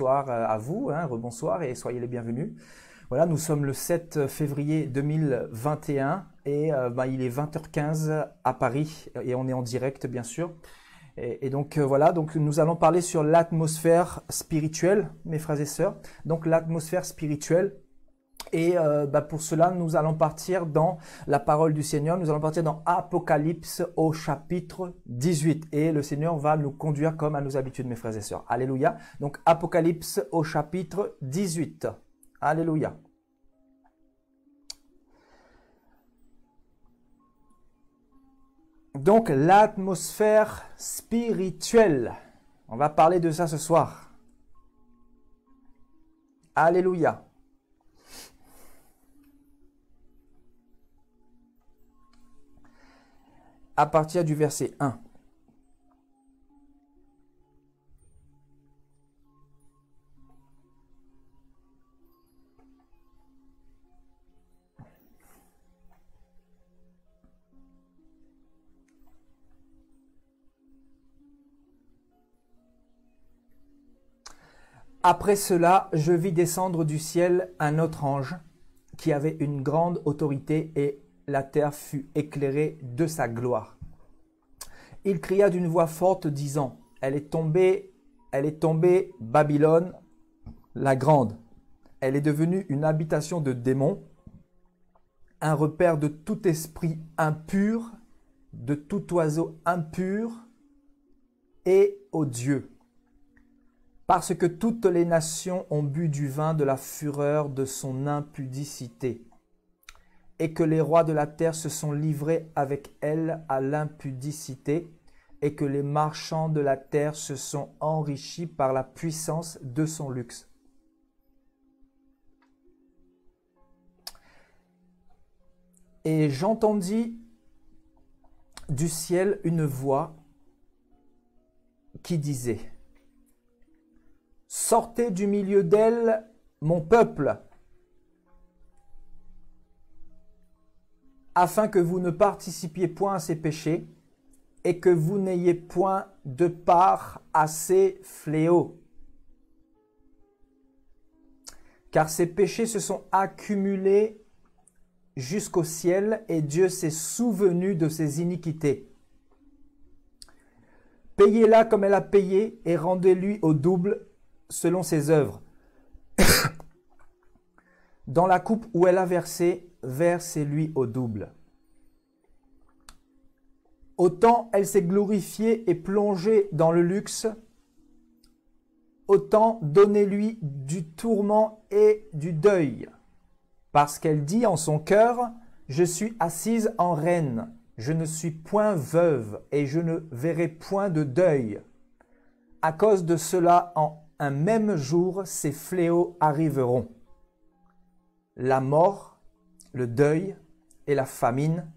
rebonsoir à vous, hein, rebonsoir et soyez les bienvenus. Voilà, nous sommes le 7 février 2021 et il est 20h15 à Paris et on est en direct bien sûr. Et donc voilà, donc nous allons parler sur l'atmosphère spirituelle, mes frères et sœurs. Donc l'atmosphère spirituelle. Et pour cela, nous allons partir dans la parole du Seigneur. Nous allons partir dans Apocalypse au chapitre 18. Et le Seigneur va nous conduire comme à nos habitudes, mes frères et sœurs. Alléluia. Donc Apocalypse au chapitre 18. Alléluia. Donc l'atmosphère spirituelle. On va parler de ça ce soir. Alléluia. À partir du verset 1. Après cela, je vis descendre du ciel un autre ange qui avait une grande autorité et la terre fut éclairée de sa gloire. Il cria d'une voix forte disant, elle est tombée, Babylone, la grande. Elle est devenue une habitation de démons, un repère de tout esprit impur, de tout oiseau impur et odieux. Parce que toutes les nations ont bu du vin de la fureur de son impudicité, et que les rois de la terre se sont livrés avec elle à l'impudicité, et que les marchands de la terre se sont enrichis par la puissance de son luxe. Et j'entendis du ciel une voix qui disait, « Sortez du milieu d'elle, mon peuple, afin que vous ne participiez point à ses péchés et que vous n'ayez point de part à ses fléaux. Car ces péchés se sont accumulés jusqu'au ciel et Dieu s'est souvenu de ses iniquités. Payez-la comme elle a payé et rendez-lui au double selon ses œuvres. Dans la coupe où elle a versé, versez-lui au double. Autant elle s'est glorifiée et plongée dans le luxe, autant donnez-lui du tourment et du deuil. Parce qu'elle dit en son cœur, je suis assise en reine, je ne suis point veuve et je ne verrai point de deuil. À cause de cela, en un même jour, ces fléaux arriveront. La mort, le deuil et la famine,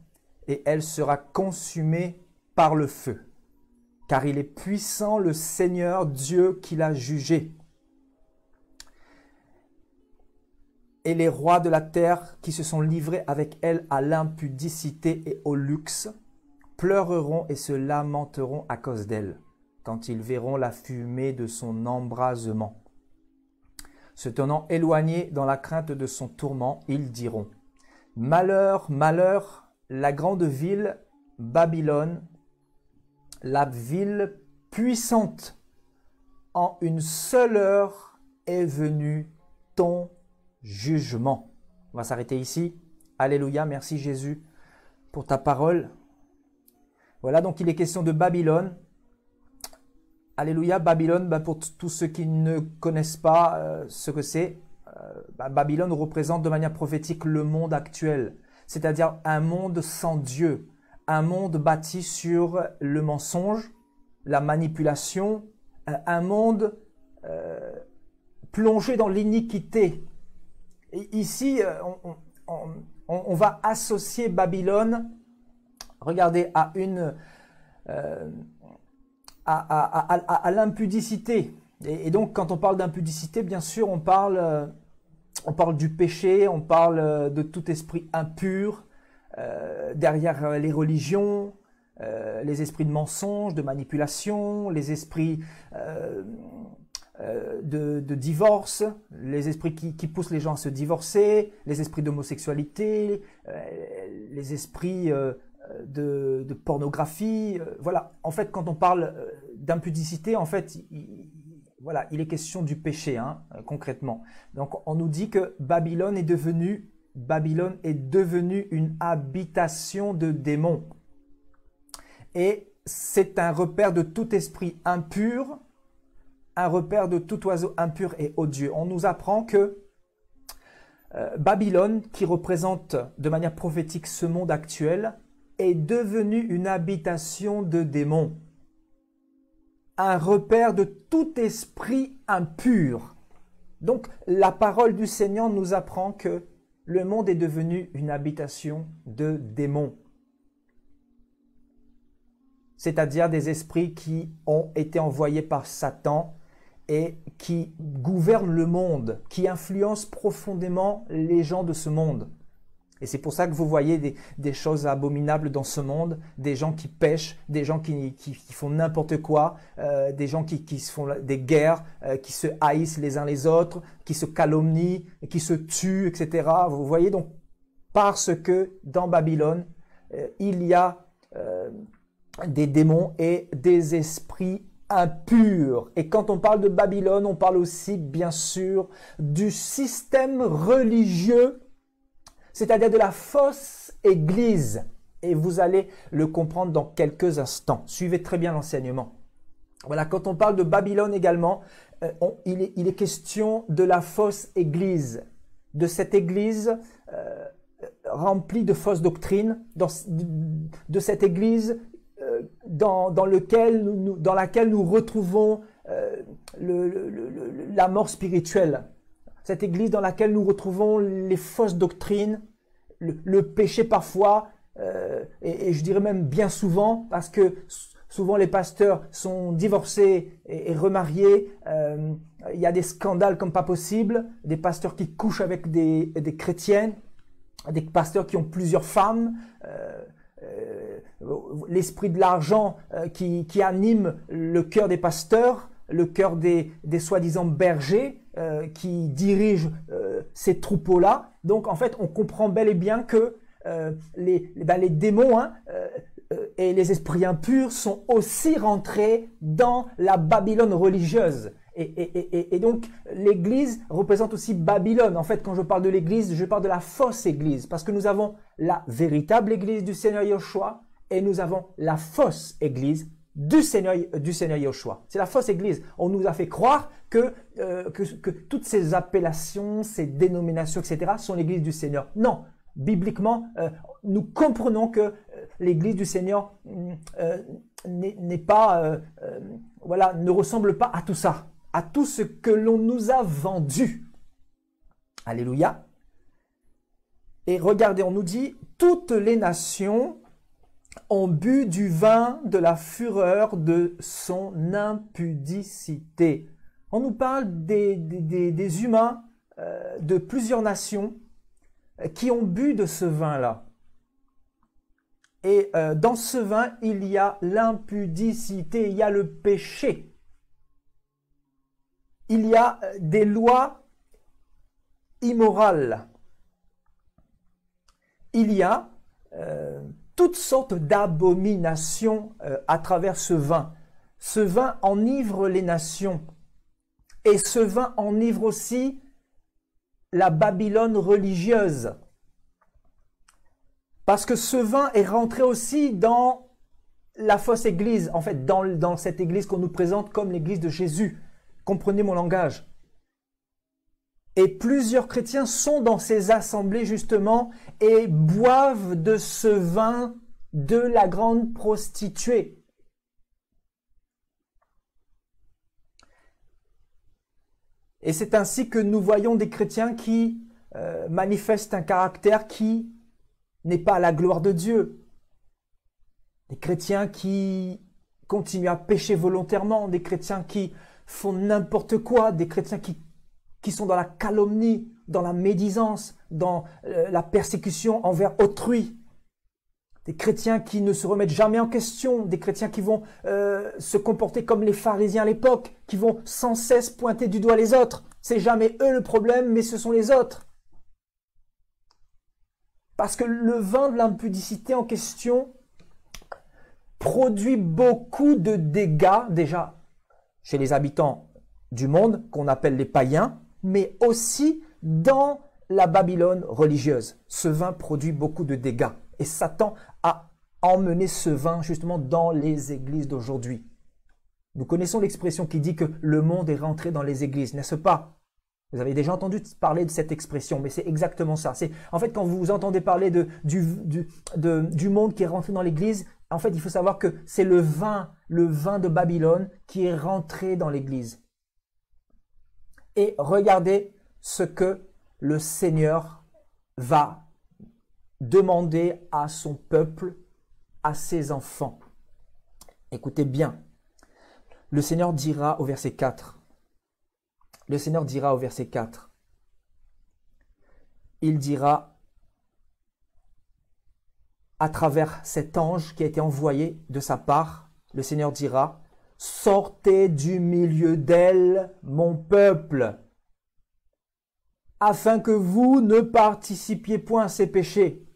et elle sera consumée par le feu. Car il est puissant le Seigneur Dieu qui l'a jugé. Et les rois de la terre qui se sont livrés avec elle à l'impudicité et au luxe, pleureront et se lamenteront à cause d'elle, quand ils verront la fumée de son embrasement. Se tenant éloignés dans la crainte de son tourment, ils diront, « Malheur, malheur, la grande ville, Babylone, la ville puissante, en une seule heure est venu ton jugement. » On va s'arrêter ici. Alléluia, merci Jésus pour ta parole. Voilà, donc il est question de Babylone. Alléluia, Babylone, pour tous ceux qui ne connaissent pas ce que c'est, Babylone représente de manière prophétique le monde actuel, c'est-à-dire un monde sans Dieu, un monde bâti sur le mensonge, la manipulation, un monde plongé dans l'iniquité. Et ici, on va associer Babylone, regardez, à une... à l'impudicité. Et donc, quand on parle d'impudicité, bien sûr, on parle du péché, on parle de tout esprit impur, derrière les religions, les esprits de mensonge, de manipulation, les esprits de divorce, les esprits qui poussent les gens à se divorcer, les esprits d'homosexualité, les esprits de pornographie. Voilà, en fait, quand on parle d'impudicité, en fait, voilà, il est question du péché, hein, concrètement. Donc, on nous dit que Babylone est devenue une habitation de démons. Et c'est un repère de tout esprit impur, un repère de tout oiseau impur et odieux. On nous apprend que Babylone, qui représente de manière prophétique ce monde actuel, est devenue une habitation de démons. Un repère de tout esprit impur. Donc, la parole du Seigneur nous apprend que le monde est devenu une habitation de démons. C'est-à-dire des esprits qui ont été envoyés par Satan et qui gouvernent le monde, qui influencent profondément les gens de ce monde. Et c'est pour ça que vous voyez des choses abominables dans ce monde, des gens qui pêchent, des gens qui font n'importe quoi, des gens qui se font des guerres, qui se haïssent les uns les autres, qui se calomnient, qui se tuent, etc. Vous voyez donc, parce que dans Babylone, il y a des démons et des esprits impurs. Et quand on parle de Babylone, on parle aussi, bien sûr, du système religieux, c'est-à-dire de la fausse église. Et vous allez le comprendre dans quelques instants. Suivez très bien l'enseignement. Voilà, quand on parle de Babylone également, il est question de la fausse église, de cette église remplie de fausses doctrines, de cette église dans laquelle nous retrouvons la mort spirituelle. Cette église dans laquelle nous retrouvons les fausses doctrines, le péché parfois, et je dirais même bien souvent, parce que souvent les pasteurs sont divorcés et remariés. Il y a des scandales comme pas possible, des pasteurs qui couchent avec des chrétiennes, des pasteurs qui ont plusieurs femmes, l'esprit de l'argent qui anime le cœur des pasteurs, le cœur des soi-disant bergers qui dirigent ces troupeaux-là. Donc en fait, on comprend bel et bien que les démons et les esprits impurs sont aussi rentrés dans la Babylone religieuse. Et donc, l'Église représente aussi Babylone. En fait, quand je parle de l'Église, je parle de la fausse Église, parce que nous avons la véritable Église du Seigneur Yahushua et nous avons la fausse Église du Seigneur Yahushua. C'est la fausse Église. On nous a fait croire que toutes ces appellations, ces dénominations, etc. sont l'Église du Seigneur. Non, bibliquement, nous comprenons que l'Église du Seigneur n'est pas, voilà, ne ressemble pas à tout ça, à tout ce que l'on nous a vendu. Alléluia. Et regardez, on nous dit, toutes les nations ont bu du vin de la fureur de son impudicité. On nous parle des humains de plusieurs nations qui ont bu de ce vin-là. Et dans ce vin, il y a l'impudicité, il y a le péché. Il y a des lois immorales. Il y a toutes sortes d'abominations à travers ce vin. Ce vin enivre les nations. Et ce vin enivre aussi la Babylone religieuse. Parce que ce vin est rentré aussi dans la fausse église, en fait, dans cette église qu'on nous présente comme l'église de Jésus. Comprenez mon langage. Et plusieurs chrétiens sont dans ces assemblées justement et boivent de ce vin de la grande prostituée. Et c'est ainsi que nous voyons des chrétiens qui manifestent un caractère qui n'est pas à la gloire de Dieu. Des chrétiens qui continuent à pécher volontairement, des chrétiens qui font n'importe quoi, des chrétiens qui sont dans la calomnie, dans la médisance, dans la persécution envers autrui. Des chrétiens qui ne se remettent jamais en question, des chrétiens qui vont se comporter comme les pharisiens à l'époque, qui vont sans cesse pointer du doigt les autres. C'est jamais eux le problème, mais ce sont les autres. Parce que le vin de l'impudicité en question produit beaucoup de dégâts, déjà chez les habitants du monde, qu'on appelle les païens, mais aussi dans la Babylone religieuse. Ce vin produit beaucoup de dégâts. Et Satan a emmené ce vin justement dans les églises d'aujourd'hui. Nous connaissons l'expression qui dit que le monde est rentré dans les églises, n'est-ce pas? Vous avez déjà entendu parler de cette expression, mais c'est exactement ça. En fait, quand vous entendez parler du monde qui est rentré dans l'église, en fait, il faut savoir que c'est le vin de Babylone qui est rentré dans l'église. Et regardez ce que le Seigneur va demander à son peuple, à ses enfants. Écoutez bien. Le Seigneur dira au verset 4. Le Seigneur dira au verset 4. Il dira à travers cet ange qui a été envoyé de sa part, le Seigneur dira, « Sortez du milieu d'elle, mon peuple, afin que vous ne participiez point à ses péchés,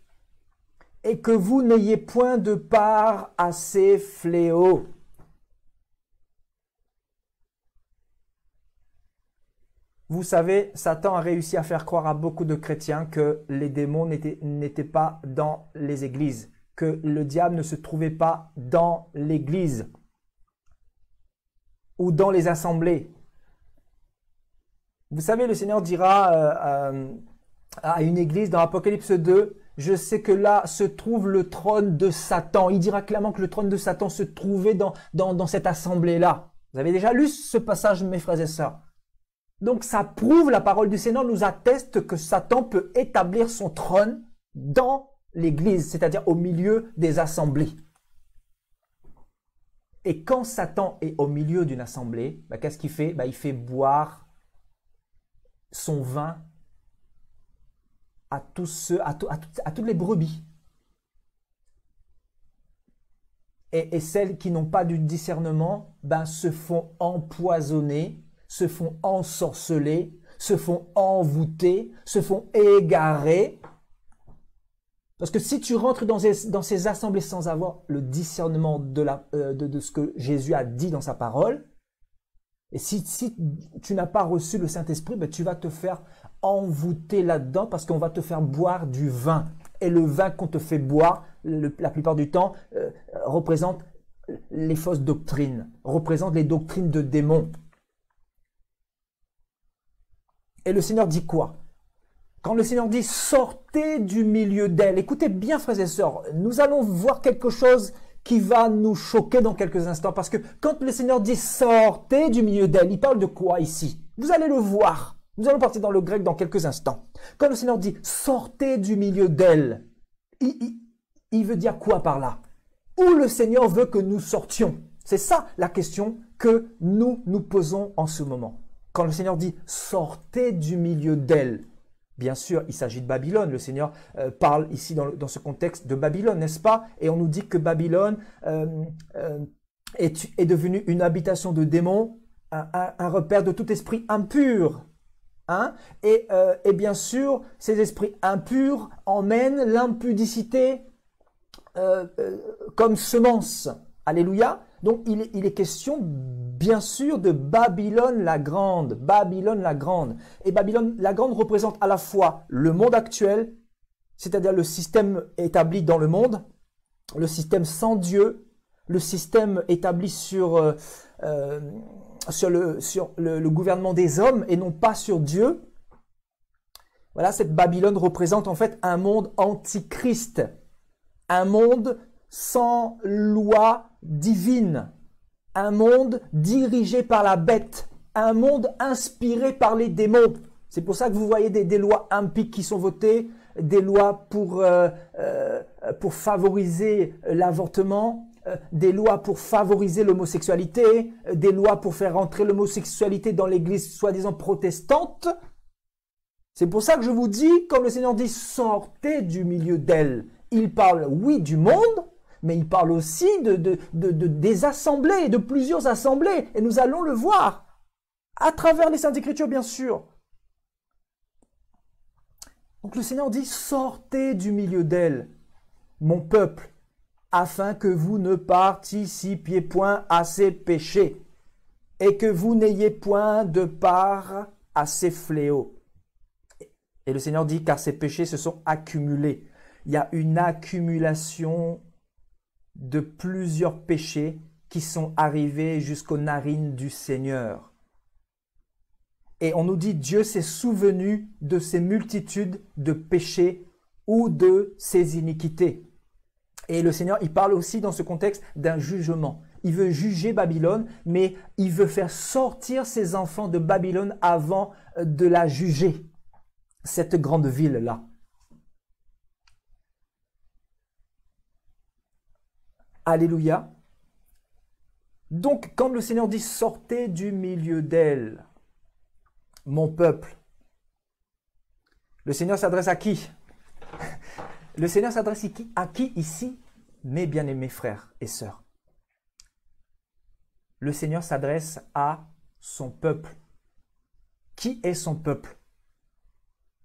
et que vous n'ayez point de part à ses fléaux. » Vous savez, Satan a réussi à faire croire à beaucoup de chrétiens que les démons n'étaient pas dans les églises, que le diable ne se trouvait pas dans l'église ou dans les assemblées. Vous savez, le Seigneur dira à une église dans Apocalypse 2, « Je sais que là se trouve le trône de Satan. » Il dira clairement que le trône de Satan se trouvait dans cette assemblée-là. Vous avez déjà lu ce passage, mes frères et sœurs? Donc ça prouve, la parole du Seigneur nous atteste que Satan peut établir son trône dans l'église, c'est-à-dire au milieu des assemblées. Et quand Satan est au milieu d'une assemblée, qu'est-ce qu'il fait? Il fait boire son vin à toutes les brebis. Et celles qui n'ont pas du discernement se font empoisonner, se font ensorceler, se font envoûter, se font égarer. Parce que si tu rentres dans ces assemblées sans avoir le discernement de ce que Jésus a dit dans sa parole, et si tu n'as pas reçu le Saint-Esprit, tu vas te faire envoûter là-dedans parce qu'on va te faire boire du vin. Et le vin qu'on te fait boire, la plupart du temps, représente les fausses doctrines, représente les doctrines de démons. Et le Seigneur dit quoi? Quand le Seigneur dit « sortez du milieu d'elle », écoutez bien frères et sœurs, nous allons voir quelque chose qui va nous choquer dans quelques instants. Parce que quand le Seigneur dit « sortez du milieu d'elle », il parle de quoi ici? Vous allez le voir. Nous allons partir dans le grec dans quelques instants. Quand le Seigneur dit « sortez du milieu d'elle », il veut dire quoi par là? Où le Seigneur veut que nous sortions? C'est ça la question que nous nous posons en ce moment. Quand le Seigneur dit « sortez du milieu d'elle », bien sûr, il s'agit de Babylone. Le Seigneur parle ici dans ce contexte de Babylone, n'est-ce pas? Et on nous dit que Babylone est devenue une habitation de démons, un repère de tout esprit impur. Hein? Et bien sûr, ces esprits impurs emmènent l'impudicité comme semence. Alléluia. Donc, il est question, bien sûr, de Babylone la Grande. Babylone la Grande. Et Babylone la Grande représente à la fois le monde actuel, c'est-à-dire le système établi dans le monde, le système sans Dieu, le système établi sur le gouvernement des hommes et non pas sur Dieu. Voilà, cette Babylone représente en fait un monde antichrist, un monde sans loi divine, un monde dirigé par la bête, un monde inspiré par les démons. C'est pour ça que vous voyez des lois impies qui sont votées, des lois pour favoriser l'avortement, des lois pour favoriser l'homosexualité, des lois pour faire entrer l'homosexualité dans l'église soi-disant protestante. C'est pour ça que je vous dis, comme le Seigneur dit, sortez du milieu d'elle. il parle, oui, du monde, mais il parle aussi des assemblées, de plusieurs assemblées. Et nous allons le voir à travers les Saintes Écritures, bien sûr. Donc le Seigneur dit, sortez du milieu d'elle, mon peuple, afin que vous ne participiez point à ses péchés et que vous n'ayez point de part à ses fléaux. Et le Seigneur dit, car ces péchés se sont accumulés. Il y a une accumulation de plusieurs péchés qui sont arrivés jusqu'aux narines du Seigneur. Et on nous dit, Dieu s'est souvenu de ces multitudes de péchés ou de ses iniquités. Et le Seigneur, il parle aussi dans ce contexte d'un jugement. Il veut juger Babylone, mais il veut faire sortir ses enfants de Babylone avant de la juger, cette grande ville-là. Alléluia. Donc, quand le Seigneur dit « Sortez du milieu d'elle », mon peuple, le Seigneur s'adresse à qui? Le Seigneur s'adresse à qui ici? Mes bien-aimés frères et sœurs. Le Seigneur s'adresse à son peuple. Qui est son peuple?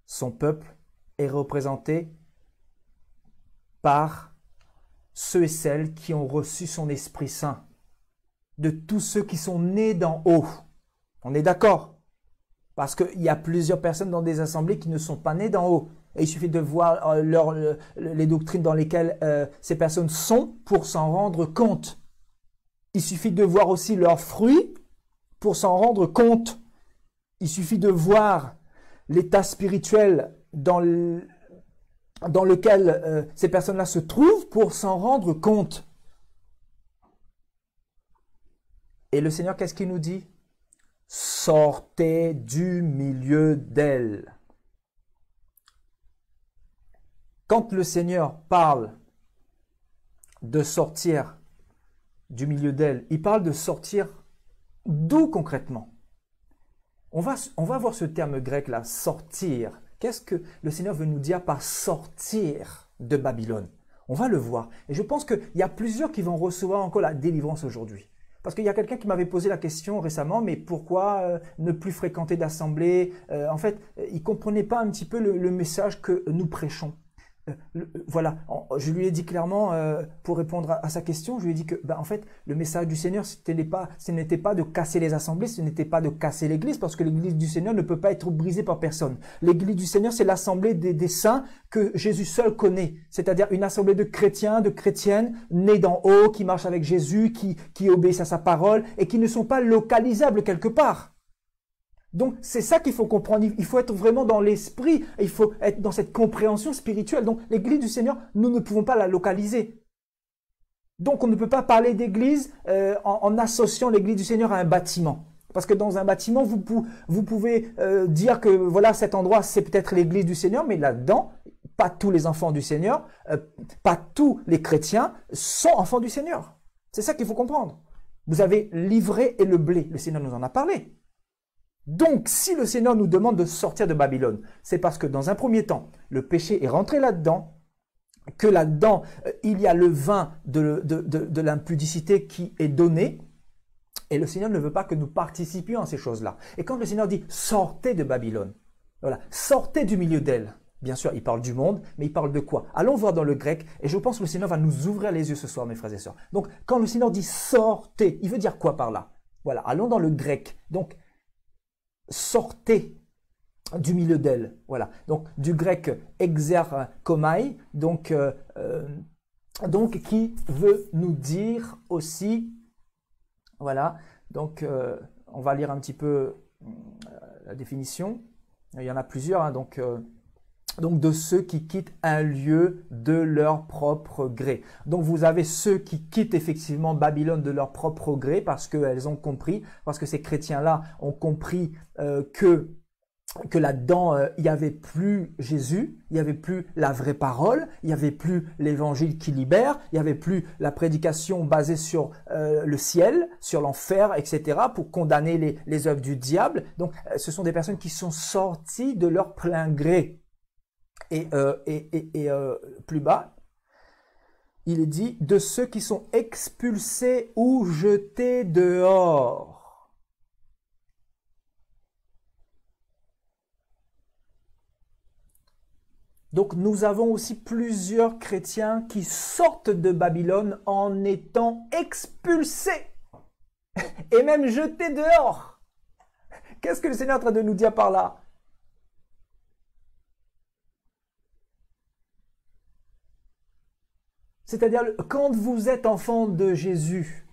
Son peuple est représenté par ceux et celles qui ont reçu son Esprit Saint, de tous ceux qui sont nés d'en haut. On est d'accord? Parce qu'il y a plusieurs personnes dans des assemblées qui ne sont pas nées d'en haut. Et il suffit de voir les doctrines dans lesquelles ces personnes sont pour s'en rendre compte. Il suffit de voir aussi leurs fruits pour s'en rendre compte. Il suffit de voir l'état spirituel dans lequel ces personnes-là se trouvent pour s'en rendre compte. Et le Seigneur, qu'est-ce qu'il nous dit? Sortez du milieu d'elle. Quand le Seigneur parle de sortir du milieu d'elle, il parle de sortir d'où concrètement? On va voir ce terme grec là, sortir. Qu'est-ce que le Seigneur veut nous dire par sortir de Babylone? On va le voir. Et je pense qu'il y a plusieurs qui vont recevoir encore la délivrance aujourd'hui. Parce qu'il y a quelqu'un qui m'avait posé la question récemment, mais pourquoi ne plus fréquenter d'assemblée? En fait, il ne comprenait pas un petit peu le message que nous prêchons. Voilà, je lui ai dit clairement, pour répondre à sa question, je lui ai dit que, en fait, le message du Seigneur, ce n'était pas de casser les assemblées, ce n'était pas de casser l'église, parce que l'église du Seigneur ne peut pas être brisée par personne. L'église du Seigneur, c'est l'assemblée des saints que Jésus seul connaît, c'est-à-dire une assemblée de chrétiens, de chrétiennes, nés d'en haut, qui marchent avec Jésus, qui obéissent à sa parole, et qui ne sont pas localisables quelque part. Donc, c'est ça qu'il faut comprendre. Il faut être vraiment dans l'esprit. Il faut être dans cette compréhension spirituelle. Donc, l'église du Seigneur, nous ne pouvons pas la localiser. Donc, on ne peut pas parler d'église en associant l'église du Seigneur à un bâtiment. Parce que dans un bâtiment, vous pouvez dire que voilà, cet endroit, c'est peut-être l'église du Seigneur, mais là-dedans, pas tous les enfants du Seigneur, pas tous les chrétiens sont enfants du Seigneur. C'est ça qu'il faut comprendre. Vous avez l'ivraie et le blé. Le Seigneur nous en a parlé. Donc, si le Seigneur nous demande de sortir de Babylone, c'est parce que dans un premier temps, le péché est rentré là-dedans, que là-dedans, il y a le vin de l'impudicité qui est donné, et le Seigneur ne veut pas que nous participions à ces choses-là. Et quand le Seigneur dit « sortez de Babylone », voilà, sortez du milieu d'elle. Bien sûr, il parle du monde, mais il parle de quoi? Allons voir dans le grec, et je pense que le Seigneur va nous ouvrir les yeux ce soir, mes frères et sœurs. Donc, quand le Seigneur dit « sortez », il veut dire quoi par là? Voilà, allons dans le grec. Donc, sortez du milieu d'elle. Voilà. Donc, du grec exerkomai, donc qui veut nous dire aussi, voilà, donc on va lire un petit peu la définition. Il y en a plusieurs, hein, donc de ceux qui quittent un lieu de leur propre gré. Donc vous avez ceux qui quittent effectivement Babylone de leur propre gré parce qu'elles ont compris, parce que ces chrétiens-là ont compris que là-dedans, il n'y avait plus Jésus, il n'y avait plus la vraie parole, il n'y avait plus l'évangile qui libère, il n'y avait plus la prédication basée sur le ciel, sur l'enfer, etc., pour condamner les œuvres du diable. Donc ce sont des personnes qui sont sorties de leur plein gré. Et plus bas, il est dit de ceux qui sont expulsés ou jetés dehors. Donc nous avons aussi plusieurs chrétiens qui sortent de Babylone en étant expulsés et même jetés dehors. Qu'est-ce que le Seigneur est en train de nous dire par là? C'est-à-dire, quand vous êtes enfant de Jésus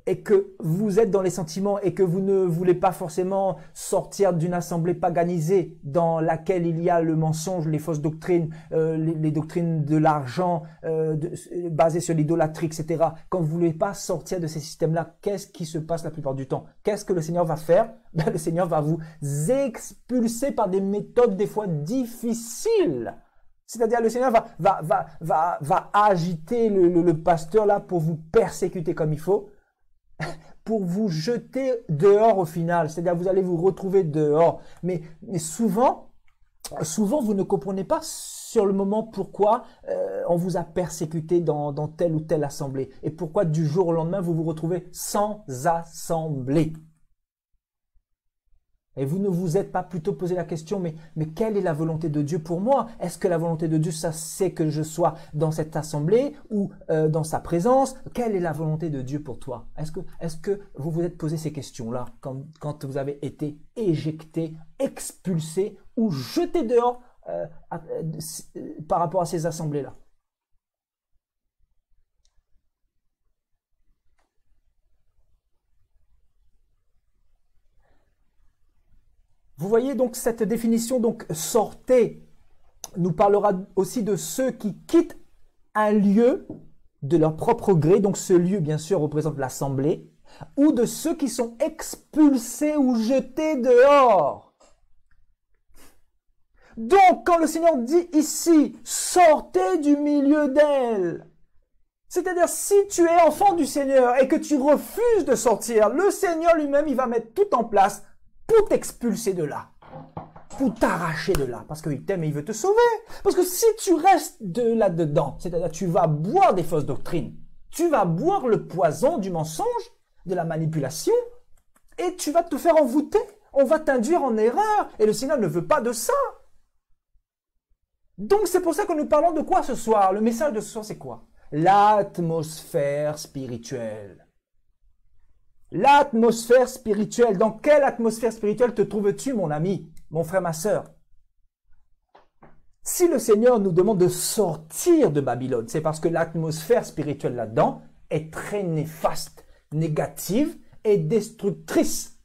et que vous êtes dans les sentiments et que vous ne voulez pas forcément sortir d'une assemblée paganisée dans laquelle il y a le mensonge, les fausses doctrines, les doctrines de l'argent basées sur l'idolâtrie, etc. Quand vous ne voulez pas sortir de ces systèmes-là, qu'est-ce qui se passe la plupart du temps? Qu'est-ce que le Seigneur va faire? Ben, le Seigneur va vous expulser par des méthodes des fois difficiles. C'est-à-dire, le Seigneur va agiter le pasteur là pour vous persécuter comme il faut, pour vous jeter dehors au final. C'est-à-dire, vous allez vous retrouver dehors. Mais souvent, vous ne comprenez pas sur le moment pourquoi on vous a persécuté dans telle ou telle assemblée. Et pourquoi du jour au lendemain, vous vous retrouvez sans assemblée. Et vous ne vous êtes pas plutôt posé la question, mais quelle est la volonté de Dieu pour moi? Est-ce que la volonté de Dieu, ça c'est que je sois dans cette assemblée ou dans sa présence? Quelle est la volonté de Dieu pour toi? Est-ce que vous vous êtes posé ces questions-là quand vous avez été éjecté, expulsé ou jeté dehors par rapport à ces assemblées-là? Vous voyez donc cette définition, donc sortez, nous parlera aussi de ceux qui quittent un lieu de leur propre gré, donc ce lieu bien sûr représente l'assemblée, ou de ceux qui sont expulsés ou jetés dehors. Donc quand le Seigneur dit ici, sortez du milieu d'elle, c'est-à-dire si tu es enfant du Seigneur et que tu refuses de sortir, le Seigneur lui-même il va mettre tout en place pour t'expulser de là, pour t'arracher de là, parce qu'il t'aime et il veut te sauver. Parce que si tu restes de là-dedans, c'est-à-dire tu vas boire des fausses doctrines, tu vas boire le poison du mensonge, de la manipulation, et tu vas te faire envoûter. On va t'induire en erreur, et le Seigneur ne veut pas de ça. Donc c'est pour ça que nous parlons de quoi ce soir? Le message de ce soir, c'est quoi? L'atmosphère spirituelle. L'atmosphère spirituelle. Dans quelle atmosphère spirituelle te trouves-tu, mon ami, mon frère, ma sœur? Si le Seigneur nous demande de sortir de Babylone, c'est parce que l'atmosphère spirituelle là-dedans est très néfaste, négative et destructrice.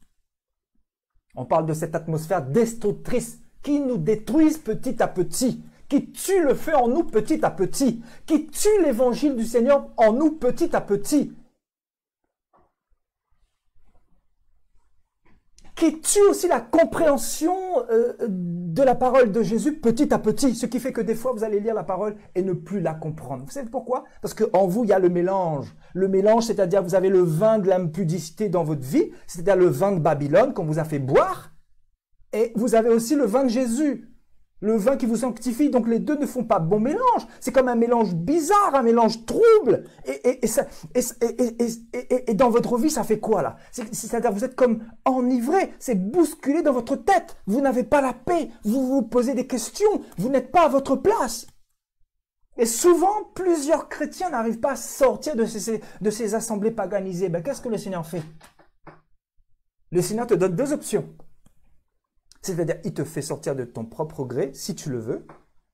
On parle de cette atmosphère destructrice qui nous détruise petit à petit, qui tue le feu en nous petit à petit, qui tue l'évangile du Seigneur en nous petit à petit, qui tue aussi la compréhension de la parole de Jésus petit à petit, ce qui fait que des fois vous allez lire la parole et ne plus la comprendre. Vous savez pourquoi? Parce qu'en vous il y a le mélange. Le mélange, c'est-à-dire vous avez le vin de l'impudicité dans votre vie, c'est-à-dire le vin de Babylone qu'on vous a fait boire, et vous avez aussi le vin de Jésus, le vin qui vous sanctifie. Donc les deux ne font pas bon mélange. C'est comme un mélange bizarre, un mélange trouble. Et dans votre vie, ça fait quoi là? C'est-à-dire vous êtes comme enivré, c'est bousculé dans votre tête. Vous n'avez pas la paix, vous vous posez des questions, vous n'êtes pas à votre place. Et souvent, plusieurs chrétiens n'arrivent pas à sortir de ces assemblées paganisées. Ben, qu'est-ce que le Seigneur fait? Le Seigneur te donne deux options. C'est-à-dire, il te fait sortir de ton propre gré, si tu le veux.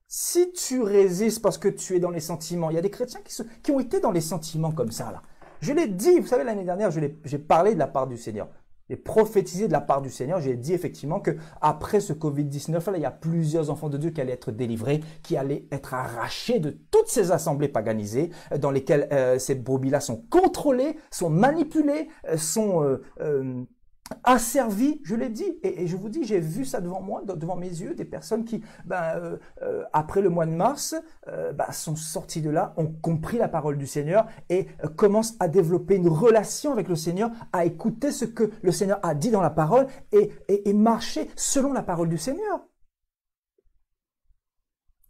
Si tu résistes parce que tu es dans les sentiments, il y a des chrétiens qui ont été dans les sentiments comme ça, là. Je l'ai dit, vous savez, l'année dernière, j'ai parlé de la part du Seigneur. J'ai prophétisé de la part du Seigneur. J'ai dit effectivement que après ce Covid-19, là, il y a plusieurs enfants de Dieu qui allaient être délivrés, qui allaient être arrachés de toutes ces assemblées paganisées dans lesquelles ces brebis-là sont contrôlées, sont manipulées, sont asservis, je l'ai dit, et je vous dis, j'ai vu ça devant moi, devant mes yeux, des personnes qui, après le mois de mars, sont sorties de là, ont compris la parole du Seigneur et commencent à développer une relation avec le Seigneur, à écouter ce que le Seigneur a dit dans la parole et marcher selon la parole du Seigneur.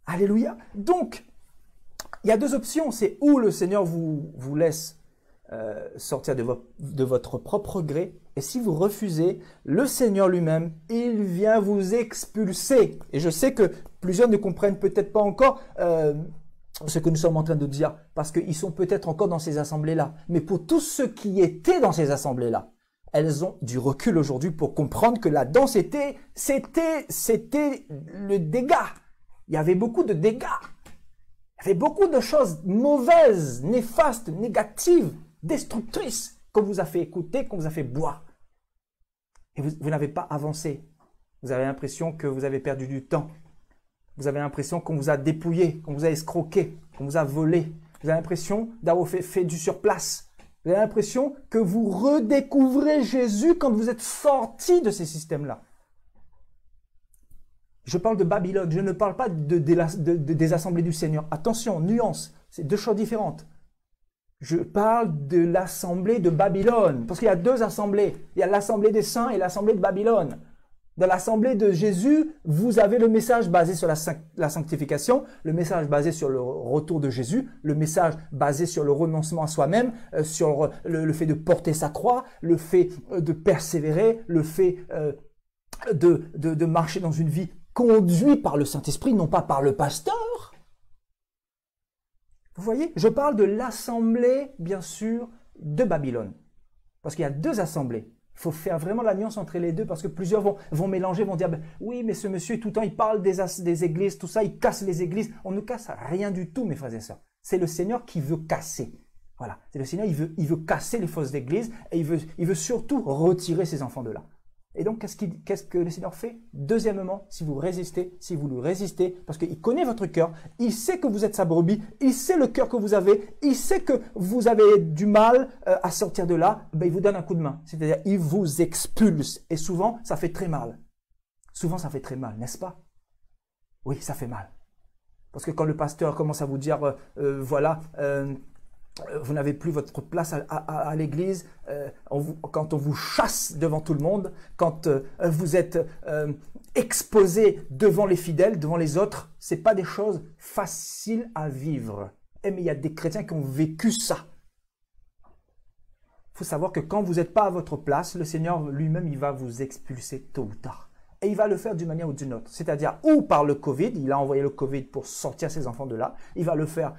Alléluia. Donc, Il y a deux options, c'est où le Seigneur vous laisse sortir de votre propre gré, et si vous refusez, le Seigneur lui-même, il vient vous expulser. Et je sais que plusieurs ne comprennent peut-être pas encore ce que nous sommes en train de dire, parce qu'ils sont peut-être encore dans ces assemblées-là. Mais pour tous ceux qui étaient dans ces assemblées-là, elles ont du recul aujourd'hui pour comprendre que là-dedans, c'était le dégât. Il y avait beaucoup de dégâts. Il y avait beaucoup de choses mauvaises, néfastes, négatives, destructrices qu'on vous a fait écouter, qu'on vous a fait boire. Et vous n'avez pas avancé. Vous avez l'impression que vous avez perdu du temps. Vous avez l'impression qu'on vous a dépouillé, qu'on vous a escroqué, qu'on vous a volé. Vous avez l'impression d'avoir fait du surplace. Vous avez l'impression que vous redécouvrez Jésus quand vous êtes sorti de ces systèmes-là. Je parle de Babylone, je ne parle pas des assemblées du Seigneur. Attention, nuance, c'est deux choses différentes. Je parle de l'assemblée de Babylone, parce qu'il y a deux assemblées. Il y a l'assemblée des saints et l'assemblée de Babylone. Dans l'assemblée de Jésus, vous avez le message basé sur la sanctification, le message basé sur le retour de Jésus, le message basé sur le renoncement à soi-même, sur le fait de porter sa croix, le fait de persévérer, le fait de marcher dans une vie conduite par le Saint-Esprit, non pas par le pasteur. Vous voyez, je parle de l'assemblée, bien sûr, de Babylone. Parce qu'il y a deux assemblées. Il faut faire vraiment la nuance entre les deux parce que plusieurs vont mélanger, vont dire oui, mais ce monsieur, tout le temps, il parle des églises, tout ça, il casse les églises. On ne casse rien du tout, mes frères et sœurs. C'est le Seigneur qui veut casser. Voilà, c'est le Seigneur, il veut casser les fausses églises et il veut surtout retirer ces enfants de là. Et donc, qu'est-ce que le Seigneur fait? Deuxièmement, si vous lui résistez, parce qu'il connaît votre cœur, il sait que vous êtes sa brebis, il sait le cœur que vous avez, il sait que vous avez du mal à sortir de là, ben, il vous donne un coup de main. C'est-à-dire, il vous expulse. Et souvent, ça fait très mal. Souvent, ça fait très mal, n'est-ce pas? Oui, ça fait mal. Parce que quand le pasteur commence à vous dire, vous n'avez plus votre place à l'église, quand on vous chasse devant tout le monde, quand vous êtes exposé devant les fidèles, devant les autres, c'est pas des choses faciles à vivre. Mais il y a des chrétiens qui ont vécu ça. Il faut savoir que quand vous n'êtes pas à votre place, le Seigneur lui-même, il va vous expulser tôt ou tard. Et il va le faire d'une manière ou d'une autre. C'est-à-dire, ou par le Covid, il a envoyé le Covid pour sortir ses enfants de là. Il va le faire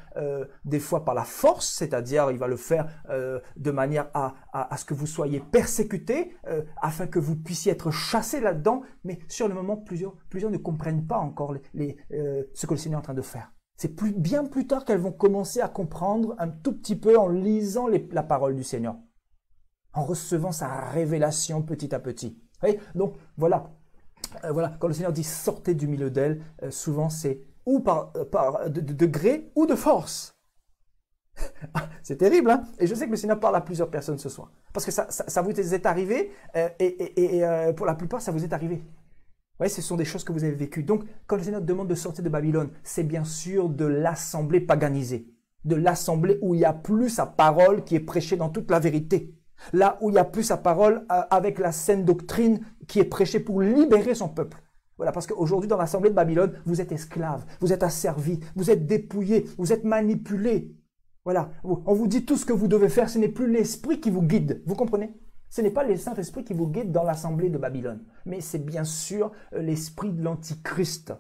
des fois par la force, c'est-à-dire, il va le faire de manière à ce que vous soyez persécutés, afin que vous puissiez être chassés là-dedans. Mais sur le moment, plusieurs ne comprennent pas encore ce que le Seigneur est en train de faire. C'est bien plus tard qu'elles vont commencer à comprendre un tout petit peu en lisant la parole du Seigneur, en recevant sa révélation petit à petit. Et donc, voilà. Quand le Seigneur dit sortez du milieu d'elle, souvent c'est ou de gré ou de force. C'est terrible, hein? Et je sais que le Seigneur parle à plusieurs personnes ce soir. Parce que ça vous est arrivé et pour la plupart, ça vous est arrivé. Ouais, ce sont des choses que vous avez vécues. Donc, quand le Seigneur demande de sortir de Babylone, c'est bien sûr de l'assemblée paganisée. De l'assemblée où il n'y a plus sa parole qui est prêchée dans toute la vérité. Là où il n'y a plus sa parole avec la saine doctrine qui est prêchée pour libérer son peuple. Voilà, parce qu'aujourd'hui, dans l'assemblée de Babylone, vous êtes esclaves, vous êtes asservis, vous êtes dépouillés, vous êtes manipulés. Voilà, on vous dit tout ce que vous devez faire, ce n'est plus l'esprit qui vous guide. Vous comprenez? Ce n'est pas le Saint-Esprit qui vous guide dans l'assemblée de Babylone, mais c'est bien sûr l'esprit de l'Antichrist.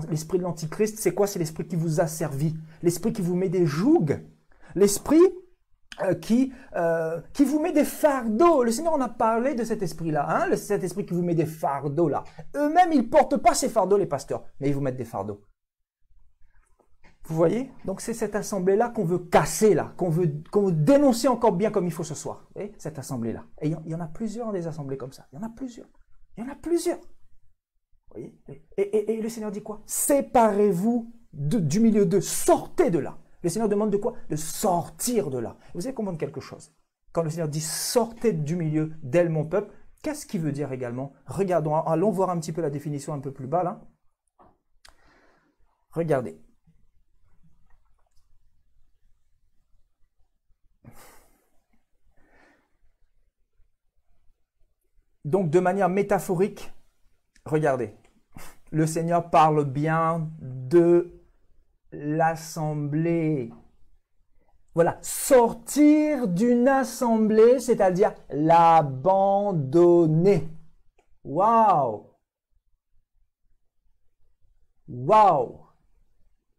L'esprit de l'Antichrist, c'est quoi? C'est l'esprit qui vous asservit, l'esprit qui vous met des jougs, l'esprit qui vous met des fardeaux. Le Seigneur en a parlé de cet esprit-là, hein? Cet esprit qui vous met des fardeaux là. Eux-mêmes, ils ne portent pas ces fardeaux, les pasteurs, mais ils vous mettent des fardeaux. Vous voyez? Donc c'est cette assemblée-là qu'on veut casser, là, qu'on veut dénoncer encore bien comme il faut ce soir. Vous voyez? Cette assemblée-là. Et il y en a plusieurs des assemblées comme ça. Il y en a plusieurs. Il y en a plusieurs. Vous voyez? Et le Seigneur dit quoi? Séparez-vous du milieu d'eux. Sortez de là. Le Seigneur demande de quoi? De sortir de là. Vous allez comprendre quelque chose. Quand le Seigneur dit sortez du milieu d'elle, mon peuple, qu'est-ce qu'il veut dire également? Regardons, allons voir un petit peu la définition un peu plus bas là. Regardez. Donc de manière métaphorique, regardez. Le Seigneur parle bien de l'assemblée. Voilà, sortir d'une assemblée, c'est-à-dire l'abandonner. Waouh! Waouh!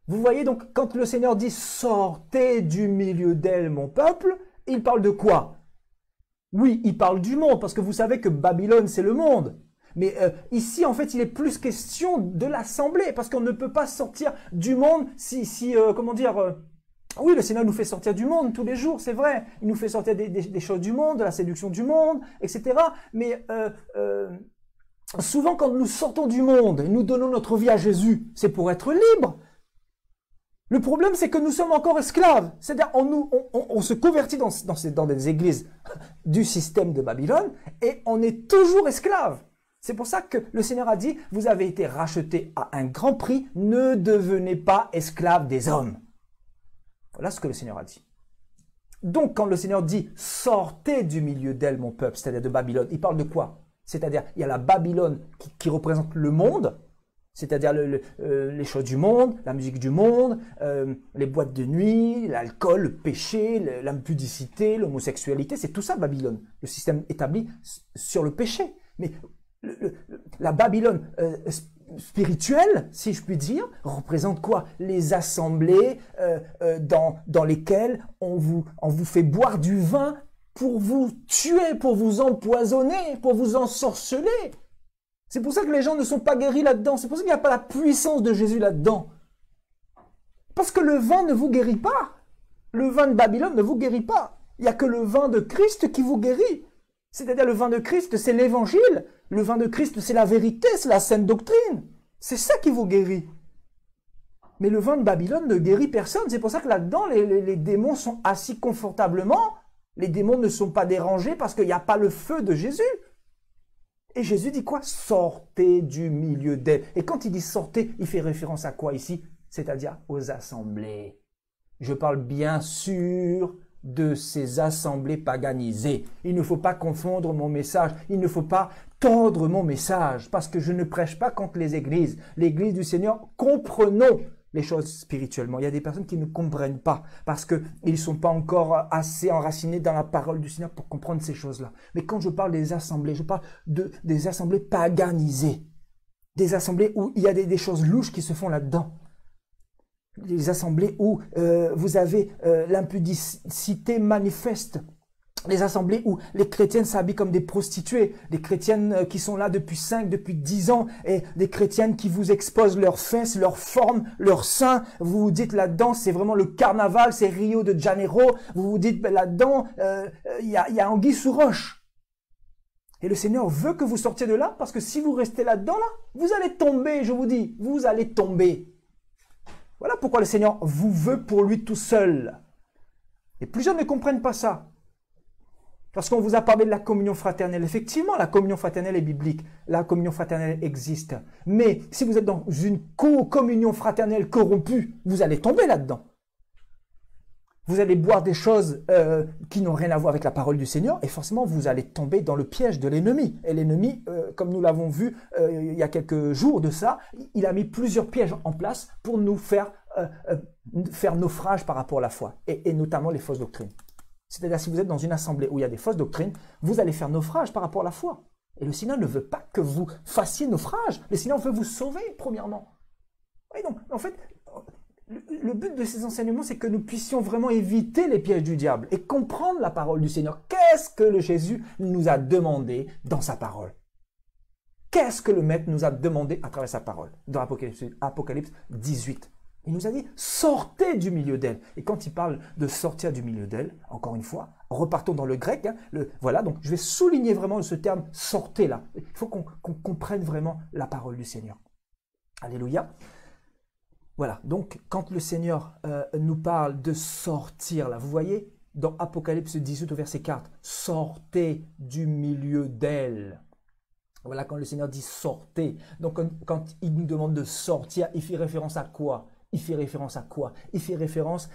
Vous voyez donc, quand le Seigneur dit « Sortez du milieu d'elle, mon peuple », il parle de quoi? Oui, il parle du monde, parce que vous savez que Babylone, c'est le monde. Mais ici, en fait, il est plus question de l'assemblée, parce qu'on ne peut pas sortir du monde comment dire... oui, le Seigneur nous fait sortir du monde tous les jours, c'est vrai. Il nous fait sortir des choses du monde, de la séduction du monde, etc. Mais souvent, quand nous sortons du monde et nous donnons notre vie à Jésus, c'est pour être libre. Le problème, c'est que nous sommes encore esclaves. C'est-à-dire, on se convertit dans des églises du système de Babylone et on est toujours esclaves. C'est pour ça que le Seigneur a dit, vous avez été rachetés à un grand prix, ne devenez pas esclaves des hommes. Voilà ce que le Seigneur a dit. Donc, quand le Seigneur dit « Sortez du milieu d'elle, mon peuple », c'est-à-dire de Babylone, il parle de quoi? C'est-à-dire, il y a la Babylone qui représente le monde, c'est-à-dire les choses du monde, la musique du monde, les boîtes de nuit, l'alcool, le péché, l'impudicité, l'homosexualité, c'est tout ça Babylone, le système établi sur le péché. Mais la Babylone spirituelle, si je puis dire, représente quoi? Les assemblées dans lesquelles on vous fait boire du vin pour vous tuer, pour vous empoisonner, pour vous ensorceler. C'est pour ça que les gens ne sont pas guéris là-dedans. C'est pour ça qu'il n'y a pas la puissance de Jésus là-dedans. Parce que le vin ne vous guérit pas. Le vin de Babylone ne vous guérit pas. Il n'y a que le vin de Christ qui vous guérit. C'est-à-dire le vin de Christ, c'est l'évangile. Le vin de Christ, c'est la vérité, c'est la sainte doctrine. C'est ça qui vous guérit. Mais le vin de Babylone ne guérit personne. C'est pour ça que là-dedans, les démons sont assis confortablement. Les démons ne sont pas dérangés parce qu'il n'y a pas le feu de Jésus. Et Jésus dit quoi? Sortez du milieu d'elle. Et quand il dit sortez, il fait référence à quoi ici? C'est-à-dire aux assemblées. Je parle bien sûr de ces assemblées paganisées. Il ne faut pas confondre mon message. Il ne faut pas tordre mon message parce que je ne prêche pas contre les églises. L'église du Seigneur, comprenons les choses spirituellement. Il y a des personnes qui ne comprennent pas parce qu'ils ne sont pas encore assez enracinés dans la parole du Seigneur pour comprendre ces choses-là. Mais quand je parle des assemblées, je parle des assemblées paganisées. Des assemblées où il y a des choses louches qui se font là-dedans. Les assemblées où vous avez l'impudicité manifeste. Les assemblées où les chrétiennes s'habillent comme des prostituées, des chrétiennes qui sont là depuis 5, depuis 10 ans, et des chrétiennes qui vous exposent leurs fesses, leurs formes, leurs seins. Vous vous dites là-dedans, c'est vraiment le carnaval, c'est Rio de Janeiro. Vous vous dites là-dedans, il y a anguille sous roche. Et le Seigneur veut que vous sortiez de là, parce que si vous restez là-dedans, là, vous allez tomber, je vous dis, vous allez tomber. Voilà pourquoi le Seigneur vous veut pour lui tout seul. Et plusieurs ne comprennent pas ça. Parce qu'on vous a parlé de la communion fraternelle. Effectivement, la communion fraternelle est biblique. La communion fraternelle existe. Mais si vous êtes dans une communion fraternelle corrompue, vous allez tomber là-dedans. Vous allez boire des choses qui n'ont rien à voir avec la parole du Seigneur et forcément, vous allez tomber dans le piège de l'ennemi. Et l'ennemi, comme nous l'avons vu il y a quelques jours de ça, il a mis plusieurs pièges en place pour nous faire naufrage par rapport à la foi et notamment les fausses doctrines. C'est-à-dire, si vous êtes dans une assemblée où il y a des fausses doctrines, vous allez faire naufrage par rapport à la foi. Et le Seigneur ne veut pas que vous fassiez naufrage. Le Seigneur veut vous sauver, premièrement. Et donc, en fait, le but de ces enseignements, c'est que nous puissions vraiment éviter les pièges du diable et comprendre la parole du Seigneur. Qu'est-ce que le Jésus nous a demandé dans sa parole? Qu'est-ce que le Maître nous a demandé à travers sa parole? Dans Apocalypse 18. Il nous a dit, sortez du milieu d'elle. Et quand il parle de sortir du milieu d'elle, encore une fois, repartons dans le grec. Hein, voilà, donc je vais souligner vraiment ce terme sortez là. Il faut qu'on comprenne vraiment la parole du Seigneur. Alléluia. Voilà, donc quand le Seigneur nous parle de sortir là, vous voyez, dans Apocalypse 18 au verset 4, sortez du milieu d'elle. Voilà, quand le Seigneur dit sortez. Donc quand il nous demande de sortir, il fait référence à quoi? Il fait référence à quoi? Il fait référence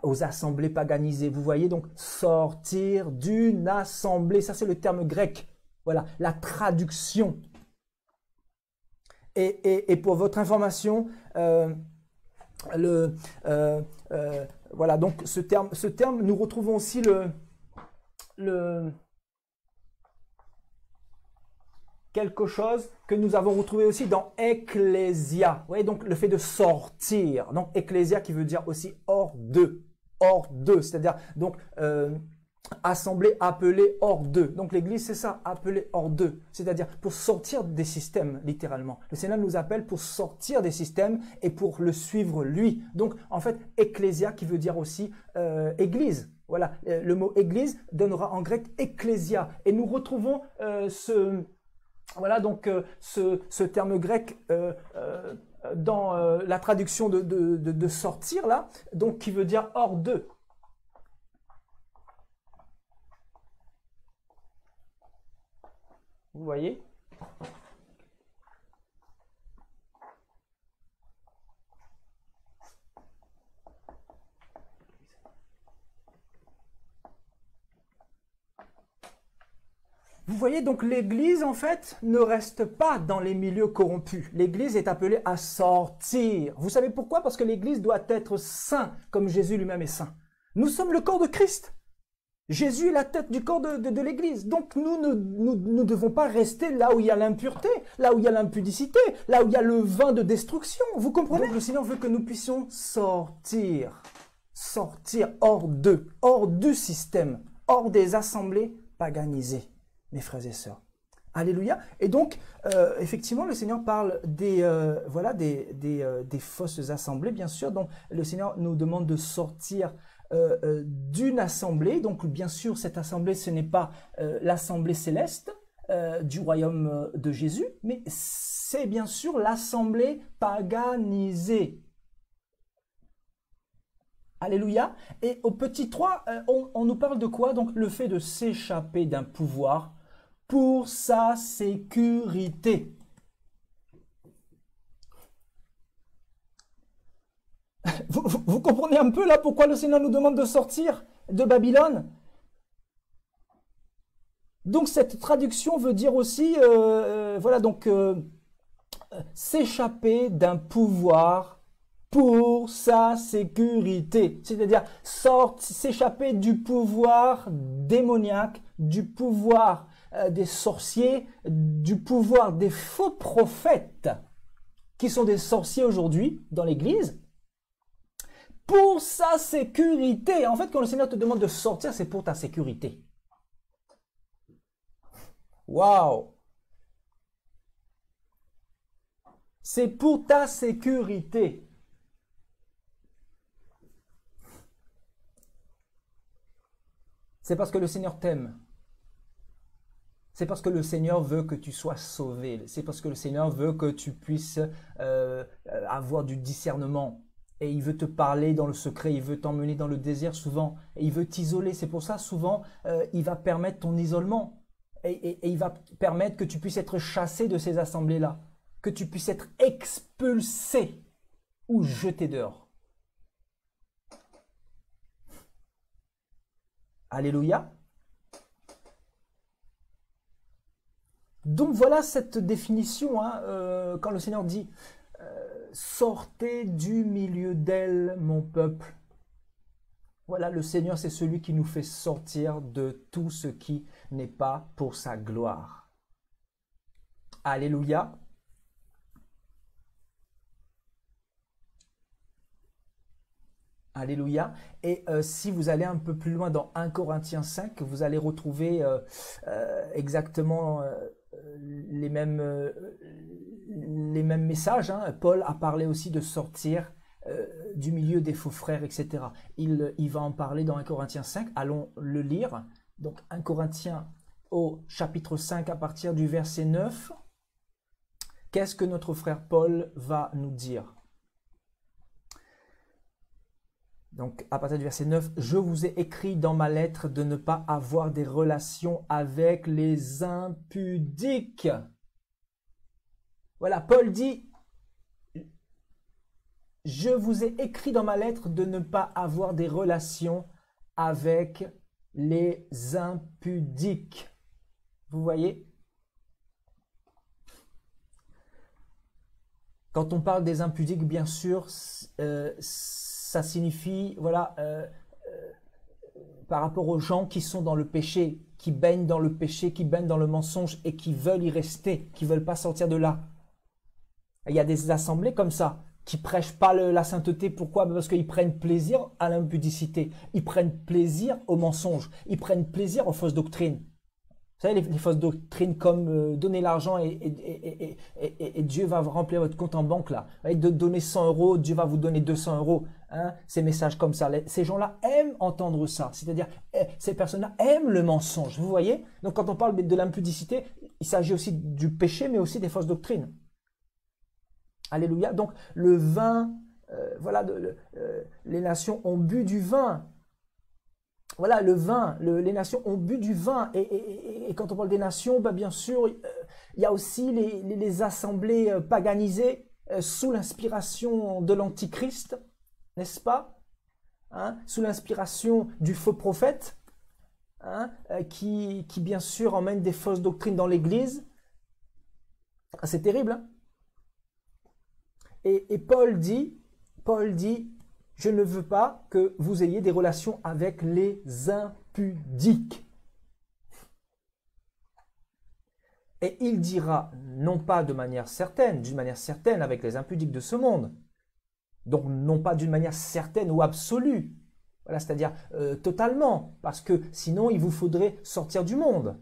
aux assemblées paganisées. Vous voyez donc sortir d'une assemblée. Ça, c'est le terme grec. Voilà, la traduction. Et pour votre information, le, voilà, donc ce terme, nous retrouvons aussi le quelque chose que nous avons retrouvé aussi dans ecclésia. Vous voyez, donc le fait de sortir. Donc ecclésia qui veut dire aussi hors d'eux, c'est-à-dire donc assemblée, appelée hors d'eux. Donc l'église, c'est ça, appelée hors d'eux, c'est-à-dire pour sortir des systèmes, littéralement. Le Seigneur nous appelle pour sortir des systèmes et pour le suivre lui. Donc en fait, ecclésia qui veut dire aussi église. Voilà, le mot église donnera en grec ecclésia. Et nous retrouvons voilà donc ce terme grec dans la traduction de sortir là, donc qui veut dire hors d'eux. Vous voyez? Vous voyez, donc l'Église, en fait, ne reste pas dans les milieux corrompus. L'Église est appelée à sortir. Vous savez pourquoi? Parce que l'Église doit être saint, comme Jésus lui-même est saint. Nous sommes le corps de Christ. Jésus est la tête du corps de l'Église. Donc nous ne devons pas rester là où il y a l'impureté, là où il y a l'impudicité, là où il y a le vin de destruction. Vous comprenez? Donc le Seigneur veut que nous puissions sortir hors d'eux, hors du système, hors des assemblées paganisées. Mes frères et sœurs. Alléluia. Et donc, effectivement, le Seigneur parle voilà, des fausses assemblées, bien sûr. Donc, le Seigneur nous demande de sortir d'une assemblée. Donc, bien sûr, cette assemblée, ce n'est pas l'assemblée céleste du royaume de Jésus, mais c'est bien sûr l'assemblée paganisée. Alléluia. Et au petit 3, on nous parle de quoi? Donc, le fait de s'échapper d'un pouvoir pour sa sécurité. Vous comprenez un peu là pourquoi le Seigneur nous demande de sortir de Babylone? Donc cette traduction veut dire aussi, voilà, donc s'échapper d'un pouvoir pour sa sécurité. C'est-à-dire s'échapper du pouvoir démoniaque, du pouvoir des sorciers, du pouvoir des faux prophètes qui sont des sorciers aujourd'hui dans l'église pour sa sécurité. En fait, quand le Seigneur te demande de sortir, c'est pour ta sécurité. Waouh! C'est pour ta sécurité. C'est parce que le Seigneur t'aime. C'est parce que le Seigneur veut que tu sois sauvé. C'est parce que le Seigneur veut que tu puisses avoir du discernement. Et il veut te parler dans le secret, il veut t'emmener dans le désert souvent. Et il veut t'isoler. C'est pour ça, souvent, il va permettre ton isolement. Et il va permettre que tu puisses être chassé de ces assemblées-là. Que tu puisses être expulsé ou jeté dehors. Alléluia. Donc voilà cette définition, hein, quand le Seigneur dit « Sortez du milieu d'elle, mon peuple ». Voilà, le Seigneur, c'est celui qui nous fait sortir de tout ce qui n'est pas pour sa gloire. Alléluia. Alléluia. Et si vous allez un peu plus loin dans 1 Corinthiens 5, vous allez retrouver exactement les mêmes messages. Hein. Paul a parlé aussi de sortir du milieu des faux frères, etc. Il va en parler dans 1 Corinthiens 5. Allons le lire. Donc 1 Corinthiens au chapitre 5 à partir du verset 9. Qu'est-ce que notre frère Paul va nous dire? Donc, à partir du verset 9, « Je vous ai écrit dans ma lettre de ne pas avoir des relations avec les impudiques. » Voilà, Paul dit, « Je vous ai écrit dans ma lettre de ne pas avoir des relations avec les impudiques. » Vous voyez? Quand on parle des impudiques, bien sûr, ça signifie, voilà, par rapport aux gens qui sont dans le péché, qui baignent dans le péché, qui baignent dans le mensonge et qui veulent y rester, qui veulent pas sortir de là. Il y a des assemblées comme ça, qui prêchent pas la sainteté. Pourquoi? Parce qu'ils prennent plaisir à l'impudicité. Ils prennent plaisir au mensonge. Ils prennent plaisir aux fausses doctrines. Vous savez, les fausses doctrines comme donner l'argent et Dieu va remplir votre compte en banque là. Vous voyez, de donner 100 €, Dieu va vous donner 200 €. Hein, ces messages comme ça. Ces gens-là aiment entendre ça. C'est-à-dire, ces personnes-là aiment le mensonge. Vous voyez? Donc quand on parle de l'impudicité, il s'agit aussi du péché, mais aussi des fausses doctrines. Alléluia. Donc le vin, voilà, les nations ont bu du vin. Voilà, le vin, les nations ont bu du vin. Et quand on parle des nations, ben, bien sûr, il y a aussi les assemblées paganisées sous l'inspiration de l'Antichrist, n'est-ce pas? Hein, sous l'inspiration du faux prophète, hein, qui bien sûr emmène des fausses doctrines dans l'Église. C'est terrible, hein? Et Paul dit, je ne veux pas que vous ayez des relations avec les impudiques. Et il dira, non pas de manière certaine, d'une manière certaine avec les impudiques de ce monde. Donc non pas d'une manière certaine ou absolue. Voilà, c'est-à-dire totalement, parce que sinon il vous faudrait sortir du monde.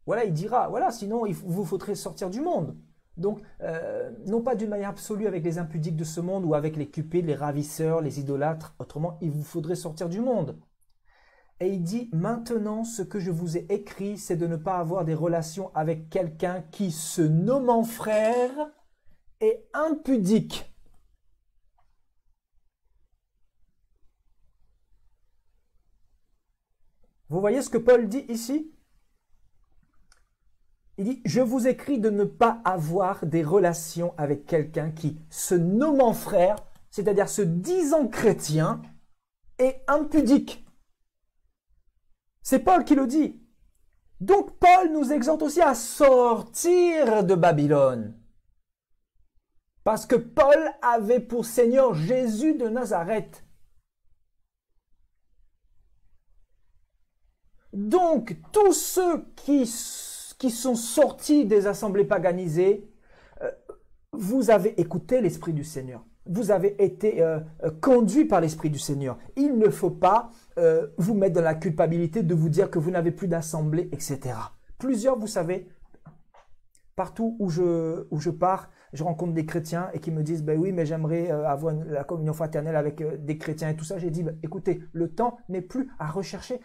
Voilà, il dira, voilà, sinon il vous faudrait sortir du monde. Donc, non pas d'une manière absolue avec les impudiques de ce monde ou avec les cupides, les ravisseurs, les idolâtres. Autrement, il vous faudrait sortir du monde. Et il dit, maintenant, ce que je vous ai écrit, c'est de ne pas avoir des relations avec quelqu'un qui, se nommant frère, est impudique. Vous voyez ce que Paul dit ici? Il dit, je vous écris de ne pas avoir des relations avec quelqu'un qui, se nommant frère, c'est-à-dire se disant chrétien, est impudique. C'est Paul qui le dit. Donc Paul nous exhorte aussi à sortir de Babylone. Parce que Paul avait pour Seigneur Jésus de Nazareth. Donc tous ceux qui sont sortis des assemblées paganisées, vous avez écouté l'Esprit du Seigneur. Vous avez été conduit par l'Esprit du Seigneur. Il ne faut pas vous mettre dans la culpabilité de vous dire que vous n'avez plus d'assemblée, etc. Plusieurs, vous savez, partout où je pars, je rencontre des chrétiens et qui me disent, ben oui, mais j'aimerais avoir la communion fraternelle avec des chrétiens et tout ça. J'ai dit, ben, écoutez, le temps n'est plus à rechercher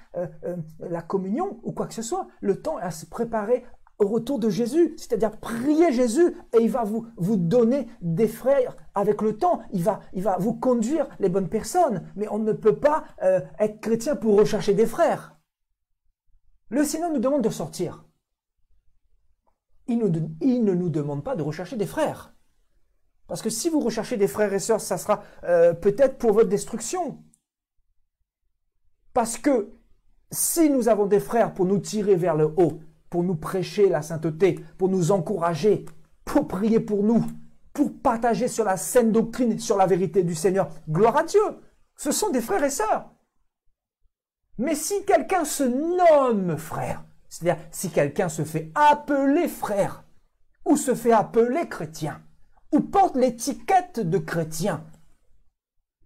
la communion ou quoi que ce soit. Le temps est à se préparer au retour de Jésus, c'est-à-dire prier Jésus et il va vous donner des frères avec le temps. Il va vous conduire les bonnes personnes. Mais on ne peut pas être chrétien pour rechercher des frères. Le Seigneur nous demande de sortir. Il ne nous demande pas de rechercher des frères. Parce que si vous recherchez des frères et sœurs, ça sera peut-être pour votre destruction. Parce que si nous avons des frères pour nous tirer vers le haut, pour nous prêcher la sainteté, pour nous encourager, pour prier pour nous, pour partager sur la saine doctrine, sur la vérité du Seigneur, gloire à Dieu. Ce sont des frères et sœurs. Mais si quelqu'un se nomme frère, c'est-à-dire si quelqu'un se fait appeler frère, ou se fait appeler chrétien, ou porte l'étiquette de chrétien,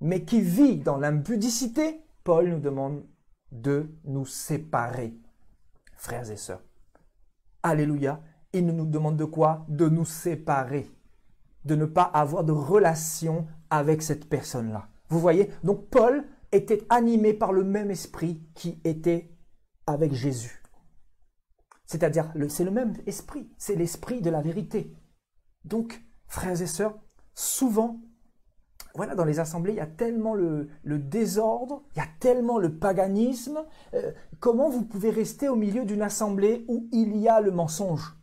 mais qui vit dans l'impudicité, Paul nous demande de nous séparer, frères et sœurs. Alléluia. Il nous demande de quoi? De nous séparer, de ne pas avoir de relation avec cette personne-là. Vous voyez? Donc Paul était animé par le même esprit qui était avec Jésus. C'est-à-dire, c'est le même esprit, c'est l'esprit de la vérité. Donc, frères et sœurs, souvent, voilà, dans les assemblées, il y a tellement le désordre, il y a tellement le paganisme. Comment vous pouvez rester au milieu d'une assemblée où il y a le mensonge?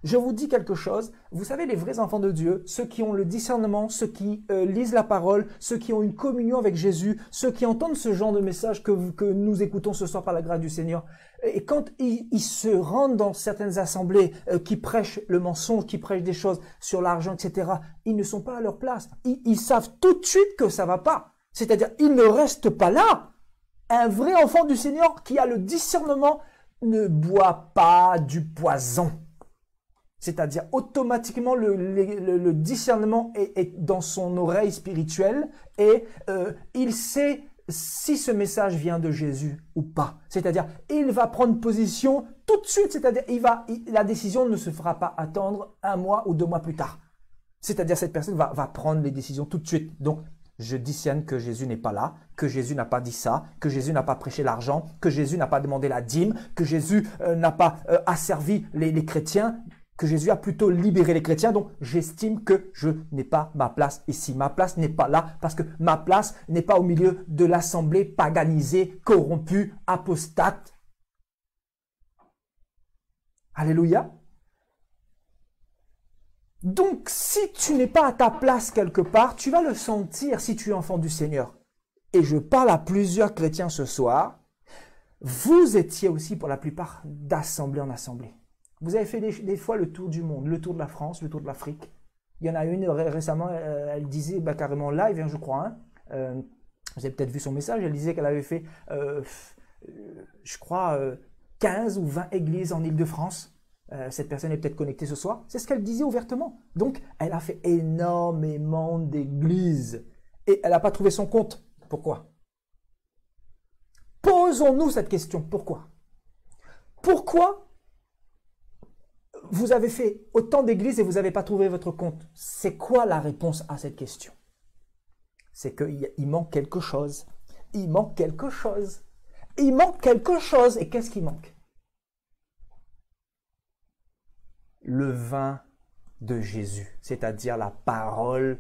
Je vous dis quelque chose, vous savez, les vrais enfants de Dieu, ceux qui ont le discernement, ceux qui lisent la parole, ceux qui ont une communion avec Jésus, ceux qui entendent ce genre de message que nous écoutons ce soir par la grâce du Seigneur, Et quand ils se rendent dans certaines assemblées qui prêchent le mensonge, qui prêchent des choses sur l'argent, etc., ils ne sont pas à leur place. Ils savent tout de suite que ça va pas. C'est-à-dire, ils ne restent pas là. Un vrai enfant du Seigneur qui a le discernement ne boit pas du poison. C'est-à-dire, automatiquement, le discernement est dans son oreille spirituelle et il sait si ce message vient de Jésus ou pas. C'est-à-dire, il va prendre position tout de suite. C'est-à-dire, la décision ne se fera pas attendre 1 mois ou 2 mois plus tard. C'est-à-dire, cette personne va prendre les décisions tout de suite. Donc, je discerne que Jésus n'est pas là, que Jésus n'a pas dit ça, que Jésus n'a pas prêché l'argent, que Jésus n'a pas demandé la dîme, que Jésus n'a pas asservi les chrétiens, que Jésus a plutôt libéré les chrétiens. Donc, j'estime que je n'ai pas ma place ici. Ma place n'est pas là parce que ma place n'est pas au milieu de l'assemblée paganisée, corrompue, apostate. Alléluia. Donc, si tu n'es pas à ta place quelque part, tu vas le sentir si tu es enfant du Seigneur. Et je parle à plusieurs chrétiens ce soir. Vous étiez aussi pour la plupart d'assemblée en assemblée. Vous avez fait des fois le tour du monde, le tour de la France, le tour de l'Afrique. Il y en a une récemment, elle disait carrément live, je crois. Vous avez peut-être vu son message, elle disait qu'elle avait fait, je crois, 15 ou 20 églises en Île-de-France. Cette personne est peut-être connectée ce soir. C'est ce qu'elle disait ouvertement. Donc, elle a fait énormément d'églises. Et elle n'a pas trouvé son compte. Pourquoi? Posons-nous cette question. Pourquoi? Pourquoi vous avez fait autant d'églises et vous n'avez pas trouvé votre compte? C'est quoi la réponse à cette question? C'est qu'il manque quelque chose. Il manque quelque chose. Il manque quelque chose. Et qu'est-ce qui manque? Le vin de Jésus, c'est-à-dire la parole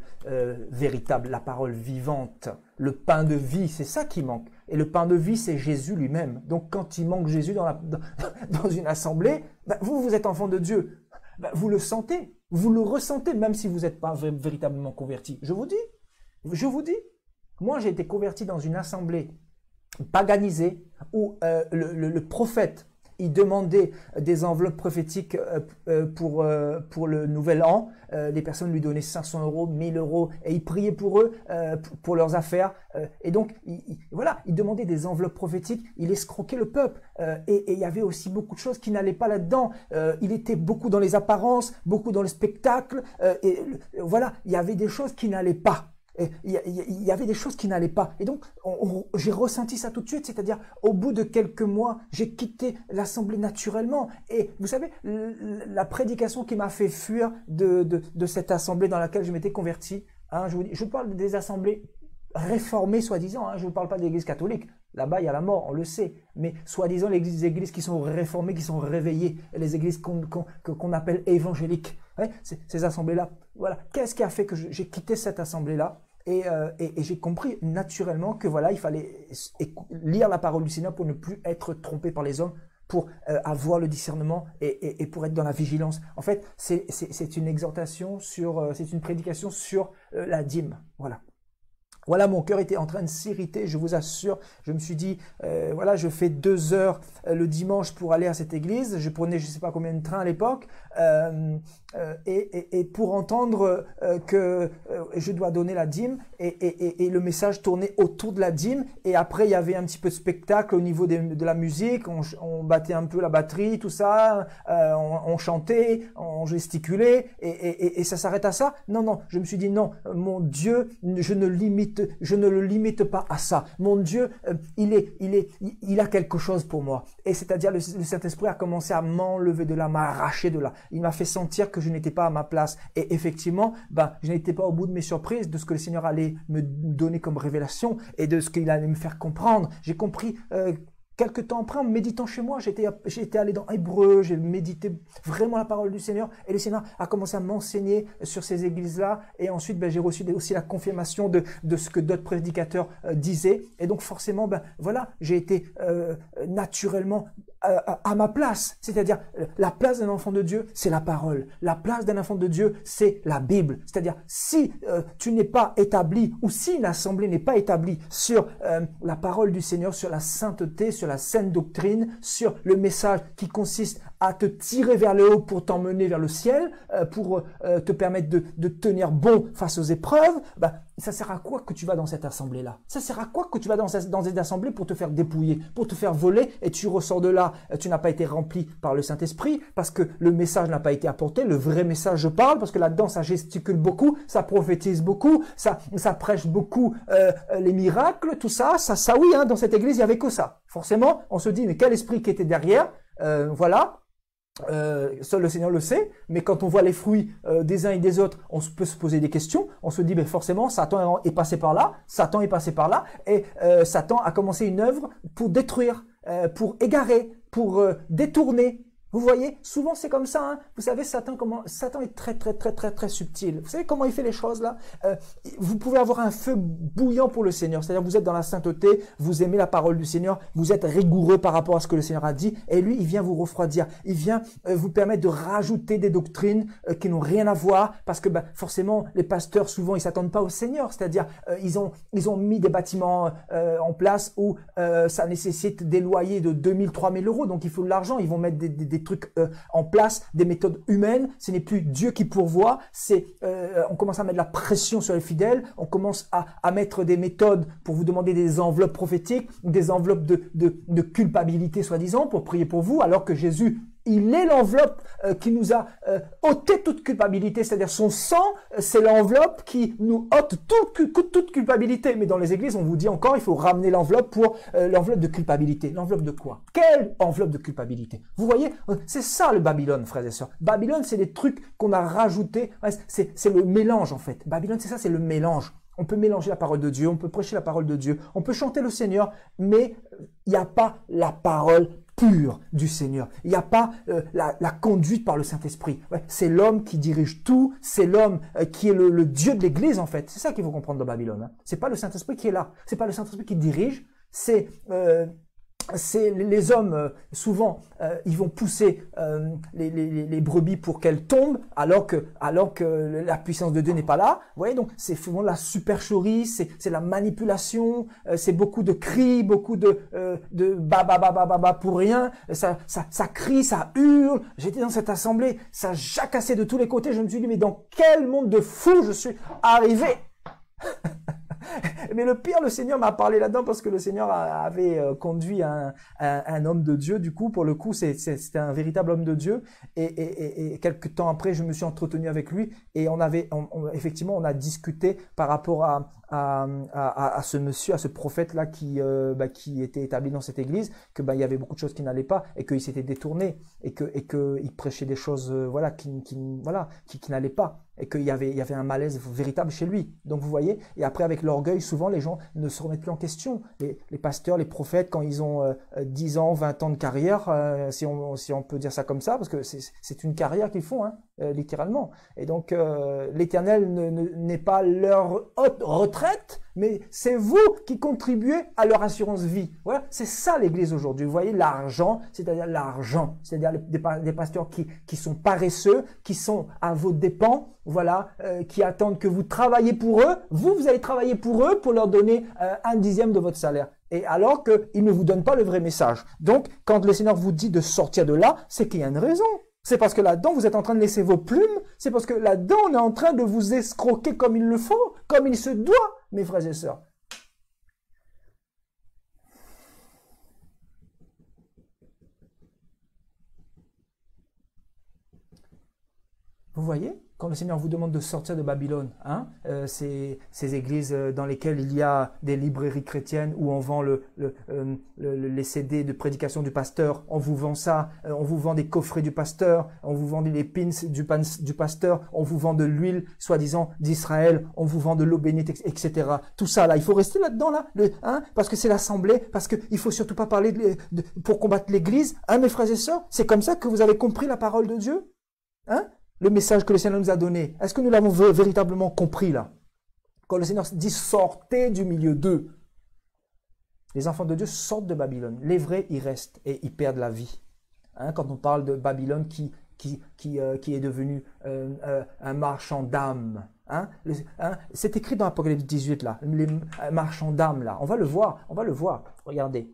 véritable, la parole vivante, le pain de vie, c'est ça qui manque. Et le pain de vie, c'est Jésus lui-même. Donc quand il manque Jésus dans une assemblée, vous êtes enfant de Dieu. Vous le sentez, vous le ressentez, même si vous n'êtes pas véritablement converti. Je vous dis, moi j'ai été converti dans une assemblée paganisée où le prophète, il demandait des enveloppes prophétiques pour le nouvel an. Les personnes lui donnaient 500 €, 1000 € et il priait pour eux, pour leurs affaires. Et donc, il demandait des enveloppes prophétiques. Il escroquait le peuple. Et il y avait aussi beaucoup de choses qui n'allaient pas là-dedans. Il était beaucoup dans les apparences, beaucoup dans le spectacle. Il y avait des choses qui n'allaient pas. Il y avait des choses qui n'allaient pas. Et donc, j'ai ressenti ça tout de suite. C'est-à-dire, au bout de quelques mois, j'ai quitté l'assemblée naturellement. Et vous savez, la prédication qui m'a fait fuir de cette assemblée dans laquelle je m'étais converti, je vous dis, je parle des assemblées réformées, soi-disant. Je ne parle pas de l'église catholique. Là-bas, il y a la mort, on le sait. Mais soi-disant, les églises qui sont réformées, qui sont réveillées, les églises qu'on appelle évangéliques. Ces assemblées-là, voilà. Qu'est-ce qui a fait que j'ai quitté cette assemblée-là? Et j'ai compris naturellement que voilà, il fallait lire la parole du Seigneur pour ne plus être trompé par les hommes, pour avoir le discernement et pour être dans la vigilance. En fait, c'est une exhortation c'est une prédication sur la dîme. Voilà. Voilà, mon cœur était en train de s'irriter, je vous assure. Je me suis dit, voilà, je fais 2 heures le dimanche pour aller à cette église. Je prenais je ne sais pas combien de trains à l'époque. Et pour entendre que je dois donner la dîme et le message tournait autour de la dîme. Et après, il y avait un petit peu de spectacle au niveau de la musique. On battait un peu la batterie, tout ça. On chantait, on gesticulait et ça s'arrête à ça. Non, je me suis dit non, mon Dieu, je ne le limite pas à ça. Mon Dieu, il a quelque chose pour moi. Et c'est-à-dire le Saint-Esprit a commencé à m'enlever de là, m'arracher de là. Il m'a fait sentir que je n'étais pas à ma place. Et effectivement, je n'étais pas au bout de mes surprises, de ce que le Seigneur allait me donner comme révélation et de ce qu'il allait me faire comprendre. J'ai compris quelque temps après, en méditant chez moi, j'étais allé dans Hébreu, j'ai médité vraiment la parole du Seigneur et le Seigneur a commencé à m'enseigner sur ces églises-là et ensuite j'ai reçu aussi la confirmation de ce que d'autres prédicateurs disaient et donc forcément, voilà, j'ai été naturellement à ma place. C'est-à-dire, la place d'un enfant de Dieu, c'est la parole. La place d'un enfant de Dieu, c'est la Bible. C'est-à-dire, si tu n'es pas établi, ou si une assemblée n'est pas établie sur la parole du Seigneur, sur la sainteté, sur la saine doctrine, sur le message qui consiste à te tirer vers le haut pour t'emmener vers le ciel, pour te permettre de tenir bon face aux épreuves, ça sert à quoi que tu vas dans cette assemblée-là? Ça sert à quoi que tu vas dans cette assemblée pour te faire dépouiller, pour te faire voler, et tu ressors de là, tu n'as pas été rempli par le Saint-Esprit, parce que le message n'a pas été apporté, le vrai message je parle, parce que là-dedans ça gesticule beaucoup, ça prophétise beaucoup, ça prêche beaucoup les miracles, tout ça oui, hein, dans cette église il n'y avait que ça. Forcément, on se dit, mais quel esprit qui était derrière? Voilà. Seul le Seigneur le sait, mais quand on voit les fruits des uns et des autres, on peut se poser des questions. On se dit, ben forcément, Satan est passé par là, et Satan a commencé une œuvre pour détruire, pour égarer, pour détourner. Vous voyez, souvent c'est comme ça. Hein. Vous savez, Satan est très subtil. Vous savez comment il fait les choses là? Vous pouvez avoir un feu bouillant pour le Seigneur. C'est-à-dire vous êtes dans la sainteté, vous aimez la parole du Seigneur, vous êtes rigoureux par rapport à ce que le Seigneur a dit, et lui, il vient vous refroidir. Il vient vous permettre de rajouter des doctrines qui n'ont rien à voir, parce que forcément, les pasteurs souvent ils s'attendent pas au Seigneur. C'est-à-dire ils ont mis des bâtiments en place où ça nécessite des loyers de 2000, 3000 euros, donc il faut de l'argent. Ils vont mettre des trucs en place, des méthodes humaines. Ce n'est plus Dieu qui pourvoit, on commence à mettre la pression sur les fidèles, on commence à mettre des méthodes pour vous demander des enveloppes prophétiques, des enveloppes de culpabilité soi-disant pour prier pour vous, alors que Jésus, il est l'enveloppe qui nous a ôté toute culpabilité, c'est-à-dire son sang, c'est l'enveloppe qui nous ôte toute culpabilité. Mais dans les églises, on vous dit encore, il faut ramener l'enveloppe pour l'enveloppe de culpabilité. L'enveloppe de quoi? Quelle enveloppe de culpabilité? Vous voyez, c'est ça le Babylone, frères et sœurs. Babylone, c'est des trucs qu'on a rajoutés, c'est le mélange en fait. Babylone, c'est ça, c'est le mélange. On peut mélanger la parole de Dieu, on peut prêcher la parole de Dieu, on peut chanter le Seigneur, mais il n'y a pas la parole pure du Seigneur. Il n'y a pas la conduite par le Saint-Esprit. Ouais, c'est l'homme qui dirige tout, c'est l'homme qui est le Dieu de l'Église en fait. C'est ça qu'il faut comprendre dans Babylone. Hein. C'est pas le Saint-Esprit qui est là, c'est pas le Saint-Esprit qui dirige, c'est les hommes, souvent, ils vont pousser les brebis pour qu'elles tombent, alors que la puissance de Dieu n'est pas là. Vous voyez, donc c'est souvent la supercherie, c'est la manipulation, c'est beaucoup de cris, beaucoup de ba pour rien. Ça crie, ça hurle. J'étais dans cette assemblée, ça jacassait de tous les côtés. Je me suis dit, mais dans quel monde de fou je suis arrivé? Mais le pire, le Seigneur m'a parlé là-dedans parce que le Seigneur avait conduit un homme de Dieu. Du coup, pour le coup, c'était un véritable homme de Dieu. Et quelques temps après, je me suis entretenu avec lui et effectivement, on a discuté par rapport à ce monsieur, à ce prophète-là qui était établi dans cette église, que il y avait beaucoup de choses qui n'allaient pas et qu'il s'était détourné et que il prêchait des choses qui n'allaient pas. Et qu'il y avait un malaise véritable chez lui. Donc vous voyez, et après avec l'orgueil, souvent les gens ne se remettent plus en question. Les pasteurs, les prophètes, quand ils ont 10 ans, 20 ans de carrière, si on peut dire ça comme ça, parce que c'est une carrière qu'ils font, hein, littéralement. Et donc l'Éternel n'est pas leur haute retraite, mais c'est vous qui contribuez à leur assurance vie. Voilà, c'est ça l'Église aujourd'hui. Vous voyez, l'argent, c'est-à-dire des pasteurs qui sont paresseux, qui sont à vos dépens, voilà, qui attendent que vous travaillez pour eux. Vous allez travailler pour eux pour leur donner 1/10 de votre salaire. Et alors qu'ils ne vous donnent pas le vrai message. Donc, quand le Seigneur vous dit de sortir de là, c'est qu'il y a une raison. C'est parce que là-dedans, vous êtes en train de laisser vos plumes. C'est parce que là-dedans, on est en train de vous escroquer comme il le faut, comme il se doit, mes frères et sœurs. Vous voyez, quand le Seigneur vous demande de sortir de Babylone, hein, ces églises dans lesquelles il y a des librairies chrétiennes où on vend les CD de prédication du pasteur, on vous vend ça, on vous vend des coffrets du pasteur, on vous vend les pins du pasteur, on vous vend de l'huile, soi-disant, d'Israël, on vous vend de l'eau bénite, etc. Tout ça, là, il faut rester là-dedans, là, parce que c'est l'assemblée, parce qu'il faut surtout pas parler pour combattre l'église, hein, mes frères et sœurs, c'est comme ça que vous avez compris la parole de Dieu, hein? Le message que le Seigneur nous a donné, est-ce que nous l'avons véritablement compris là? Quand le Seigneur dit sortez du milieu d'eux. Les enfants de Dieu sortent de Babylone. Les vrais, ils restent et ils perdent la vie. Hein, quand on parle de Babylone qui est devenu un marchand d'âmes. Hein, c'est écrit dans Apocalypse 18, là, les marchands d'âmes, là. On va le voir. Regardez.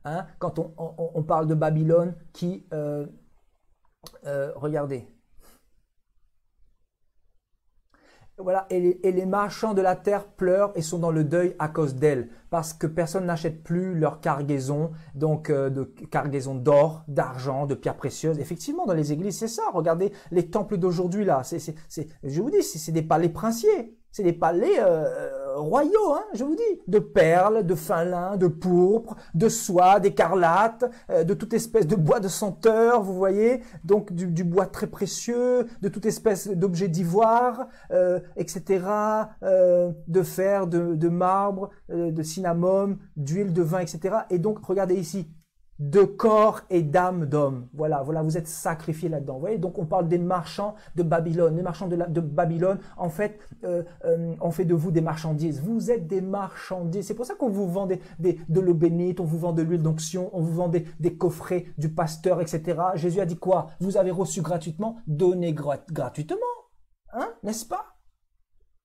Hein, quand on parle de Babylone qui... regardez. Voilà, et les marchands de la terre pleurent et sont dans le deuil à cause d'elle, parce que personne n'achète plus leur cargaison, donc de cargaison d'or, d'argent, de pierres précieuses. Effectivement, dans les églises, c'est ça. Regardez les temples d'aujourd'hui là. Je vous dis, c'est des palais princiers, c'est des palais royaux, hein, je vous dis, de perles, de fin lin, de pourpre, de soie, d'écarlate, de toute espèce de bois de senteur, vous voyez, donc du bois très précieux, de toute espèce d'objets d'ivoire, etc., de fer, de marbre, de cinnamome, d'huile, de vin, etc. Et donc, regardez ici, de corps et d'âme d'homme. Voilà, vous êtes sacrifiés là-dedans. Vous voyez, donc on parle des marchands de Babylone. Les marchands de Babylone, en fait, on fait de vous des marchandises. Vous êtes des marchandises. C'est pour ça qu'on vous vend de l'eau bénite, on vous vend de l'huile d'onction, on vous vend des coffrets du pasteur, etc. Jésus a dit quoi? Vous avez reçu gratuitement, donnez gratuitement. Hein, n'est-ce pas?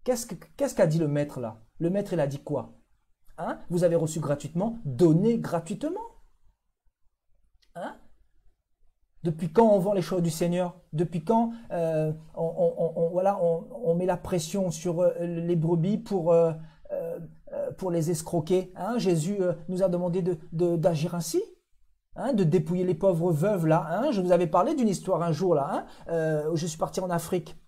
Qu'est-ce qu'a dit le maître là? Le maître, il a dit quoi? Hein, vous avez reçu gratuitement, donnez gratuitement. Hein? Depuis quand on vend les choses du Seigneur? Depuis quand on met la pression sur les brebis pour les escroquer? Hein? Jésus nous a demandé d'agir ainsi, hein? De dépouiller les pauvres veuves là. Hein? Je vous avais parlé d'une histoire un jour là, hein? Où je suis parti en Afrique.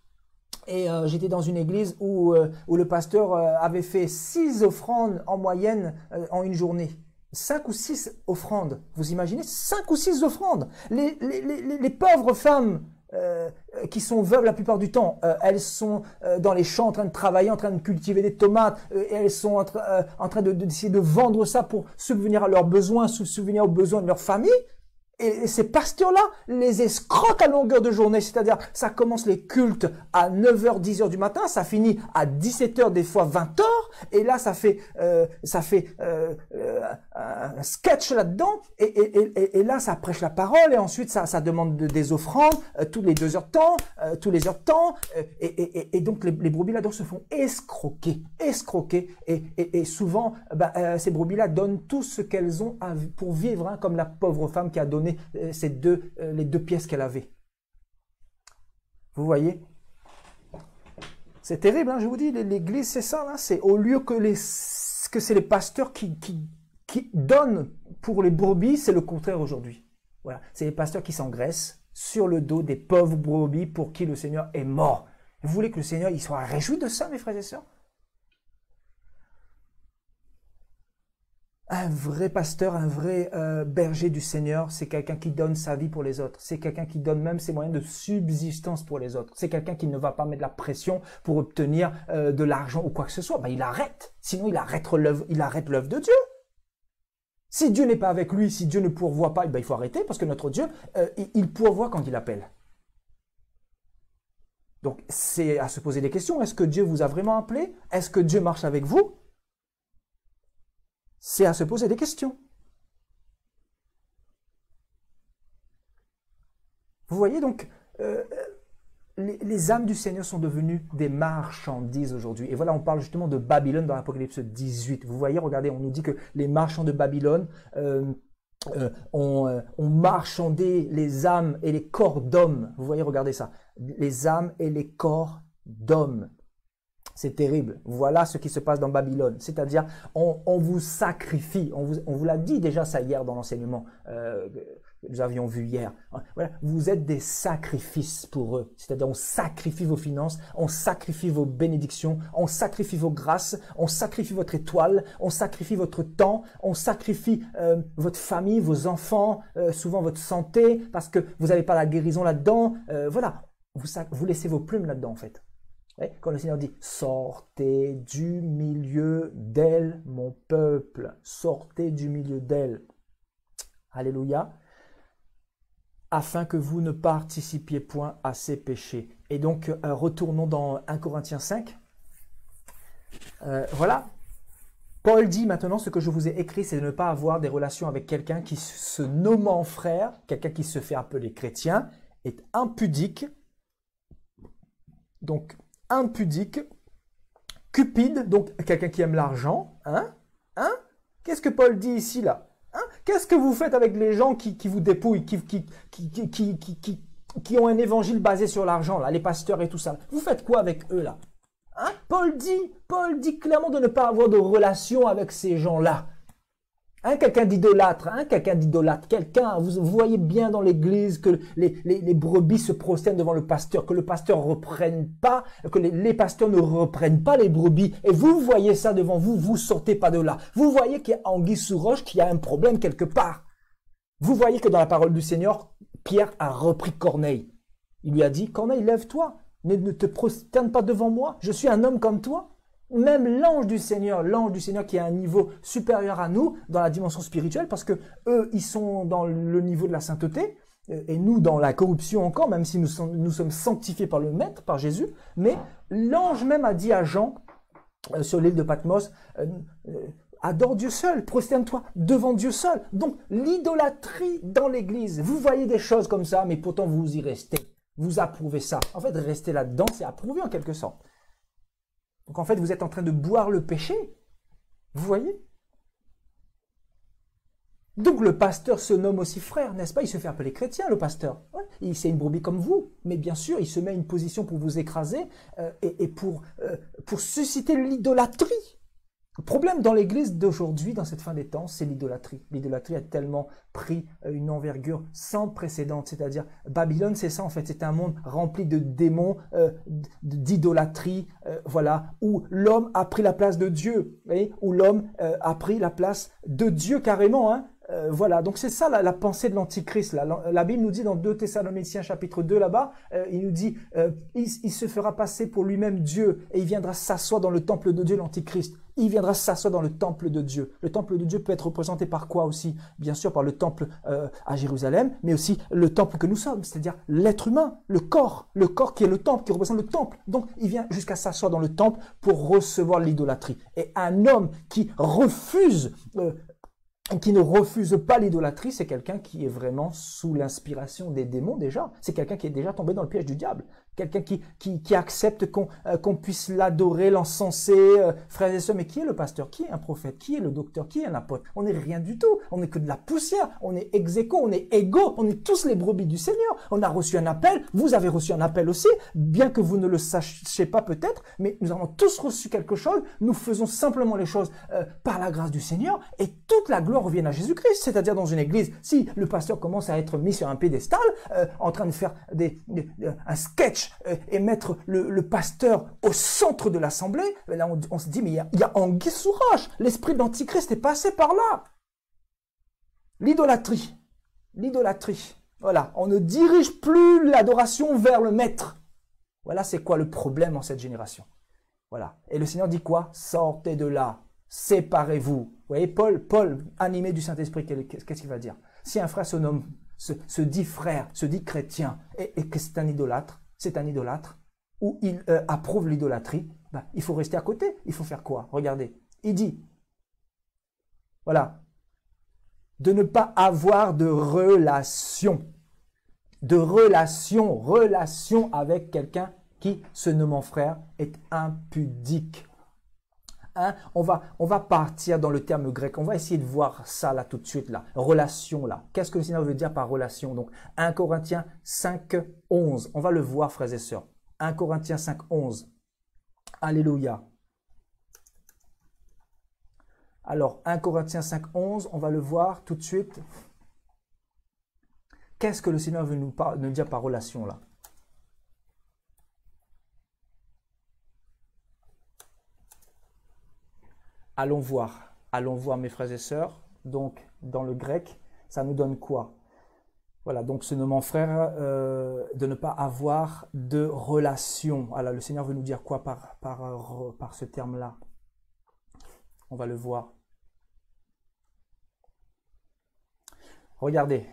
Et j'étais dans une église où le pasteur avait fait 6 offrandes en moyenne en une journée. 5 ou 6 offrandes. Vous imaginez 5 ou 6 offrandes. Les pauvres femmes qui sont veuves la plupart du temps, elles sont dans les champs en train de travailler, en train de cultiver des tomates, et elles sont en train d'essayer de vendre ça pour subvenir à leurs besoins, subvenir aux besoins de leur famille. Et ces pasteurs-là les escroquent à longueur de journée, c'est-à-dire ça commence les cultes à 9h, 10h du matin, ça finit à 17h, des fois 20h, et là ça fait un sketch là-dedans, et là ça prêche la parole, et ensuite ça demande des offrandes tous les 2 heures de temps, tous les heures de temps, et donc les brebis là-dedans se font escroquer, et souvent ces brebis-là donnent tout ce qu'elles ont pour vivre, hein, comme la pauvre femme qui a donné les 2 pièces qu'elle avait. Vous voyez? C'est terrible, hein, je vous dis, l'église c'est ça, hein, c'est au lieu que c'est les pasteurs qui donnent pour les brebis, c'est le contraire aujourd'hui. Voilà, c'est les pasteurs qui s'engraissent sur le dos des pauvres brebis pour qui le Seigneur est mort. Vous voulez que le Seigneur il soit réjoui de ça, mes frères et sœurs? Un vrai pasteur, un vrai berger du Seigneur, c'est quelqu'un qui donne sa vie pour les autres. C'est quelqu'un qui donne même ses moyens de subsistance pour les autres. C'est quelqu'un qui ne va pas mettre de la pression pour obtenir de l'argent ou quoi que ce soit. Il arrête. Sinon, il arrête l'œuvre de Dieu. Si Dieu n'est pas avec lui, si Dieu ne pourvoit pas, il faut arrêter parce que notre Dieu, il pourvoit quand il appelle. Donc, c'est à se poser des questions. Est-ce que Dieu vous a vraiment appelé? Est-ce que Dieu marche avec vous? C'est à se poser des questions. Vous voyez donc, les âmes du Seigneur sont devenues des marchandises aujourd'hui. Et voilà, on parle justement de Babylone dans l'Apocalypse 18. Vous voyez, regardez, on nous dit que les marchands de Babylone ont marchandé les âmes et les corps d'hommes. Vous voyez, regardez ça. Les âmes et les corps d'hommes. C'est terrible. Voilà ce qui se passe dans Babylone. C'est-à-dire, on vous sacrifie. On vous l'a dit déjà ça hier dans l'enseignement que nous avions vu hier. Voilà, vous êtes des sacrifices pour eux. C'est-à-dire, on sacrifie vos finances, on sacrifie vos bénédictions, on sacrifie vos grâces, on sacrifie votre étoile, on sacrifie votre temps, on sacrifie votre famille, vos enfants, souvent votre santé, parce que vous n'avez pas la guérison là-dedans. Voilà, vous laissez vos plumes là-dedans en fait. Quand le Seigneur dit « Sortez du milieu d'elle, mon peuple. Sortez du milieu d'elle. » Alléluia. Afin que vous ne participiez point à ses péchés. Et donc, retournons dans 1 Corinthiens 5. Voilà. Paul dit maintenant, ce que je vous ai écrit, c'est de ne pas avoir des relations avec quelqu'un qui, se nommant frère, quelqu'un qui se fait appeler chrétien, est impudique. Donc, impudique, cupide, donc quelqu'un qui aime l'argent. Hein? Qu'est-ce que Paul dit ici, là? Qu'est-ce que vous faites avec les gens qui vous dépouillent, qui ont un évangile basé sur l'argent, là, les pasteurs et tout ça? Vous faites quoi avec eux, là? Paul dit clairement de ne pas avoir de relation avec ces gens-là. Quelqu'un d'idolâtre, vous voyez bien dans l'église que les brebis se prosternent devant le pasteur, que le pasteur reprenne pas, que les pasteurs ne reprennent pas les brebis, et vous voyez ça devant vous, vous sortez pas de là. Vous voyez qu'il y a anguille sous roche, qu'il y a un problème quelque part. Vous voyez que dans la parole du Seigneur, Pierre a repris Corneille. Il lui a dit, Corneille, lève-toi, ne te prosterne pas devant moi, je suis un homme comme toi. Même l'ange du Seigneur qui est à un niveau supérieur à nous dans la dimension spirituelle, parce que eux, ils sont dans le niveau de la sainteté, et nous dans la corruption encore, même si nous sommes sanctifiés par le Maître, par Jésus. Mais l'ange même a dit à Jean, sur l'île de Patmos, adore Dieu seul, prosterne-toi devant Dieu seul. Donc l'idolâtrie dans l'église, vous voyez des choses comme ça, mais pourtant vous y restez, vous approuvez ça. En fait, rester là-dedans, c'est approuver en quelque sorte. Donc en fait, vous êtes en train de boire le péché. Vous voyez? Donc le pasteur se nomme aussi frère, n'est-ce pas? Il se fait appeler chrétien, le pasteur. Ouais, c'est une brebis comme vous. Mais bien sûr, il se met à une position pour vous écraser et pour susciter l'idolâtrie. Le problème dans l'église d'aujourd'hui, dans cette fin des temps, c'est l'idolâtrie. L'idolâtrie a tellement pris une envergure sans précédent. C'est-à-dire, Babylone, c'est ça en fait. C'est un monde rempli de démons, d'idolâtrie, voilà, où l'homme a pris la place de Dieu. Vous voyez, où l'homme a pris la place de Dieu carrément, hein. Voilà, donc c'est ça la pensée de l'Antichrist. La Bible nous dit dans 2 Thessaloniciens chapitre 2 là-bas, il nous dit, il se fera passer pour lui-même Dieu et il viendra s'asseoir dans le temple de Dieu, l'Antichrist. Il viendra s'asseoir dans le temple de Dieu. Le temple de Dieu peut être représenté par quoi aussi? Bien sûr par le temple à Jérusalem, mais aussi le temple que nous sommes, c'est-à-dire l'être humain, le corps qui est le temple, qui représente le temple. Donc il vient jusqu'à s'asseoir dans le temple pour recevoir l'idolâtrie. Et un homme qui ne refuse pas l'idolâtrie, c'est quelqu'un qui est vraiment sous l'inspiration des démons déjà. C'est quelqu'un qui est déjà tombé dans le piège du diable. Quelqu'un qui accepte qu'on puisse l'adorer, l'encenser, frères et sœurs. Mais qui est le pasteur? Qui est un prophète? Qui est le docteur? Qui est un apôtre? On n'est rien du tout. On n'est que de la poussière. On est ex-aequo, on est égaux. On est tous les brebis du Seigneur. On a reçu un appel. Vous avez reçu un appel aussi, bien que vous ne le sachiez pas peut-être. Mais nous avons tous reçu quelque chose. Nous faisons simplement les choses par la grâce du Seigneur. Et toute la gloire revient à Jésus-Christ. C'est-à-dire dans une église, si le pasteur commence à être mis sur un pédestal, en train de faire un sketch, et mettre le pasteur au centre de l'assemblée, là on se dit, mais il y a anguille sous roche. L'esprit de l'Antichrist est passé par là. L'idolâtrie. Voilà, on ne dirige plus l'adoration vers le maître. Voilà, c'est quoi le problème en cette génération. Voilà. Et le Seigneur dit quoi? Sortez de là. Séparez-vous. Vous voyez, Paul, animé du Saint-Esprit, qu'est-ce qu'il va dire? Si un frère se dit frère, se dit chrétien, et que c'est un idolâtre, ou il approuve l'idolâtrie, il faut rester à côté. Il faut faire quoi? Regardez, il dit, voilà, de ne pas avoir de relation avec quelqu'un qui, se nommant frère, est impudique. On va partir dans le terme grec. On va essayer de voir ça là tout de suite là. Relation là. Qu'est-ce que le Seigneur veut dire par relation? Donc 1 Corinthiens 5, 11. On va le voir, frères et sœurs. 1 Corinthiens 5, 11. Alléluia. Alors 1 Corinthiens 5, 11. On va le voir tout de suite. Qu'est-ce que le Seigneur veut nous dire par relation là? Allons voir mes frères et sœurs. Donc, dans le grec, ça nous donne quoi? Voilà, donc ce nommant frère, de ne pas avoir de relation. Alors, le Seigneur veut nous dire quoi par ce terme-là? On va le voir. Regardez.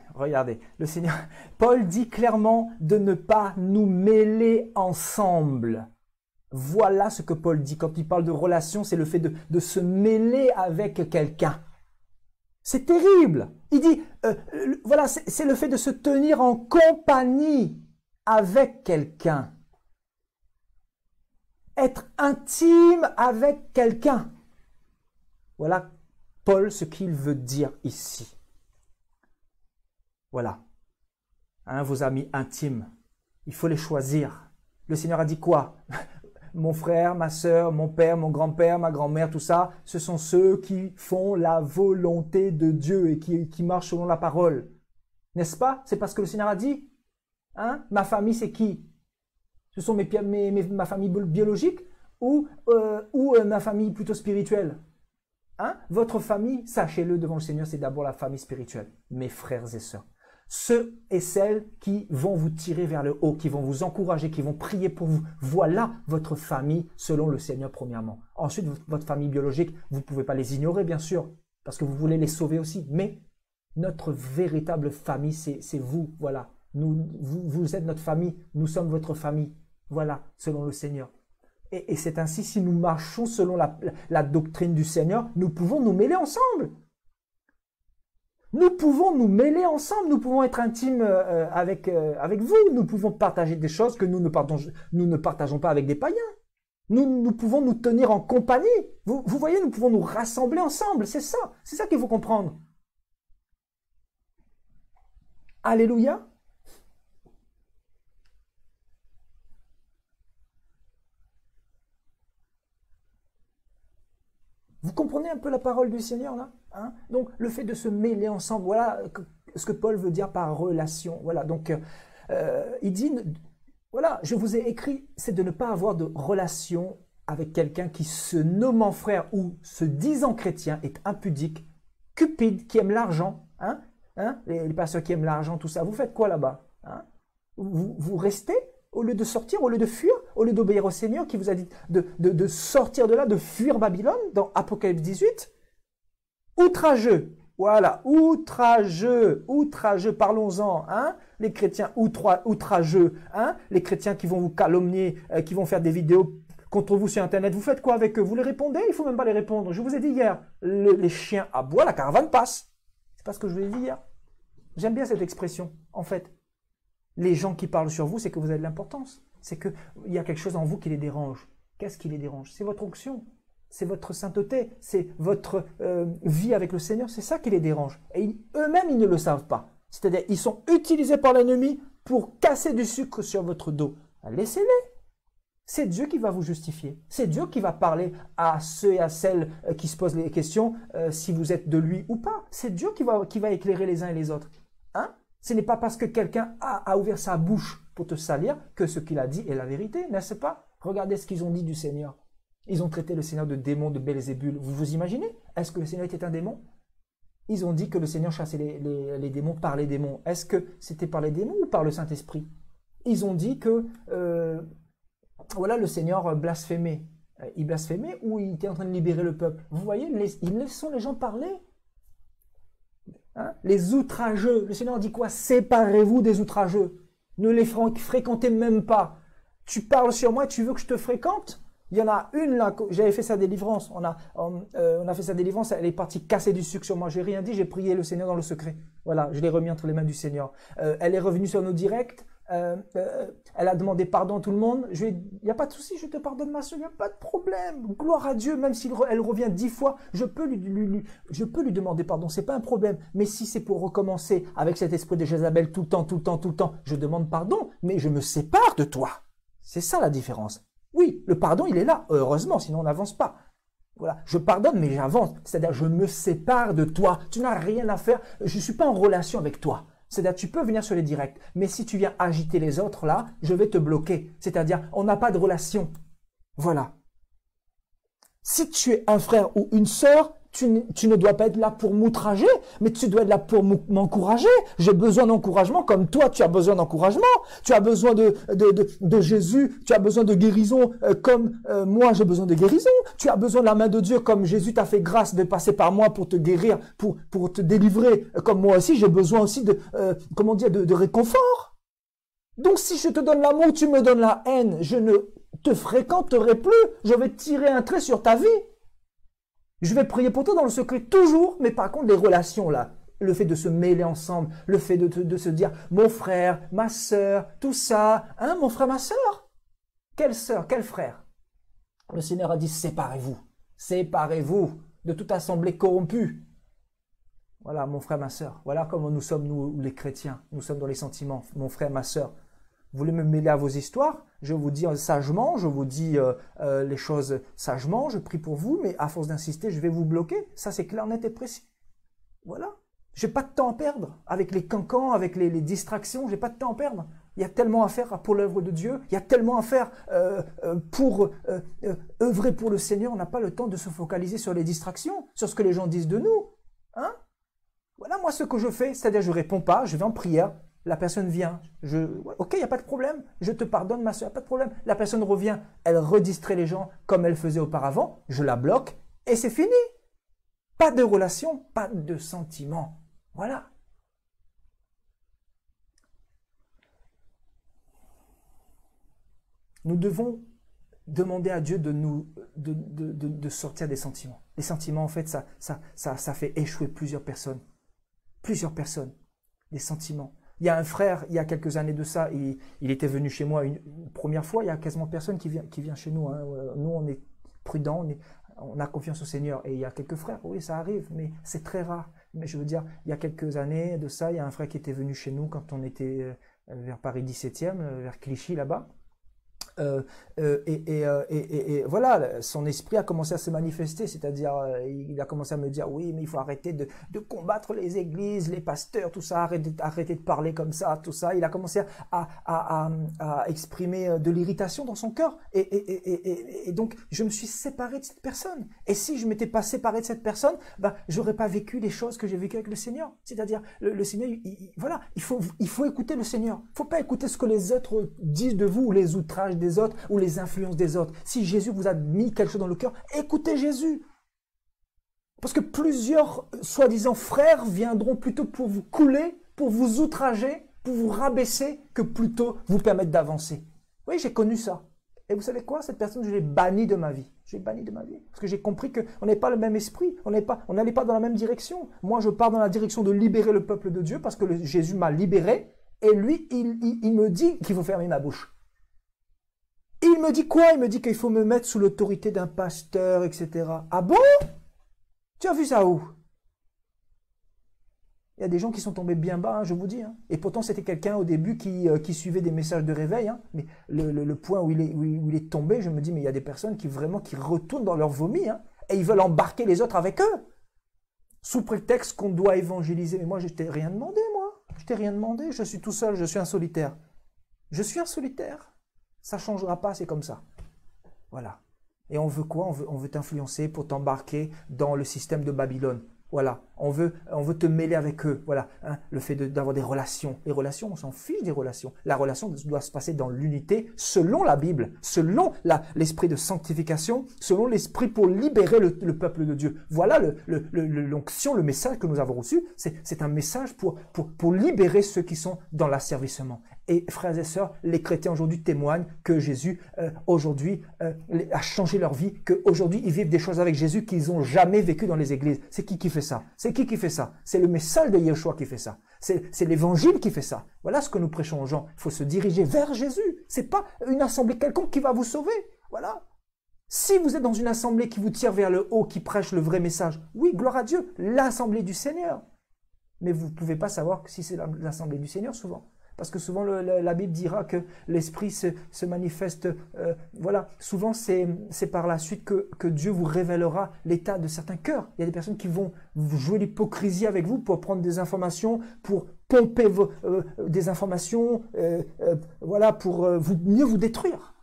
Le Seigneur, Paul dit clairement de ne pas nous mêler ensemble. Voilà ce que Paul dit quand il parle de relation, c'est le fait de se mêler avec quelqu'un. C'est terrible. Il dit, voilà, c'est le fait de se tenir en compagnie avec quelqu'un. Être intime avec quelqu'un. Voilà, Paul, ce qu'il veut dire ici. Voilà. Hein, vos amis intimes, il faut les choisir. Le Seigneur a dit quoi? Mon frère, ma sœur, mon père, mon grand-père, ma grand-mère, tout ça, ce sont ceux qui font la volonté de Dieu et qui marchent selon la parole. N'est-ce pas? C'est parce que le Seigneur a dit. Hein? Ma famille, c'est qui? Ce sont ma famille biologique ou ma famille plutôt spirituelle? Hein? Votre famille, sachez-le devant le Seigneur, c'est d'abord la famille spirituelle, mes frères et sœurs. Ceux et celles qui vont vous tirer vers le haut, qui vont vous encourager, qui vont prier pour vous. Voilà votre famille selon le Seigneur premièrement. Ensuite, votre famille biologique, vous ne pouvez pas les ignorer bien sûr, parce que vous voulez les sauver aussi. Mais notre véritable famille, c'est vous. Voilà, vous êtes notre famille, nous sommes votre famille. Voilà, selon le Seigneur. Et c'est ainsi, si nous marchons selon la doctrine du Seigneur, nous pouvons nous mêler ensemble. Nous pouvons nous mêler ensemble, nous pouvons être intimes avec vous, nous pouvons partager des choses que nous ne partageons pas avec des païens. Nous pouvons nous tenir en compagnie. Vous voyez, nous pouvons nous rassembler ensemble, c'est ça qu'il faut comprendre. Alléluia. Vous comprenez un peu la parole du Seigneur là, hein? Donc le fait de se mêler ensemble, voilà ce que Paul veut dire par relation. Voilà, donc il dit, voilà, je vous ai écrit, c'est de ne pas avoir de relation avec quelqu'un qui se nommant frère ou se disant chrétien est impudique, cupide, qui aime l'argent, hein? Les pasteurs qui aiment l'argent, tout ça. Vous faites quoi là-bas, hein? Vous restez au lieu de sortir, au lieu de fuir, au lieu d'obéir au Seigneur qui vous a dit de sortir de là, de fuir Babylone, dans Apocalypse 18. Outrageux, voilà, outrageux, parlons-en, hein, les chrétiens outrageux, hein, les chrétiens qui vont vous calomnier, qui vont faire des vidéos contre vous sur Internet, vous faites quoi avec eux? Vous les répondez? Il ne faut même pas les répondre. Je vous ai dit hier, les chiens aboient, la caravane passe. C'est pas ce que je vous ai dit hier. J'aime bien cette expression, en fait. Les gens qui parlent sur vous, c'est que vous avez de l'importance. C'est qu'il y a quelque chose en vous qui les dérange. Qu'est-ce qui les dérange? C'est votre onction, c'est votre sainteté, c'est votre vie avec le Seigneur. C'est ça qui les dérange. Et eux-mêmes, ils ne le savent pas. C'est-à-dire, ils sont utilisés par l'ennemi pour casser du sucre sur votre dos. Laissez-les. C'est Dieu qui va vous justifier. C'est Dieu qui va parler à ceux et à celles qui se posent les questions si vous êtes de lui ou pas. C'est Dieu qui va éclairer les uns et les autres. Hein? Ce n'est pas parce que quelqu'un a ouvert sa bouche pour te salir que ce qu'il a dit est la vérité, n'est-ce pas? Regardez ce qu'ils ont dit du Seigneur. Ils ont traité le Seigneur de démon, de Belzébul. Vous vous imaginez? Est-ce que le Seigneur était un démon? Ils ont dit que le Seigneur chassait les démons par les démons. Est-ce que c'était par les démons ou par le Saint-Esprit? Ils ont dit que voilà, le Seigneur blasphémait. Il blasphémait ou il était en train de libérer le peuple? Vous voyez, ils laissent les gens parler. Hein? Les outrageux, le Seigneur dit quoi? Séparez-vous des outrageux. Ne les fréquentez même pas. Tu parles sur moi, tu veux que je te fréquente? Il y en a une là, j'avais fait sa délivrance. On a fait sa délivrance, elle est partie casser du sucre sur moi. J'ai rien dit, j'ai prié le Seigneur dans le secret. Voilà, je l'ai remis entre les mains du Seigneur. Elle est revenue sur nos directs. Elle a demandé pardon à tout le monde. Il n'y a pas de souci, je te pardonne ma soeur, il n'y a pas de problème. Gloire à Dieu, même si elle revient 10 fois, je peux lui demander pardon, c'est pas un problème. Mais si c'est pour recommencer avec cet esprit de Jézabel tout le temps, je demande pardon, mais je me sépare de toi. C'est ça la différence. Oui, le pardon, il est là, heureusement, sinon on n'avance pas. Voilà, je pardonne, mais j'avance. C'est-à-dire, je me sépare de toi. Tu n'as rien à faire. Je ne suis pas en relation avec toi. C'est-à-dire, tu peux venir sur les directs, mais si tu viens agiter les autres là, je vais te bloquer. C'est-à-dire, on n'a pas de relation. Voilà. Si tu es un frère ou une sœur, tu ne dois pas être là pour m'outrager, mais tu dois être là pour m'encourager. J'ai besoin d'encouragement comme toi, tu as besoin d'encouragement. Tu as besoin de Jésus, tu as besoin de guérison comme moi j'ai besoin de guérison. Tu as besoin de la main de Dieu comme Jésus t'a fait grâce de passer par moi pour te guérir, pour te délivrer. Comme moi aussi, j'ai besoin aussi de réconfort. Donc si je te donne l'amour, tu me donnes la haine. te fréquenterai plus. Je vais tirer un trait sur ta vie. Je vais prier pour toi dans le secret toujours, mais par contre, les relations là, le fait de se mêler ensemble, le fait de se dire mon frère, ma sœur, tout ça, hein, mon frère, ma sœur. Quelle sœur, quel frère? Le Seigneur a dit séparez-vous, séparez-vous de toute assemblée corrompue. Voilà, mon frère, ma sœur. Voilà comment nous sommes, nous, les chrétiens. Nous sommes dans les sentiments, mon frère, ma sœur. Vous voulez me mêler à vos histoires? Je vous dis sagement, je vous dis les choses sagement, je prie pour vous, mais à force d'insister, je vais vous bloquer. Ça, c'est clair, net et précis. Voilà. J'ai pas de temps à perdre avec les cancans, avec les distractions. J'ai pas de temps à perdre. Il y a tellement à faire pour l'œuvre de Dieu. Il y a tellement à faire pour œuvrer pour le Seigneur. On n'a pas le temps de se focaliser sur les distractions, sur ce que les gens disent de nous. Hein? Voilà, moi, ce que je fais, c'est-à-dire je réponds pas, je vais en prière. La personne vient, ok, il n'y a pas de problème, je te pardonne ma soeur, pas de problème. La personne revient, elle redistrait les gens comme elle faisait auparavant, je la bloque et c'est fini. Pas de relation, pas de sentiment. Voilà. Nous devons demander à Dieu de sortir des sentiments. Les sentiments, en fait, ça fait échouer plusieurs personnes. Plusieurs personnes. Les sentiments. Il y a un frère, il y a quelques années de ça, il était venu chez moi une première fois. Il y a quasiment personne qui vient chez nous. Hein. Nous, on est prudents, on a confiance au Seigneur. Et il y a quelques frères, oui, ça arrive, mais c'est très rare. Mais je veux dire, il y a quelques années de ça, il y a un frère qui était venu chez nous quand on était vers Paris 17e, vers Clichy, là-bas. Et voilà, son esprit a commencé à se manifester, c'est-à-dire il a commencé à me dire oui, mais il faut arrêter de combattre les églises, les pasteurs, tout ça, arrêter de parler comme ça, tout ça. Il a commencé à exprimer de l'irritation dans son cœur et donc je me suis séparé de cette personne. Et si je m'étais pas séparé de cette personne, ben j'aurais pas vécu les choses que j'ai vécues avec le Seigneur. C'est-à-dire le Seigneur, voilà, il faut écouter le Seigneur. Il faut pas écouter ce que les autres disent de vous ou les outrages des autres ou les influences des autres. Si Jésus vous a mis quelque chose dans le cœur, écoutez Jésus. Parce que plusieurs soi-disant frères viendront plutôt pour vous couler, pour vous outrager, pour vous rabaisser, que plutôt vous permettre d'avancer. Oui, j'ai connu ça. Et vous savez quoi? Cette personne, je l'ai bannie de ma vie. Je l'ai bannie de ma vie. Parce que j'ai compris qu'on n'est pas le même esprit. On n'allait pas dans la même direction. Moi, je pars dans la direction de libérer le peuple de Dieu parce que Jésus m'a libéré. Et lui, il me dit qu'il faut fermer ma bouche. Il me dit quoi? Il me dit qu'il faut me mettre sous l'autorité d'un pasteur, etc. Ah bon? Tu as vu ça où? Il y a des gens qui sont tombés bien bas, hein, je vous dis. Hein. Et pourtant, c'était quelqu'un au début qui suivait des messages de réveil. Hein. Mais le point où il est tombé, je me dis, mais il y a des personnes qui retournent dans leur vomi. Hein, et ils veulent embarquer les autres avec eux. Sous prétexte qu'on doit évangéliser. Mais moi, je t'ai rien demandé, moi. Je t'ai rien demandé. Je suis tout seul, je suis un solitaire. Je suis un solitaire. Ça ne changera pas, c'est comme ça. Voilà. Et on veut quoi? On veut t'influencer pour t'embarquer dans le système de Babylone. Voilà. On veut te mêler avec eux. Voilà. Hein, le fait d'avoir des relations. Les relations, on s'en fiche des relations. La relation doit se passer dans l'unité selon la Bible, selon l'esprit de sanctification, selon l'esprit pour libérer le peuple de Dieu. Voilà l'onction, le message que nous avons reçu. C'est un message pour libérer ceux qui sont dans l'asservissement. Et frères et sœurs, les chrétiens aujourd'hui témoignent que Jésus aujourd'hui a changé leur vie, qu'aujourd'hui ils vivent des choses avec Jésus qu'ils n'ont jamais vécues dans les églises. C'est qui fait ça? C'est qui fait ça? C'est le message de Yeshua qui fait ça. C'est l'évangile qui fait ça. Voilà ce que nous prêchons aux gens. Il faut se diriger vers Jésus. C'est pas une assemblée quelconque qui va vous sauver. Voilà. Si vous êtes dans une assemblée qui vous tire vers le haut, qui prêche le vrai message, oui, gloire à Dieu, l'assemblée du Seigneur. Mais vous ne pouvez pas savoir si c'est l'assemblée du Seigneur souvent. Parce que souvent, la Bible dira que l'Esprit se manifeste. Voilà, souvent, c'est par la suite que Dieu vous révélera l'état de certains cœurs. Il y a des personnes qui vont jouer l'hypocrisie avec vous pour prendre des informations, pour pomper des informations, voilà, pour mieux vous détruire.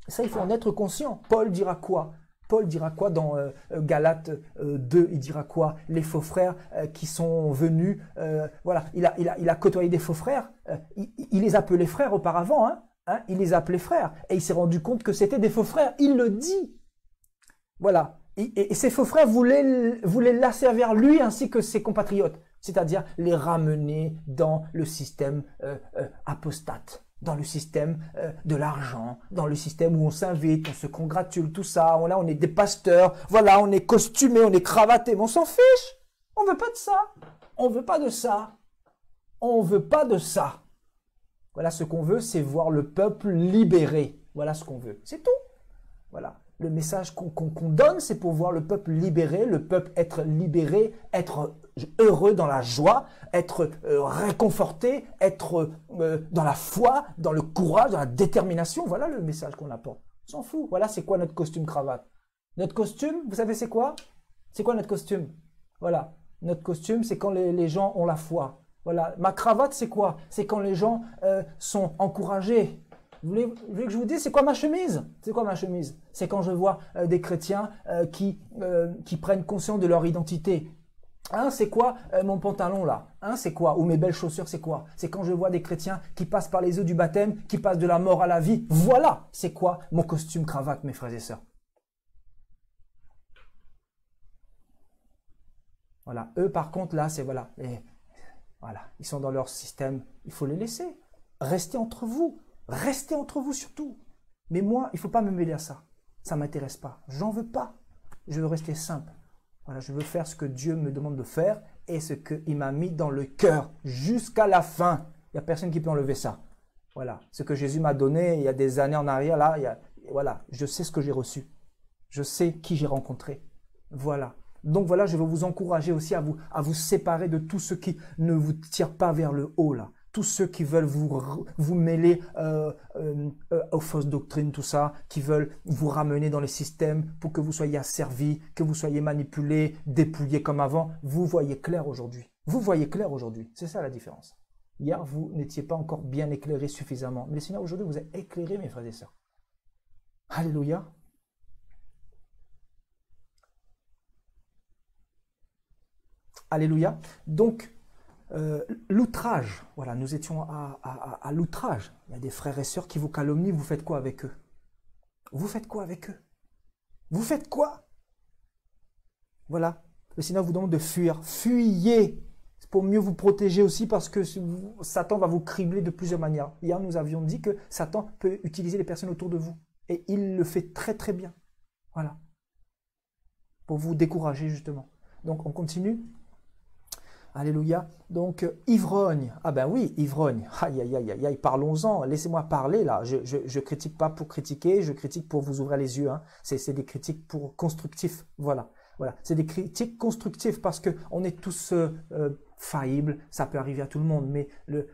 Ça, il faut en être conscient. Paul dira quoi? Paul dira quoi dans Galates 2? Il dira quoi? Les faux frères qui sont venus, voilà, il a côtoyé des faux frères, il les appelait frères auparavant, hein, il les appelait frères, et il s'est rendu compte que c'était des faux frères, il le dit. Voilà, et ces faux frères voulaient l'asservir lui ainsi que ses compatriotes, c'est-à-dire les ramener dans le système apostate. dans le système de l'argent, dans le système où on s'invite, on se congratule, tout ça. Là, on est des pasteurs, voilà, on est costumés, on est cravatés, mais on s'en fiche. On veut pas de ça. On veut pas de ça. On veut pas de ça. Voilà, ce qu'on veut, c'est voir le peuple libéré. Voilà ce qu'on veut. C'est tout. Voilà. Le message qu'on donne, c'est pour voir le peuple libéré, le peuple être libéré, être heureux dans la joie, être réconforté, être dans la foi, dans le courage, dans la détermination. Voilà le message qu'on apporte. On s'en fout. Voilà, c'est quoi notre costume cravate. Notre costume, vous savez c'est quoi? C'est quoi notre costume? Voilà. Notre costume, c'est quand les gens ont la foi. Voilà. Ma cravate, c'est quoi? C'est quand les gens sont encouragés. Vous voulez que je vous dise, c'est quoi ma chemise? C'est quoi ma chemise? C'est quand je vois des chrétiens qui prennent conscience de leur identité. Hein, c'est quoi mon pantalon là? Hein, c'est quoi? Ou mes belles chaussures, c'est quoi? C'est quand je vois des chrétiens qui passent par les eaux du baptême, qui passent de la mort à la vie. Voilà, c'est quoi mon costume cravate, mes frères et sœurs? Voilà, eux par contre là, c'est voilà. Et, voilà, ils sont dans leur système, il faut les laisser. Restez entre vous. Restez entre vous surtout. Mais moi, il ne faut pas me mêler à ça. Ça ne m'intéresse pas. J'en veux pas. Je veux rester simple. Voilà, je veux faire ce que Dieu me demande de faire et ce qu'il m'a mis dans le cœur jusqu'à la fin. Il n'y a personne qui peut enlever ça. Voilà, ce que Jésus m'a donné il y a des années en arrière, là, voilà, je sais ce que j'ai reçu. Je sais qui j'ai rencontré. Voilà. Donc voilà, je veux vous encourager aussi à vous séparer de tout ce qui ne vous tire pas vers le haut, là. Tous ceux qui veulent vous mêler aux fausses doctrines, tout ça, qui veulent vous ramener dans les systèmes pour que vous soyez asservis, que vous soyez manipulés, dépouillés comme avant, vous voyez clair aujourd'hui. Vous voyez clair aujourd'hui. C'est ça la différence. Hier, vous n'étiez pas encore bien éclairés suffisamment. Mais le Seigneur, aujourd'hui, vous êtes éclairés, mes frères et sœurs. Alléluia. Alléluia. Donc, l'outrage, voilà, nous étions à l'outrage. Il y a des frères et sœurs qui vous calomnient, vous faites quoi avec eux? Vous faites quoi avec eux? Vous faites quoi? Voilà, le Seigneur vous demande de fuir. Fuyez! C'est pour mieux vous protéger aussi parce que Satan va vous cribler de plusieurs manières. Hier, nous avions dit que Satan peut utiliser les personnes autour de vous. Et il le fait très très bien. Voilà. Pour vous décourager justement. Donc on continue. Alléluia. Donc, ivrogne. Ah ben oui, ivrogne. Aïe, aïe, aïe, aïe, aïe. Parlons-en. Laissez-moi parler là. Je critique pas pour critiquer, je critique pour vous ouvrir les yeux. Hein. C'est des critiques pour constructifs. Voilà. Voilà. C'est des critiques constructives parce que on est tous faillibles. Ça peut arriver à tout le monde. Mais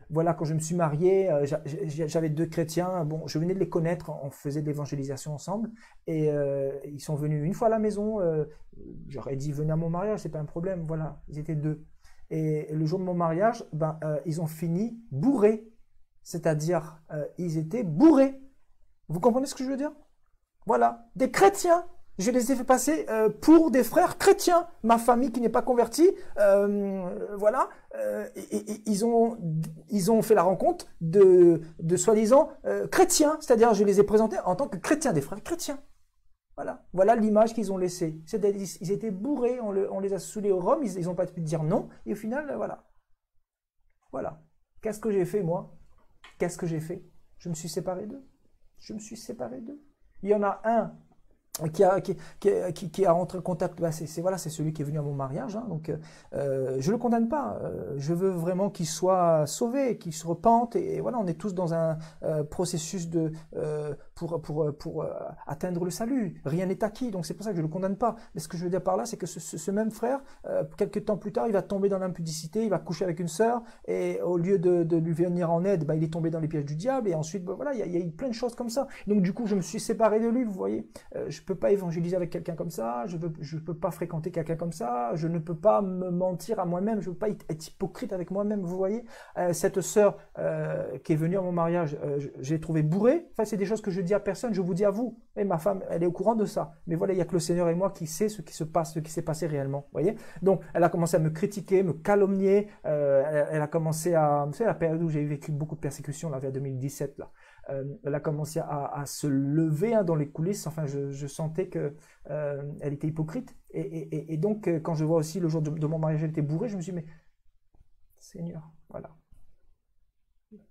voilà, quand je me suis marié, j'avais 2 chrétiens. Bon, je venais de les connaître. On faisait de l'évangélisation ensemble. Et ils sont venus une fois à la maison. J'aurais dit, venez à mon mariage, c'est pas un problème. Voilà. Ils étaient 2. Et le jour de mon mariage, ils ont fini bourrés. C'est-à-dire, ils étaient bourrés. Vous comprenez ce que je veux dire? Voilà, des chrétiens. Je les ai fait passer pour des frères chrétiens. Ma famille qui n'est pas convertie, voilà. Ils ont fait la rencontre de soi-disant chrétiens. C'est-à-dire, je les ai présentés en tant que chrétiens, des frères chrétiens. Voilà l'image qu'ils ont laissée. Ils étaient bourrés, on les a saoulés au rhum, ils n'ont pas pu dire non, et au final, voilà. Qu'est-ce que j'ai fait, moi? Qu'est-ce que j'ai fait? Je me suis séparé d'eux. Il y en a un qui a rentré en contact, c'est celui qui est venu à mon mariage, hein, donc je le condamne pas, je veux vraiment qu'il soit sauvé, qu'il se repente, et voilà, on est tous dans un processus pour atteindre le salut, rien n'est acquis, donc c'est pour ça que je le condamne pas, mais ce que je veux dire par là, c'est que ce même frère, quelques temps plus tard, il va tomber dans l'impudicité, il va coucher avec une sœur, et au lieu de lui venir en aide, il est tombé dans les pièges du diable, et ensuite, voilà, il y a eu plein de choses comme ça, donc du coup, je me suis séparé de lui, vous voyez, je peux pas évangéliser avec quelqu'un comme ça, je peux pas fréquenter quelqu'un comme ça, je ne peux pas me mentir à moi-même, je peux pas être hypocrite avec moi-même, vous voyez. Cette sœur qui est venue à mon mariage, j'ai trouvé bourrée, enfin c'est des choses que je dis à personne, je vous dis à vous, et ma femme, elle est au courant de ça, mais voilà, il y a que le Seigneur et moi qui sait ce qui se passe, ce qui s'est passé réellement, vous voyez. Donc elle a commencé à me critiquer, me calomnier, elle a commencé à, vous savez, la période où j'ai vécu beaucoup de persécutions, là, vers 2017, là. Elle a commencé à se lever, hein, dans les coulisses. Enfin, je sentais que elle était hypocrite. Et donc, quand je vois aussi le jour de mon mariage, elle était bourrée, je me suis dit, mais Seigneur, voilà.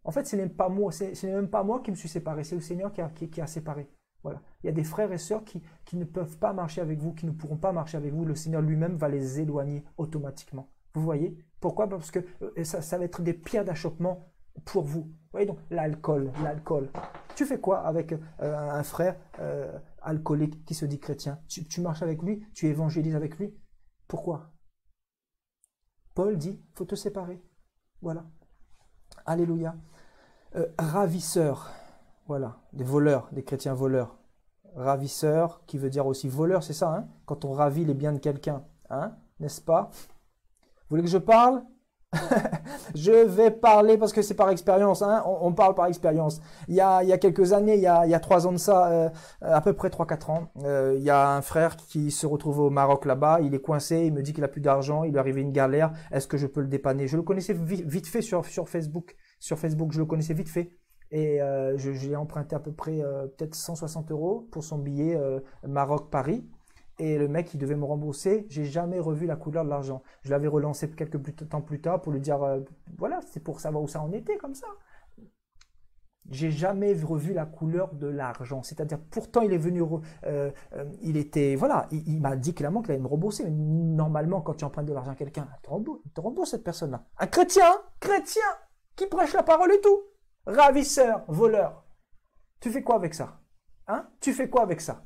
En fait, ce n'est même pas moi, ce n'est même pas moi qui me suis séparé, c'est le Seigneur qui a séparé. Voilà. Il y a des frères et sœurs qui ne peuvent pas marcher avec vous, qui ne pourront pas marcher avec vous. Le Seigneur lui-même va les éloigner automatiquement. Vous voyez? Pourquoi? Parce que ça va être des pierres d'achoppement pour vous. Vous voyez donc l'alcool. Tu fais quoi avec un frère alcoolique qui se dit chrétien? Tu marches avec lui, tu évangélises avec lui. Pourquoi? Paul dit, faut te séparer. Voilà. Alléluia. Ravisseurs. Voilà, des voleurs, des chrétiens voleurs. Ravisseur, qui veut dire aussi voleur, c'est ça, hein? Quand on ravit les biens de quelqu'un, hein? N'est-ce pas? Vous voulez que je parle? Je vais parler parce que c'est par expérience, hein? On parle par expérience. Il y a quelques années, il y a 3 ans de ça, à peu près 3-4 ans, il y a un frère qui se retrouve au Maroc là-bas, il est coincé, il me dit qu'il a plus d'argent, il lui est arrivé une galère, est-ce que je peux le dépanner? Je le connaissais vite fait sur Facebook. Sur Facebook, je le connaissais vite fait. Et je lui ai emprunté à peu près peut-être 160 € pour son billet Maroc-Paris. Et le mec, il devait me rembourser. J'ai jamais revu la couleur de l'argent. Je l'avais relancé quelques temps plus tard pour lui dire, voilà, c'est pour savoir où ça en était, comme ça. J'ai jamais revu la couleur de l'argent. C'est-à-dire, pourtant, il est venu, il était, voilà, il m'a dit clairement qu'il allait me rembourser. Mais normalement, quand tu empruntes de l'argent à quelqu'un, il te rembourse cette personne-là. Un chrétien, qui prêche la parole et tout. Ravisseur, voleur. Tu fais quoi avec ça? Hein? Tu fais quoi avec ça?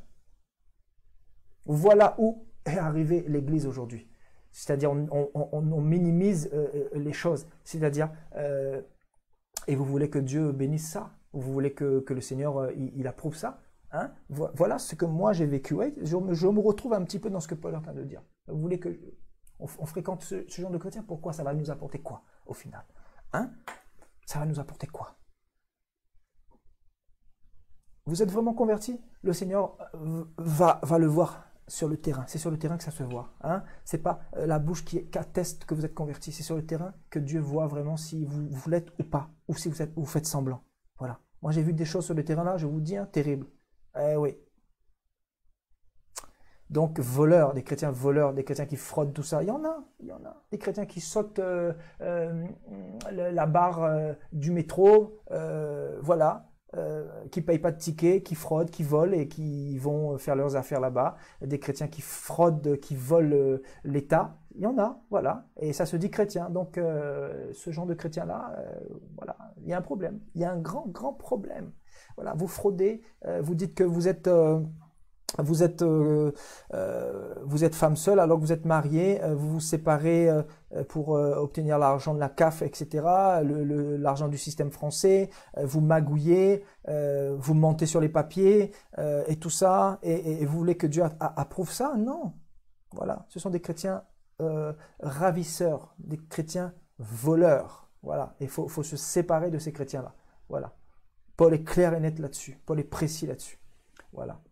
Voilà où est arrivée l'Église aujourd'hui. C'est-à-dire, on minimise les choses. C'est-à-dire, et vous voulez que Dieu bénisse ça? Vous voulez que le Seigneur, il approuve ça? Hein? Voilà ce que moi j'ai vécu. Ouais, je me retrouve un petit peu dans ce que Paul est en train de dire. Vous voulez que on fréquente ce genre de chrétiens? Pourquoi? Ça va nous apporter quoi au final? Hein? Ça va nous apporter quoi? Vous êtes vraiment converti? Le Seigneur va le voir sur le terrain. C'est sur le terrain que ça se voit. Hein? C'est pas la bouche qui atteste que vous êtes converti. C'est sur le terrain que Dieu voit vraiment si vous l'êtes ou pas. Ou si vous faites semblant. Voilà. Moi, j'ai vu des choses sur le terrain là, je vous dis, hein, terrible. Eh oui. Donc, voleurs, des chrétiens voleurs, des chrétiens qui fraudent tout ça, il y en a. Des chrétiens qui sautent la barre du métro, voilà. Qui payent pas de tickets, qui fraudent, qui volent et qui vont faire leurs affaires là-bas. Des chrétiens qui fraudent, qui volent l'État. Il y en a, voilà. Et ça se dit chrétien. Donc, ce genre de chrétien-là, voilà, il y a un problème. Il y a un grand, grand problème. Voilà, vous fraudez, vous dites que vous êtes femme seule alors que vous êtes mariée, vous vous séparez pour obtenir l'argent de la CAF, etc., l'argent du système français, vous magouillez, vous mentez sur les papiers et tout ça, et vous voulez que Dieu approuve ça? Non. Voilà, ce sont des chrétiens ravisseurs, des chrétiens voleurs. Voilà, il faut se séparer de ces chrétiens-là. Voilà. Paul est clair et net là-dessus. Paul est précis là-dessus. Voilà.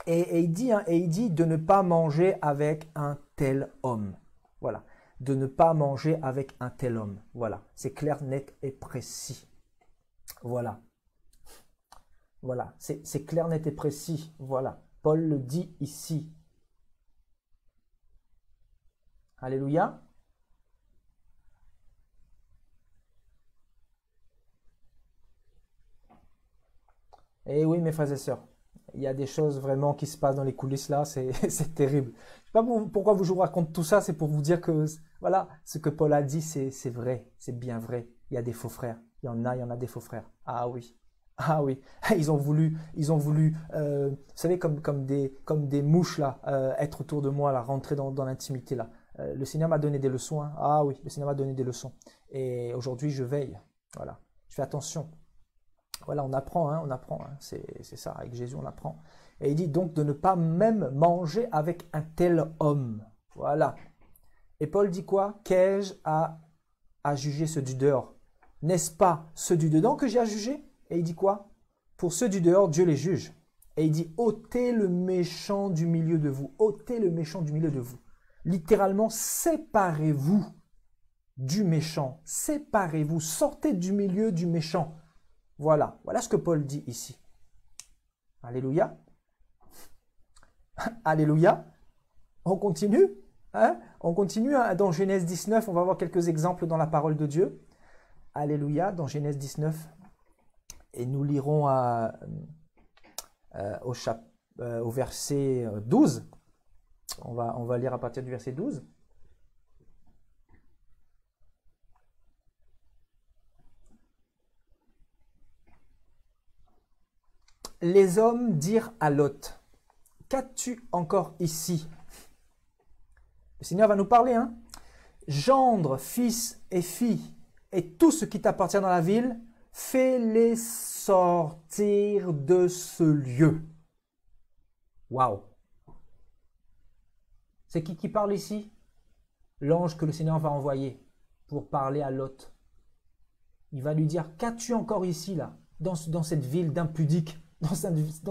Et il dit de ne pas manger avec un tel homme. Voilà. De ne pas manger avec un tel homme. Voilà. C'est clair, net et précis. Voilà. Voilà. C'est clair, net et précis. Voilà. Paul le dit ici. Alléluia. Eh oui, mes frères et sœurs. Il y a des choses vraiment qui se passent dans les coulisses là, c'est terrible. Je sais pas pourquoi je vous raconte tout ça, c'est pour vous dire que voilà, ce que Paul a dit, c'est vrai, c'est bien vrai. Il y a des faux frères, il y en a des faux frères. Ah oui, ah oui, ils ont voulu, vous savez comme des mouches là, être autour de moi là, rentrer dans l'intimité là. Le Seigneur m'a donné des leçons, hein. Ah oui, le Seigneur m'a donné des leçons. Et aujourd'hui, je veille, voilà, je fais attention. Voilà, on apprend, hein. C'est ça, avec Jésus on apprend. Et il dit donc de ne pas même manger avec un tel homme. Voilà. Et Paul dit quoi? Qu'ai-je à juger ceux du dehors? N'est-ce pas ceux du dedans que j'ai à juger? Et il dit quoi? Pour ceux du dehors, Dieu les juge. Et il dit ôtez le méchant du milieu de vous. Ôtez le méchant du milieu de vous. Littéralement, séparez-vous du méchant. Séparez-vous. Sortez du milieu du méchant. Voilà, voilà ce que Paul dit ici. Alléluia. Alléluia. On continue, hein? On continue hein? Dans Genèse 19, on va voir quelques exemples dans la parole de Dieu. Alléluia, dans Genèse 19. Et nous lirons au verset 12. On va lire à partir du verset 12. Les hommes dirent à Lot, « Qu'as-tu encore ici ?» Le Seigneur va nous parler, hein. « Gendre, fils et fille, et tout ce qui t'appartient dans la ville, fais-les sortir de ce lieu. » Waouh! C'est qui parle ici? L'ange que le Seigneur va envoyer pour parler à Lot. Il va lui dire, « Qu'as-tu encore ici, là, dans cette ville d'impudiques, dans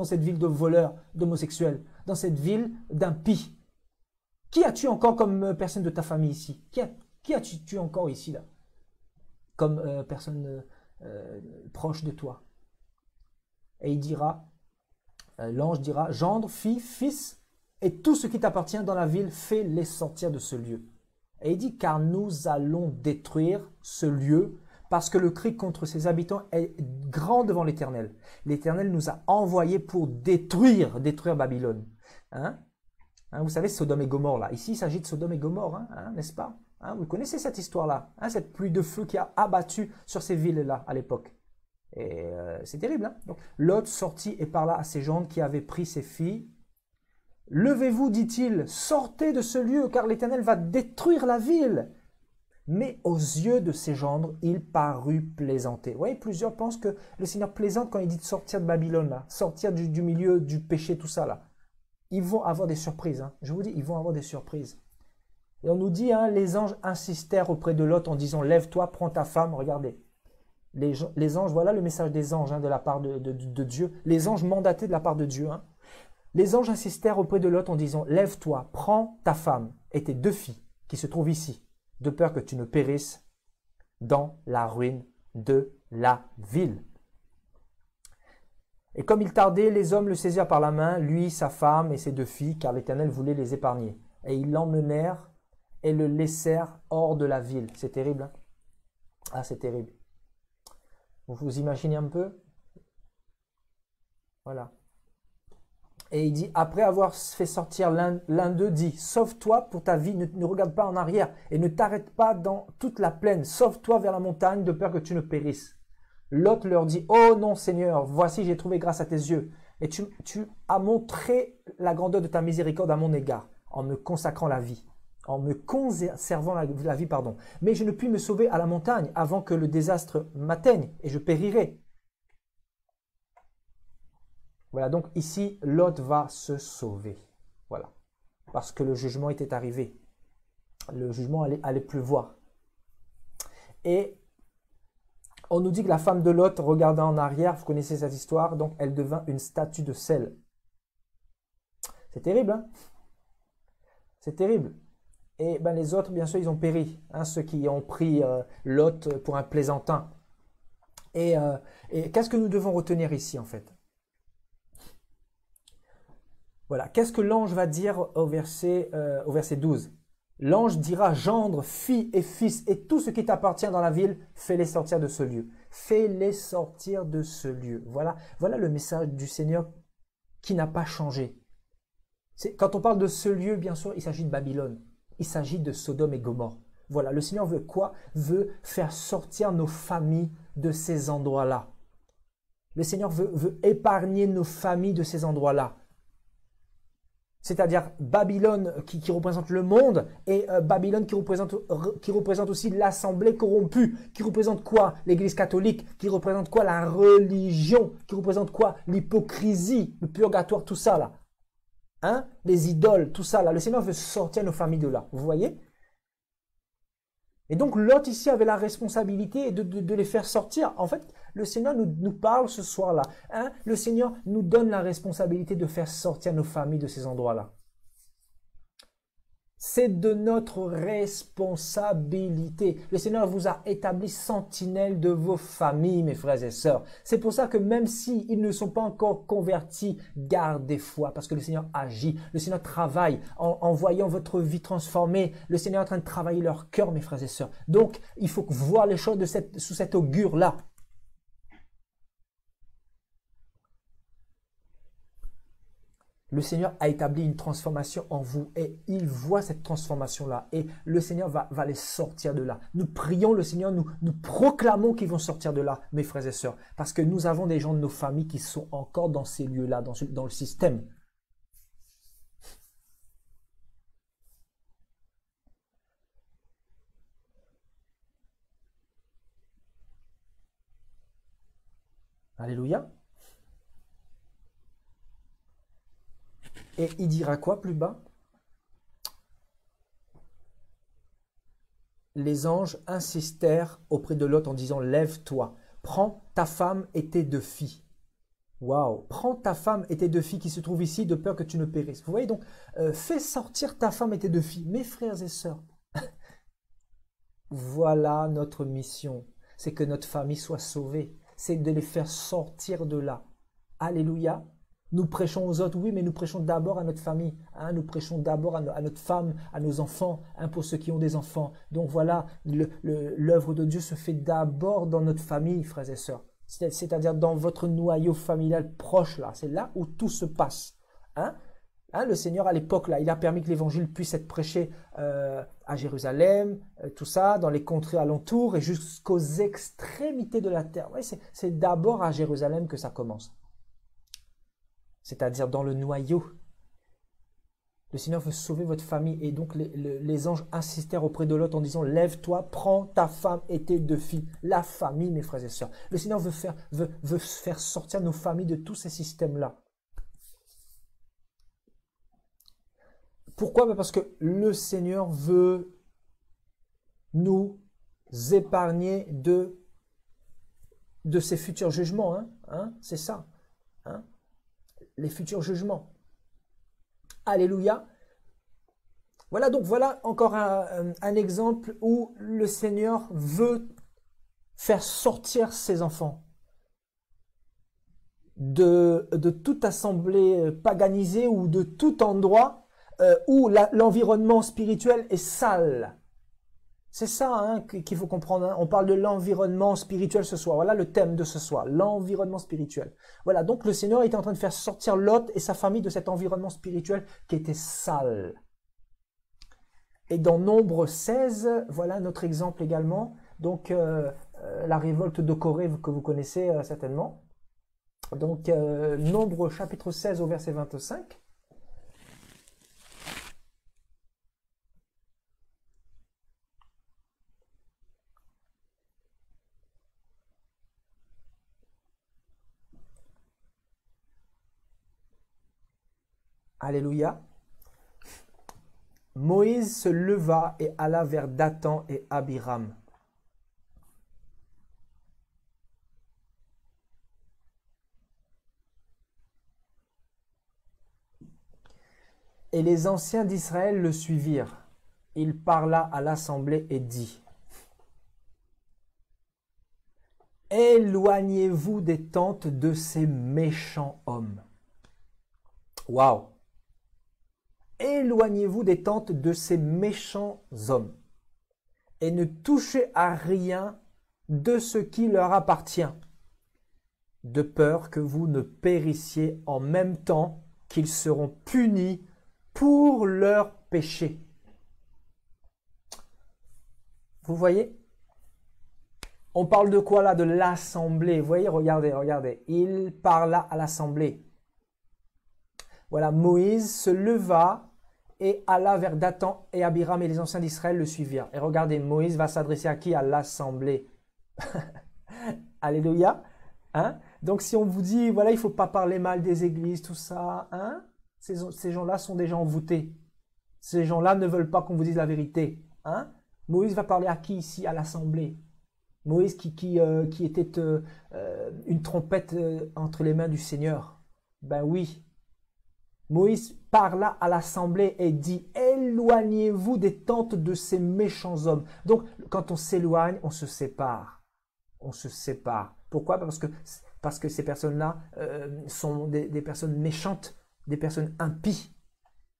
cette ville de voleurs, d'homosexuels, dans cette ville d'impies? Qui as-tu encore comme personne de ta famille ici? Qui as-tu encore ici, là, comme personne proche de toi? » Et il dira, l'ange dira, « Gendre, fille, fils, et tout ce qui t'appartient dans la ville, fais-les sortir de ce lieu. » Et il dit, « Car nous allons détruire ce lieu, parce que le cri contre ses habitants est grand devant l'Éternel. L'Éternel nous a envoyés pour détruire Babylone. » Vous savez, Sodome et Gomorre, là. Ici, il s'agit de Sodome et Gomorre, n'est-ce pas? Vous connaissez cette histoire-là, cette pluie de feu qui a abattu sur ces villes-là à l'époque. Et c'est terrible. Donc, Lot sortit et parla à ses gendres qui avaient pris ses filles. « Levez-vous, dit-il, sortez de ce lieu, car l'Éternel va détruire la ville. » Mais aux yeux de ses gendres, il parut plaisanter. Vous voyez, plusieurs pensent que le Seigneur plaisante quand il dit de sortir de Babylone, là, sortir du milieu du péché, tout ça, là. Ils vont avoir des surprises. Je vous dis, ils vont avoir des surprises. Et on nous dit, les anges insistèrent auprès de Lot en disant, « Lève-toi, prends ta femme. » Regardez. Les anges, voilà le message des anges de la part de Dieu. Les anges mandatés de la part de Dieu. Les anges insistèrent auprès de Lot en disant, « Lève-toi, prends ta femme et tes 2 filles qui se trouvent ici, de peur que tu ne périsses dans la ruine de la ville. » Et comme il tardait, les hommes le saisirent par la main, lui, sa femme et ses 2 filles, car l'Éternel voulait les épargner. Et ils l'emmenèrent et le laissèrent hors de la ville. C'est terrible, c'est terrible. Vous vous imaginez un peu? Voilà. Et il dit, après avoir fait sortir l'un d'eux, dit, « Sauve-toi pour ta vie, ne regarde pas en arrière et ne t'arrête pas dans toute la plaine. Sauve-toi vers la montagne de peur que tu ne périsses. » Lot leur dit, « Oh non, Seigneur, voici, j'ai trouvé grâce à tes yeux. Et tu as montré la grandeur de ta miséricorde à mon égard, en me consacrant la vie, en me conservant la vie, pardon. Mais je ne puis me sauver à la montagne avant que le désastre m'atteigne, et je périrai. » Voilà, donc ici, Lot va se sauver. Voilà, parce que le jugement était arrivé. Le jugement allait pleuvoir. Et on nous dit que la femme de Lot regarda en arrière, vous connaissez cette histoire, donc elle devint une statue de sel. C'est terrible, c'est terrible. Et les autres, bien sûr, ils ont péri, ceux qui ont pris Lot pour un plaisantin. Et qu'est-ce que nous devons retenir ici, en fait? Voilà, qu'est-ce que l'ange va dire au verset 12? L'ange dira, « Gendre, fille et fils, et tout ce qui t'appartient dans la ville, fais-les sortir de ce lieu. » Fais-les sortir de ce lieu. Voilà le message du Seigneur qui n'a pas changé. Quand on parle de ce lieu, bien sûr, il s'agit de Babylone. Il s'agit de Sodome et Gomorre. Voilà, le Seigneur veut quoi? Veut faire sortir nos familles de ces endroits-là. Le Seigneur veut épargner nos familles de ces endroits-là. C'est-à-dire Babylone qui représente le monde et Babylone qui représente aussi l'assemblée corrompue, qui représente quoi? L'Église catholique, qui représente quoi? La religion, qui représente quoi? L'hypocrisie, le purgatoire, tout ça là. Les idoles, tout ça là. Le Seigneur veut sortir nos familles de là, vous voyez? Et donc Lot ici avait la responsabilité de les faire sortir. En fait, le Seigneur nous parle ce soir-là. Le Seigneur nous donne la responsabilité de faire sortir nos familles de ces endroits-là. C'est de notre responsabilité. Le Seigneur vous a établi sentinelle de vos familles, mes frères et sœurs. C'est pour ça que même s'ils ne sont pas encore convertis, gardez foi, parce que le Seigneur agit. Le Seigneur travaille en voyant votre vie transformée. Le Seigneur est en train de travailler leur cœur, mes frères et sœurs. Donc, il faut voir les choses sous cet augure-là. Le Seigneur a établi une transformation en vous et il voit cette transformation-là et le Seigneur va les sortir de là. Nous prions le Seigneur, nous proclamons qu'ils vont sortir de là, mes frères et sœurs, parce que nous avons des gens de nos familles qui sont encore dans ces lieux-là, dans le système. Alléluia. Et il dira quoi plus bas? Les anges insistèrent auprès de Lot en disant, lève-toi, prends ta femme et tes 2 filles. Waouh, prends ta femme et tes 2 filles qui se trouvent ici de peur que tu ne périsses. Vous voyez donc, fais sortir ta femme et tes 2 filles. Mes frères et sœurs, voilà notre mission. C'est que notre famille soit sauvée. C'est de les faire sortir de là. Alléluia. Nous prêchons aux autres, oui, mais nous prêchons d'abord à notre famille. Hein, nous prêchons d'abord à notre femme, à nos enfants, hein, pour ceux qui ont des enfants. Donc voilà, l'œuvre de Dieu se fait d'abord dans notre famille, frères et sœurs. C'est-à-dire dans votre noyau familial proche, là. C'est là où tout se passe. Hein? Hein, le Seigneur, à l'époque, là, il a permis que l'évangile puisse être prêché à Jérusalem, tout ça, dans les contrées alentours et jusqu'aux extrémités de la terre. Oui, c'est d'abord à Jérusalem que ça commence. C'est-à-dire dans le noyau. Le Seigneur veut sauver votre famille et donc les anges insistèrent auprès de Lot en disant, lève-toi, prends ta femme et tes 2 filles. La famille, mes frères et sœurs. Le Seigneur veut faire sortir nos familles de tous ces systèmes-là. Pourquoi? Parce que le Seigneur veut nous épargner de ces futurs jugements. Hein? C'est ça. Hein? Les futurs jugements. Alléluia. Voilà, donc voilà encore un exemple où le Seigneur veut faire sortir ses enfants de toute assemblée paganisée ou de tout endroit où l'environnement spirituel est sale. C'est ça hein, qu'il faut comprendre. Hein. On parle de l'environnement spirituel ce soir. Voilà le thème de ce soir, l'environnement spirituel. Voilà, donc le Seigneur était en train de faire sortir Lot et sa famille de cet environnement spirituel qui était sale. Et dans Nombre 16, voilà notre exemple également. Donc la révolte de Corée que vous connaissez certainement. Donc Nombre chapitre 16 au verset 25. Alléluia. Moïse se leva et alla vers Dathan et Abiram. Et les anciens d'Israël le suivirent. Il parla à l'assemblée et dit, « Éloignez-vous des tentes de ces méchants hommes. » Waouh! Éloignez-vous des tentes de ces méchants hommes et ne touchez à rien de ce qui leur appartient, de peur que vous ne périssiez en même temps qu'ils seront punis pour leurs péchés. Vous voyez? On parle de quoi là? De l'assemblée. Vous voyez, regardez, regardez. Il parla à l'assemblée. Voilà, Moïse se leva et alla vers Dathan et Abiram et les anciens d'Israël le suivirent. Et regardez, Moïse va s'adresser à qui? À l'assemblée. Alléluia. Hein? Donc si on vous dit, voilà, il ne faut pas parler mal des églises, tout ça, hein? Ces gens-là sont des gens envoûtés. Ces gens-là ne veulent pas qu'on vous dise la vérité. Hein? Moïse va parler à qui ici? À l'assemblée. Moïse qui était une trompette entre les mains du Seigneur. Ben oui. Moïse parla à l'assemblée et dit, éloignez-vous des tentes de ces méchants hommes. Donc, quand on s'éloigne, on se sépare. On se sépare. Pourquoi? Parce que ces personnes-là sont des personnes méchantes, des personnes impies,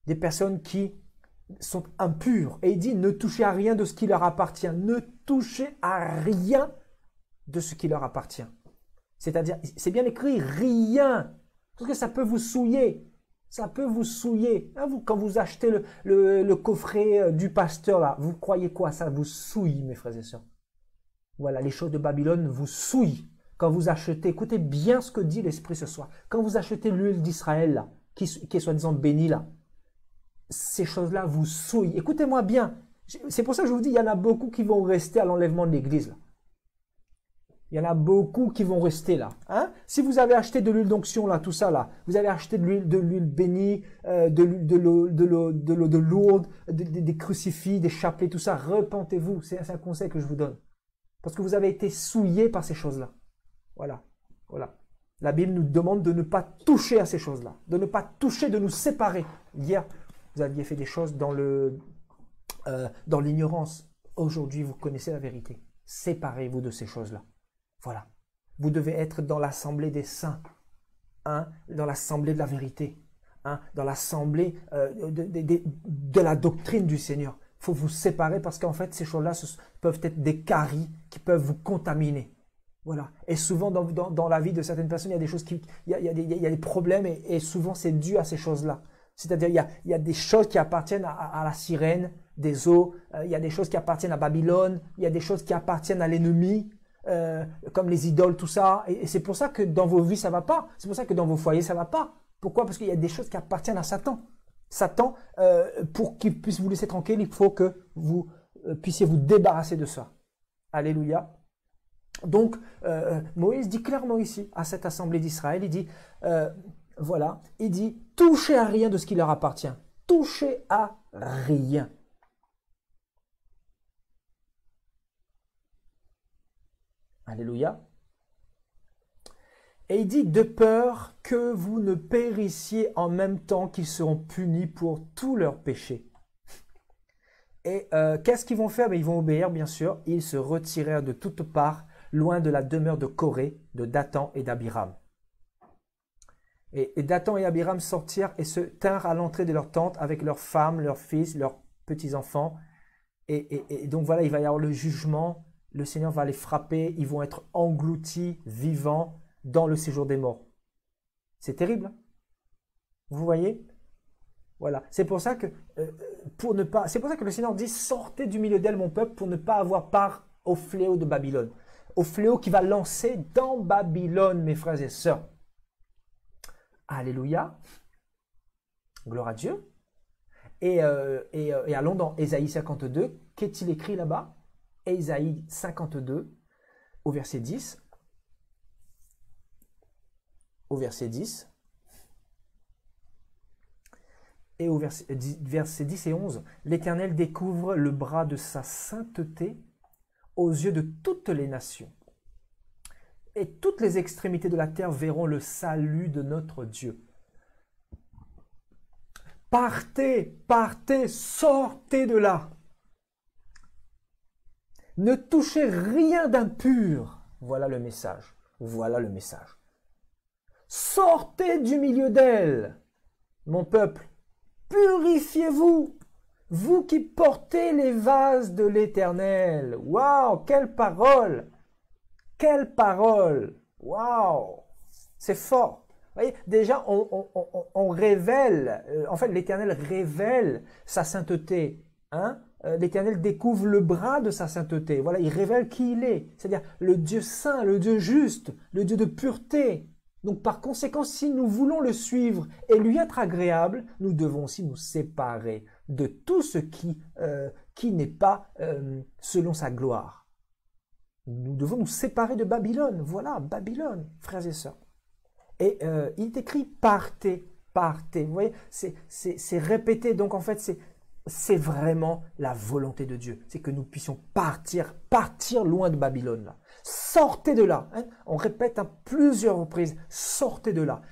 des personnes qui sont impures. Et il dit, ne touchez à rien de ce qui leur appartient. Ne touchez à rien de ce qui leur appartient. C'est-à-dire, c'est bien écrit, rien. Parce que ça peut vous souiller. Ça peut vous souiller. Hein, quand vous achetez le coffret du pasteur, là, vous croyez quoi? Ça vous souille, mes frères et sœurs. Voilà, les choses de Babylone vous souillent. Quand vous achetez, écoutez bien ce que dit l'Esprit ce soir. Quand vous achetez l'huile d'Israël, là, qui est soi-disant bénie, là, ces choses-là vous souillent. Écoutez-moi bien. C'est pour ça que je vous dis, il y en a beaucoup qui vont rester à l'enlèvement de l'Église, là. Il y en a beaucoup qui vont rester là. Hein? Si vous avez acheté de l'huile d'onction, là, tout ça, là, vous avez acheté de l'huile bénie, de l'eau de lourde, des crucifix, des chapelets, tout ça, repentez-vous. C'est un conseil que je vous donne. Parce que vous avez été souillés par ces choses-là. Voilà. Voilà. La Bible nous demande de ne pas toucher à ces choses-là. De ne pas toucher, de nous séparer. Hier, vous aviez fait des choses dans l'ignorance. Aujourd'hui, vous connaissez la vérité. Séparez-vous de ces choses-là. Voilà. Vous devez être dans l'assemblée des saints, hein, dans l'assemblée de la vérité, hein, dans l'assemblée de la doctrine du Seigneur. Il faut vous séparer parce qu'en fait, ces choses-là peuvent être des caries qui peuvent vous contaminer. Voilà. Et souvent, dans la vie de certaines personnes, il y a des choses il y a des problèmes et souvent, c'est dû à ces choses-là. C'est-à-dire, il y a des choses qui appartiennent à la sirène des eaux, il y a des choses qui appartiennent à Babylone, il y a des choses qui appartiennent à l'ennemi, comme les idoles, tout ça. Et c'est pour ça que dans vos vies, ça va pas. C'est pour ça que dans vos foyers, ça va pas. Pourquoi? Parce qu'il y a des choses qui appartiennent à Satan. Satan, pour qu'il puisse vous laisser tranquille, il faut que vous puissiez vous débarrasser de ça. Alléluia. Donc, Moïse dit clairement ici, à cette assemblée d'Israël, il dit, voilà, il dit, touchez à rien de ce qui leur appartient. Touchez à rien. Alléluia. Et il dit, de peur que vous ne périssiez en même temps qu'ils seront punis pour tous leurs péchés. Et qu'est-ce qu'ils vont faire? Ils vont obéir, bien sûr. Ils se retirèrent de toutes parts, loin de la demeure de Corée, de Dathan et d'Abiram. Et Dathan et Abiram sortirent et se tinrent à l'entrée de leur tente avec leurs femmes, leurs fils, leurs petits-enfants. Et donc voilà, il va y avoir le jugement. Le Seigneur va les frapper, ils vont être engloutis, vivants, dans le séjour des morts. C'est terrible. Vous voyez? Voilà. C'est pour ça que le Seigneur dit, sortez du milieu d'elle, mon peuple, pour ne pas avoir part au fléau de Babylone. Au fléau qui va lancer dans Babylone, mes frères et sœurs. Alléluia. Gloire à Dieu. Et allons dans Ésaïe 52. Qu'est-il écrit là-bas? Ésaïe 52, au verset 10. Au verset 10. Et au verset 10 et 11. L'Éternel découvre le bras de sa sainteté aux yeux de toutes les nations. Et toutes les extrémités de la terre verront le salut de notre Dieu. Partez, partez, sortez de là. Ne touchez rien d'impur. Voilà le message. Voilà le message. Sortez du milieu d'elle, mon peuple. Purifiez-vous, vous qui portez les vases de l'Éternel. Waouh, quelle parole! Quelle parole! Waouh! C'est fort. Vous voyez, déjà, on révèle, en fait, l'Éternel révèle sa sainteté. Hein? L'Éternel découvre le bras de sa sainteté. Voilà, il révèle qui il est. C'est-à-dire le Dieu saint, le Dieu juste, le Dieu de pureté. Donc, par conséquent, si nous voulons le suivre et lui être agréable, nous devons aussi nous séparer de tout ce qui n'est pas selon sa gloire. Nous devons nous séparer de Babylone. Voilà, Babylone, frères et sœurs. Et il est écrit « partez, partez ». Vous voyez, c'est répété. Donc, en fait, c'est vraiment la volonté de Dieu. C'est que nous puissions partir loin de Babylone. Là. Sortez de là. Hein. On répète à plusieurs reprises, sortez de là.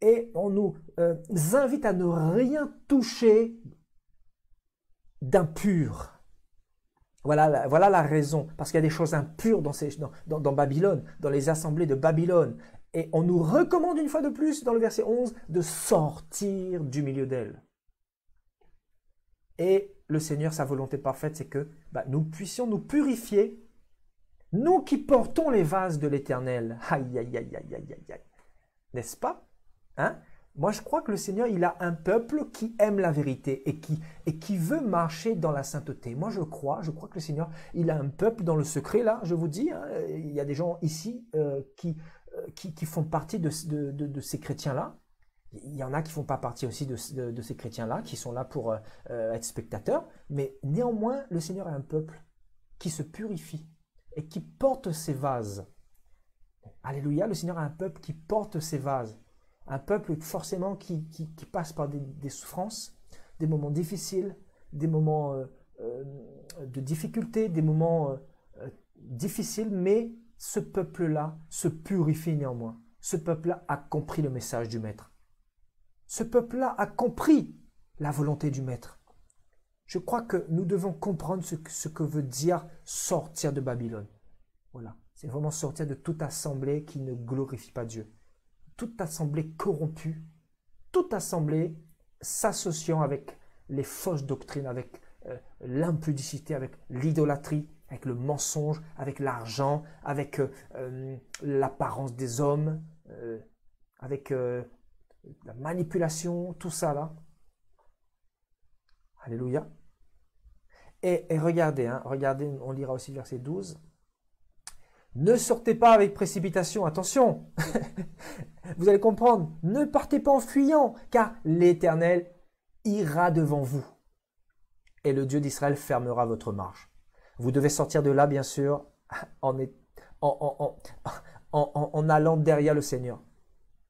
et on nous invite à ne rien toucher d'impur. Voilà la raison, parce qu'il y a des choses impures dans Babylone, dans les assemblées de Babylone. Et on nous recommande une fois de plus, dans le verset 11, de sortir du milieu d'elle. Et le Seigneur, sa volonté parfaite, c'est que nous puissions nous purifier, nous qui portons les vases de l'Éternel. Aïe, aïe, aïe, aïe, aïe, aïe, aïe. N'est-ce pas? Hein? Moi, je crois que le Seigneur, il a un peuple qui aime la vérité et qui veut marcher dans la sainteté. Moi, je crois que le Seigneur, il a un peuple dans le secret, là, je vous dis, hein, il y a des gens ici qui font partie de ces chrétiens-là. Il y en a qui ne font pas partie aussi de ces chrétiens-là, qui sont là pour être spectateurs. Mais néanmoins, le Seigneur a un peuple qui se purifie et qui porte ses vases. Alléluia, le Seigneur a un peuple qui porte ses vases. Un peuple forcément qui passe par des souffrances, des moments difficiles, des moments de difficulté, des moments difficiles, mais ce peuple-là se purifie néanmoins. Ce peuple-là a compris le message du Maître. Ce peuple-là a compris la volonté du Maître. Je crois que nous devons comprendre ce que veut dire sortir de Babylone. Voilà, c'est vraiment sortir de toute assemblée qui ne glorifie pas Dieu. Toute assemblée corrompue, toute assemblée s'associant avec les fausses doctrines, avec l'impudicité, avec l'idolâtrie, avec le mensonge, avec l'argent, avec l'apparence des hommes, avec la manipulation, tout ça là. Alléluia. Et regardez, regardez, on lira aussi verset 12. Ne sortez pas avec précipitation, attention, vous allez comprendre, ne partez pas en fuyant, car l'Éternel ira devant vous, et le Dieu d'Israël fermera votre marche. Vous devez sortir de là, bien sûr, en allant derrière le Seigneur.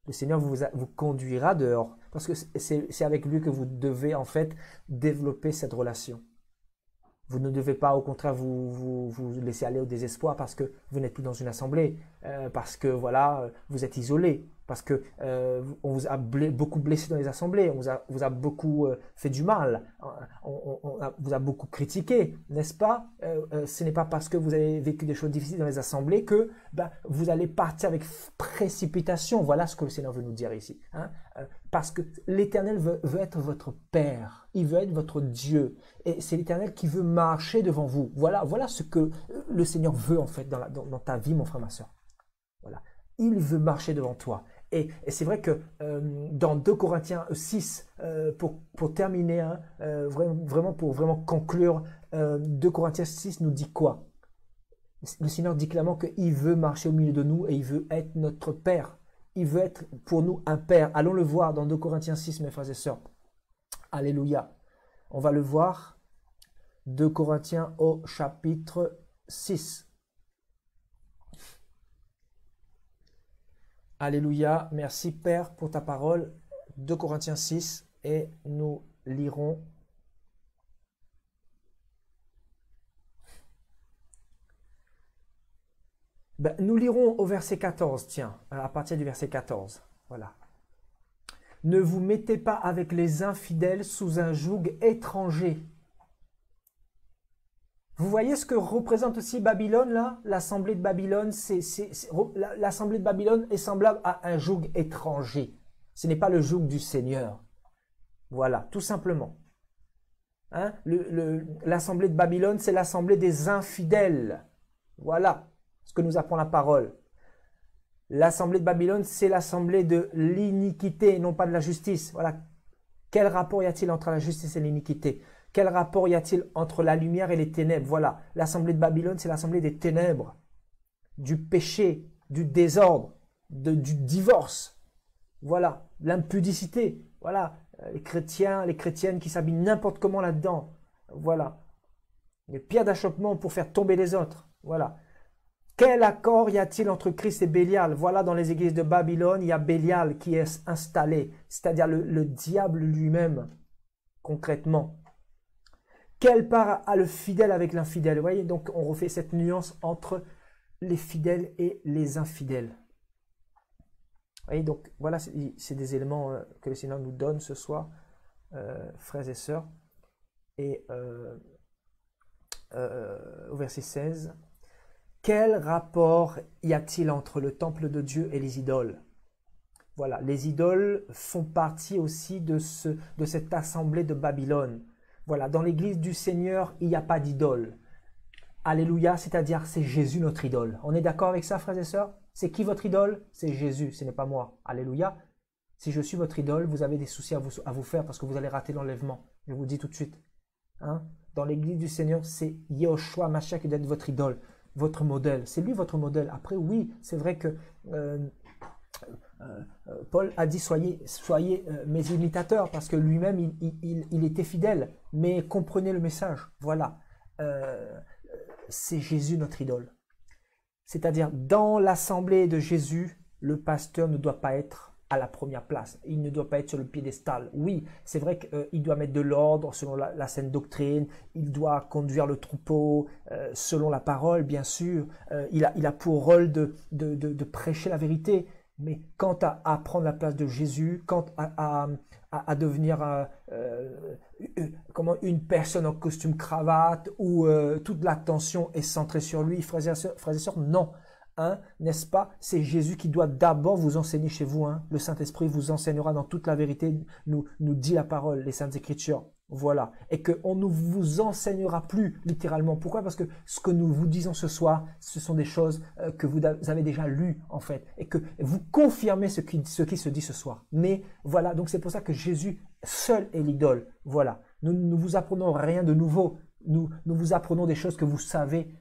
Le Seigneur vous conduira dehors, parce que c'est avec lui que vous devez en fait développer cette relation. Vous ne devez pas, au contraire, vous laisser aller au désespoir parce que vous n'êtes plus dans une assemblée, parce que voilà, vous êtes isolé, parce que on vous a beaucoup blessé dans les assemblées, on vous a beaucoup fait du mal, on vous a beaucoup critiqué, n'est-ce pas? Ce n'est pas parce que vous avez vécu des choses difficiles dans les assemblées que vous allez partir avec précipitation. Voilà ce que le Seigneur veut nous dire ici. Hein? Parce que l'Éternel veut être votre Père, il veut être votre Dieu, et c'est l'Éternel qui veut marcher devant vous. Voilà ce que le Seigneur veut en fait dans ta vie, mon frère, ma soeur. Voilà, il veut marcher devant toi. Et c'est vrai que dans 2 Corinthiens 6, pour terminer, pour vraiment conclure, 2 Corinthiens 6 nous dit quoi? Le Seigneur dit clairement qu'il veut marcher au milieu de nous et il veut être notre Père. Il veut être pour nous un Père. Allons le voir dans 2 Corinthiens 6, mes frères et sœurs. Alléluia. On va le voir. 2 Corinthiens au chapitre 6. Alléluia. Merci Père pour ta parole. 2 Corinthiens 6 et nous lirons. Nous lirons au verset 14, tiens, à partir du verset 14. Voilà. Ne vous mettez pas avec les infidèles sous un joug étranger. Vous voyez ce que représente aussi Babylone, là? L'assemblée de Babylone, l'assemblée de Babylone est semblable à un joug étranger. Ce n'est pas le joug du Seigneur. Voilà, tout simplement. Hein? L'assemblée de Babylone, c'est l'assemblée des infidèles. Voilà ce que nous apprend la parole. L'assemblée de Babylone, c'est l'assemblée de l'iniquité, non pas de la justice. Voilà. Quel rapport y a-t-il entre la justice et l'iniquité? Quel rapport y a-t-il entre la lumière et les ténèbres? Voilà. L'assemblée de Babylone, c'est l'assemblée des ténèbres, du péché, du désordre, du divorce. Voilà. L'impudicité. Voilà. Les chrétiens, les chrétiennes qui s'habillent n'importe comment là-dedans. Voilà. Les pierres d'achoppement pour faire tomber les autres. Voilà. Quel accord y a-t-il entre Christ et Bélial? Voilà, dans les églises de Babylone, il y a Bélial qui est installé, c'est-à-dire le diable lui-même, concrètement. Quelle part a le fidèle avec l'infidèle? Vous voyez, donc on refait cette nuance entre les fidèles et les infidèles. Et donc, voilà, c'est des éléments que le Seigneur nous donne ce soir, frères et sœurs. Et au verset 16, quel rapport y a-t-il entre le temple de Dieu et les idoles? Voilà, les idoles font partie aussi de cette assemblée de Babylone. Voilà, dans l'église du Seigneur, il n'y a pas d'idole. Alléluia, c'est-à-dire c'est Jésus notre idole. On est d'accord avec ça, frères et sœurs? C'est qui votre idole? C'est Jésus, ce n'est pas moi. Alléluia. Si je suis votre idole, vous avez des soucis à vous faire parce que vous allez rater l'enlèvement. Je vous le dis tout de suite. Hein? Dans l'église du Seigneur, c'est Yehoshua Mashiach qui doit être votre idole, votre modèle. C'est lui votre modèle. Après, oui, c'est vrai que Paul a dit soyez mes imitateurs parce que lui-même il était fidèle, mais comprenez le message. Voilà, c'est Jésus notre idole. C'est-à-dire dans l'assemblée de Jésus, le pasteur ne doit pas être à la première place. Il ne doit pas être sur le piédestal. Oui, c'est vrai qu'il doit mettre de l'ordre selon la saine doctrine. Il doit conduire le troupeau selon la parole, bien sûr. Il a pour rôle de prêcher la vérité. Mais quant à prendre la place de Jésus, quant à devenir comment une personne en costume cravate où toute l'attention est centrée sur lui, frères et sœurs, non. Hein, n'est-ce pas? C'est Jésus qui doit d'abord vous enseigner chez vous. Hein. Le Saint-Esprit vous enseignera dans toute la vérité, nous dit la parole, les Saintes Écritures. Voilà. Et qu'on ne vous enseignera plus littéralement. Pourquoi? Parce que ce que nous vous disons ce soir, ce sont des choses que vous avez déjà lues en fait. Et que vous confirmez ce qui se dit ce soir. Mais voilà, donc c'est pour ça que Jésus seul est l'idole. Voilà. Nous ne vous apprenons rien de nouveau. Nous vous apprenons des choses que vous savez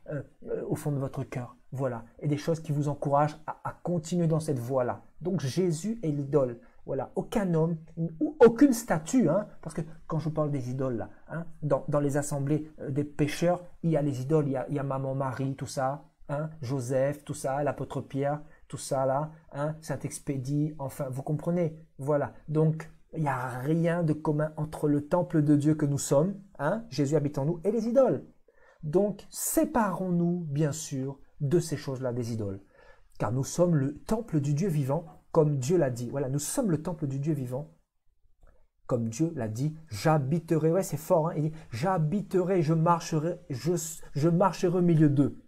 au fond de votre cœur. Voilà. Et des choses qui vous encouragent à continuer dans cette voie-là. Donc Jésus est l'idole. Voilà. Aucun homme, aucune statue, hein, parce que quand je parle des idoles, là, hein, dans les assemblées des pécheurs, il y a les idoles, il y a Maman Marie, tout ça, hein, Joseph, tout ça, l'apôtre Pierre, tout ça là, hein, Saint-Expédie, enfin, vous comprenez. Voilà. Donc, il n'y a rien de commun entre le temple de Dieu que nous sommes, hein, Jésus habite en nous, et les idoles. Donc, séparons-nous, bien sûr, de ces choses-là, des idoles. Car nous sommes le temple du Dieu vivant, comme Dieu l'a dit. Voilà, nous sommes le temple du Dieu vivant, comme Dieu l'a dit. J'habiterai, ouais, c'est fort, hein, il dit, j'habiterai, je marcherai au milieu d'eux.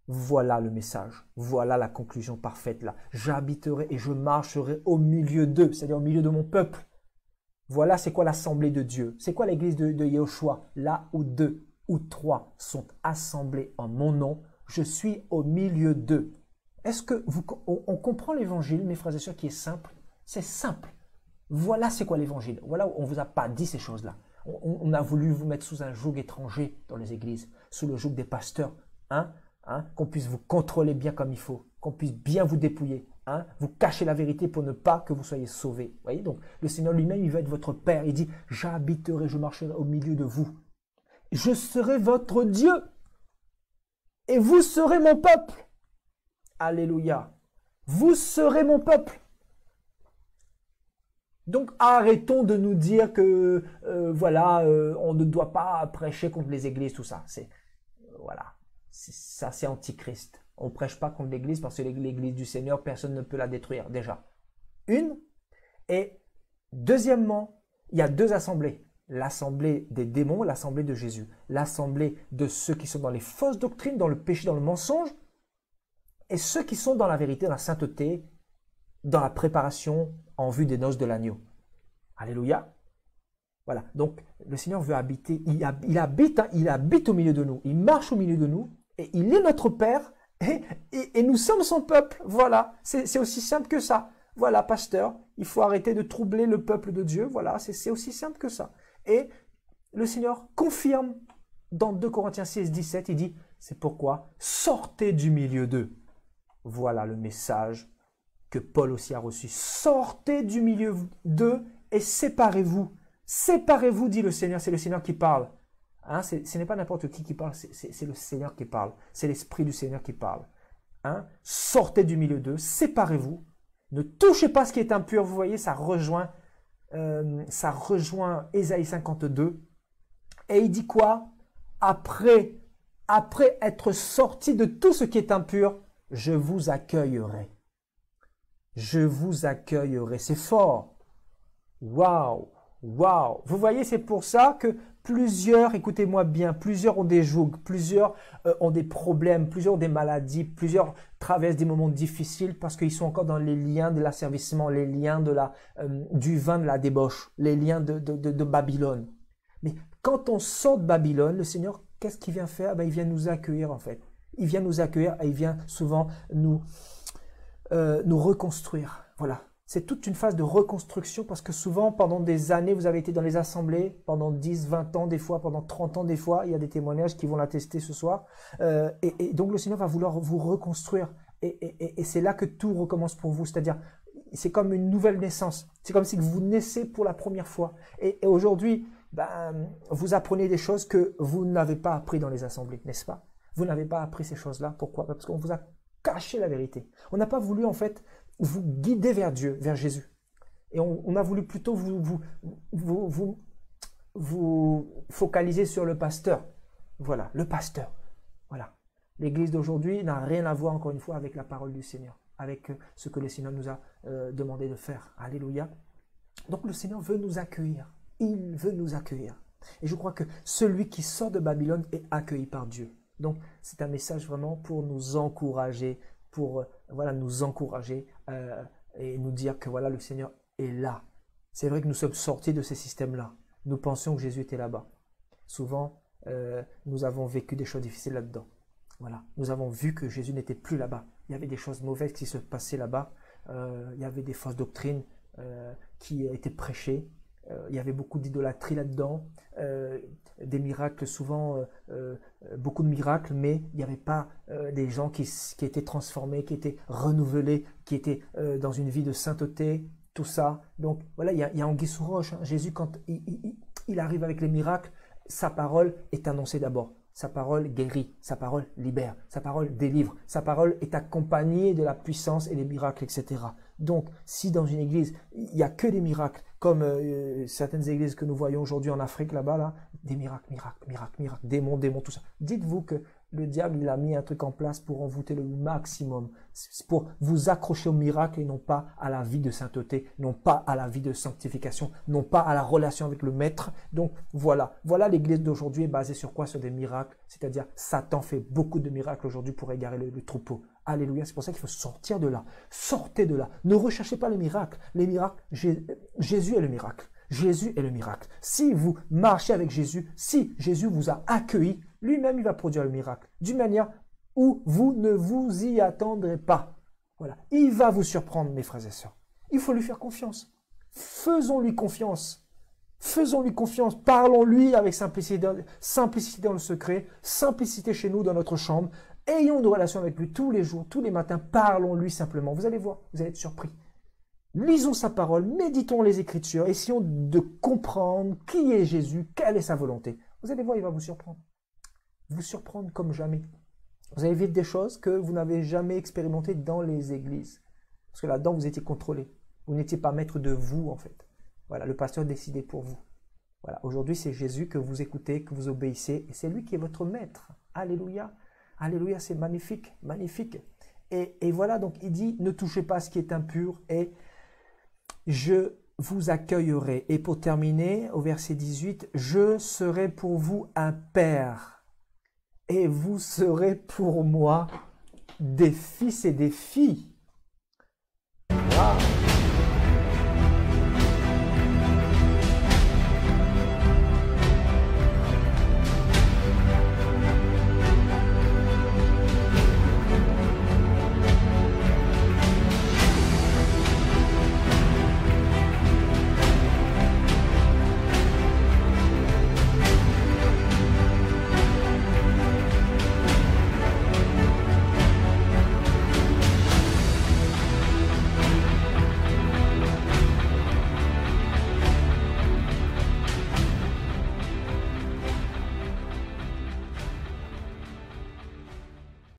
Voilà le message, voilà la conclusion parfaite là. J'habiterai et je marcherai au milieu d'eux, c'est-à-dire au milieu de mon peuple. Voilà c'est quoi l'assemblée de Dieu. C'est quoi l'église de Yehoshua? Là où 2 ou 3 sont assemblés en mon nom, je suis au milieu d'eux. Est-ce que on comprend l'évangile, mes frères et sœurs, qui est simple? C'est simple. Voilà c'est quoi l'évangile. Voilà où on ne vous a pas dit ces choses-là. On a voulu vous mettre sous un joug étranger dans les églises, sous le joug des pasteurs, hein? Hein, qu'on puisse vous contrôler bien comme il faut, qu'on puisse bien vous dépouiller, hein, vous cacher la vérité pour ne pas que vous soyez sauvés. Vous voyez, donc le Seigneur lui-même, il veut être votre Père. Il dit, j'habiterai, je marcherai au milieu de vous. Je serai votre Dieu et vous serez mon peuple. Alléluia. Vous serez mon peuple. Donc arrêtons de nous dire que voilà, on ne doit pas prêcher contre les églises, tout ça. C'est voilà. Ça, c'est antichrist. On ne prêche pas contre l'église parce que l'église du Seigneur, personne ne peut la détruire, déjà. Une. Et deuxièmement, il y a 2 assemblées. L'assemblée des démons, l'assemblée de Jésus. L'assemblée de ceux qui sont dans les fausses doctrines, dans le péché, dans le mensonge. Et ceux qui sont dans la vérité, dans la sainteté, dans la préparation en vue des noces de l'agneau. Alléluia. Voilà. Donc, le Seigneur veut habiter. Il habite au milieu de nous. Il marche au milieu de nous. Et il est notre Père et nous sommes son peuple. Voilà, c'est aussi simple que ça. Voilà, pasteur, il faut arrêter de troubler le peuple de Dieu. Voilà, c'est aussi simple que ça. Et le Seigneur confirme dans 2 Corinthiens 6, 17, il dit, c'est pourquoi sortez du milieu d'eux. Voilà le message que Paul aussi a reçu. Sortez du milieu d'eux et séparez-vous. Séparez-vous, dit le Seigneur, c'est le Seigneur qui parle. Hein, ce n'est pas n'importe qui parle, c'est le Seigneur qui parle. C'est l'Esprit du Seigneur qui parle. Hein, sortez du milieu d'eux, séparez-vous. Ne touchez pas ce qui est impur. Vous voyez, ça rejoint Ésaïe 52. Et il dit quoi? Après être sorti de tout ce qui est impur, je vous accueillerai. Je vous accueillerai. C'est fort. Waouh, waouh. Vous voyez, c'est pour ça que plusieurs, écoutez-moi bien, plusieurs ont des jougs, plusieurs ont des problèmes, plusieurs ont des maladies, plusieurs traversent des moments difficiles parce qu'ils sont encore dans les liens de l'asservissement, les liens du vin de la débauche, les liens de Babylone. Mais quand on sort de Babylone, le Seigneur, qu'est-ce qu'il vient faire? Il vient nous accueillir en fait. Il vient nous accueillir et il vient souvent nous reconstruire. Voilà. C'est toute une phase de reconstruction parce que souvent, pendant des années, vous avez été dans les assemblées, pendant 10, 20 ans des fois, pendant 30 ans des fois, il y a des témoignages qui vont l'attester ce soir. Et donc le Seigneur va vouloir vous reconstruire. Et c'est là que tout recommence pour vous. C'est-à-dire, c'est comme une nouvelle naissance. C'est comme si vous naissez pour la première fois. Et aujourd'hui, vous apprenez des choses que vous n'avez pas appris dans les assemblées, n'est-ce pas? Vous n'avez pas appris ces choses-là. Pourquoi? Parce qu'on vous a caché la vérité. On n'a pas voulu en fait vous guider vers Dieu, vers Jésus. Et on a voulu plutôt vous focaliser sur le pasteur. Voilà, le pasteur. Voilà. L'église d'aujourd'hui n'a rien à voir, encore une fois, avec la parole du Seigneur, avec ce que le Seigneur nous a demandé de faire. Alléluia. Donc le Seigneur veut nous accueillir. Il veut nous accueillir. Et je crois que celui qui sort de Babylone est accueilli par Dieu. Donc c'est un message vraiment pour nous encourager, pour nous encourager et nous dire que voilà, le Seigneur est là. C'est vrai que nous sommes sortis de ces systèmes-là. Nous pensions que Jésus était là-bas. Souvent, nous avons vécu des choses difficiles là-dedans. Voilà. Nous avons vu que Jésus n'était plus là-bas. Il y avait des choses mauvaises qui se passaient là-bas. Il y avait des fausses doctrines qui étaient prêchées. Il y avait beaucoup d'idolâtrie là-dedans, des miracles, souvent beaucoup de miracles, mais il n'y avait pas des gens qui étaient transformés, qui étaient renouvelés, qui étaient dans une vie de sainteté, tout ça. Donc voilà, il y a anguille sous roche. Hein. Jésus, quand il arrive avec les miracles, sa parole est annoncée d'abord. Sa parole guérit, sa parole libère, sa parole délivre, sa parole est accompagnée de la puissance et des miracles, etc. Donc, si dans une église, il n'y a que des miracles, comme certaines églises que nous voyons aujourd'hui en Afrique, là-bas, là, des miracles, démons, tout ça. Dites-vous que le diable, il a mis un truc en place pour envoûter le maximum. C'est pour vous accrocher au miracle et non pas à la vie de sainteté, non pas à la vie de sanctification, non pas à la relation avec le maître. Donc voilà, l'église d'aujourd'hui est basée sur quoi? Sur des miracles. C'est-à-dire, Satan fait beaucoup de miracles aujourd'hui pour égarer le troupeau. Alléluia, c'est pour ça qu'il faut sortir de là. Sortez de là. Ne recherchez pas les miracles. Les miracles, Jésus est le miracle. Jésus est le miracle. Si vous marchez avec Jésus, si Jésus vous a accueilli, lui-même il va produire le miracle d'une manière où vous ne vous y attendrez pas. Voilà, il va vous surprendre, mes frères et sœurs. Il faut lui faire confiance. Faisons-lui confiance. Faisons-lui confiance. Parlons-lui avec simplicité dans le secret, simplicité chez nous dans notre chambre. Ayons une relation avec lui tous les jours, tous les matins. Parlons-lui simplement. Vous allez voir, vous allez être surpris. Lisons sa parole, méditons les Écritures, essayons de comprendre qui est Jésus, quelle est sa volonté. Vous allez voir, il va vous surprendre. Vous surprendre comme jamais. Vous allez vivre des choses que vous n'avez jamais expérimentées dans les églises. Parce que là-dedans, vous étiez contrôlé. Vous n'étiez pas maître de vous, en fait. Voilà, le pasteur décidait pour vous. Voilà, aujourd'hui, c'est Jésus que vous écoutez, que vous obéissez, et c'est lui qui est votre maître. Alléluia. Alléluia, c'est magnifique, magnifique. Et voilà, donc il dit, ne touchez pas à ce qui est impur, et je vous accueillerai. Et pour terminer, au verset 18, je serai pour vous un père, et vous serez pour moi des fils et des filles. Wow.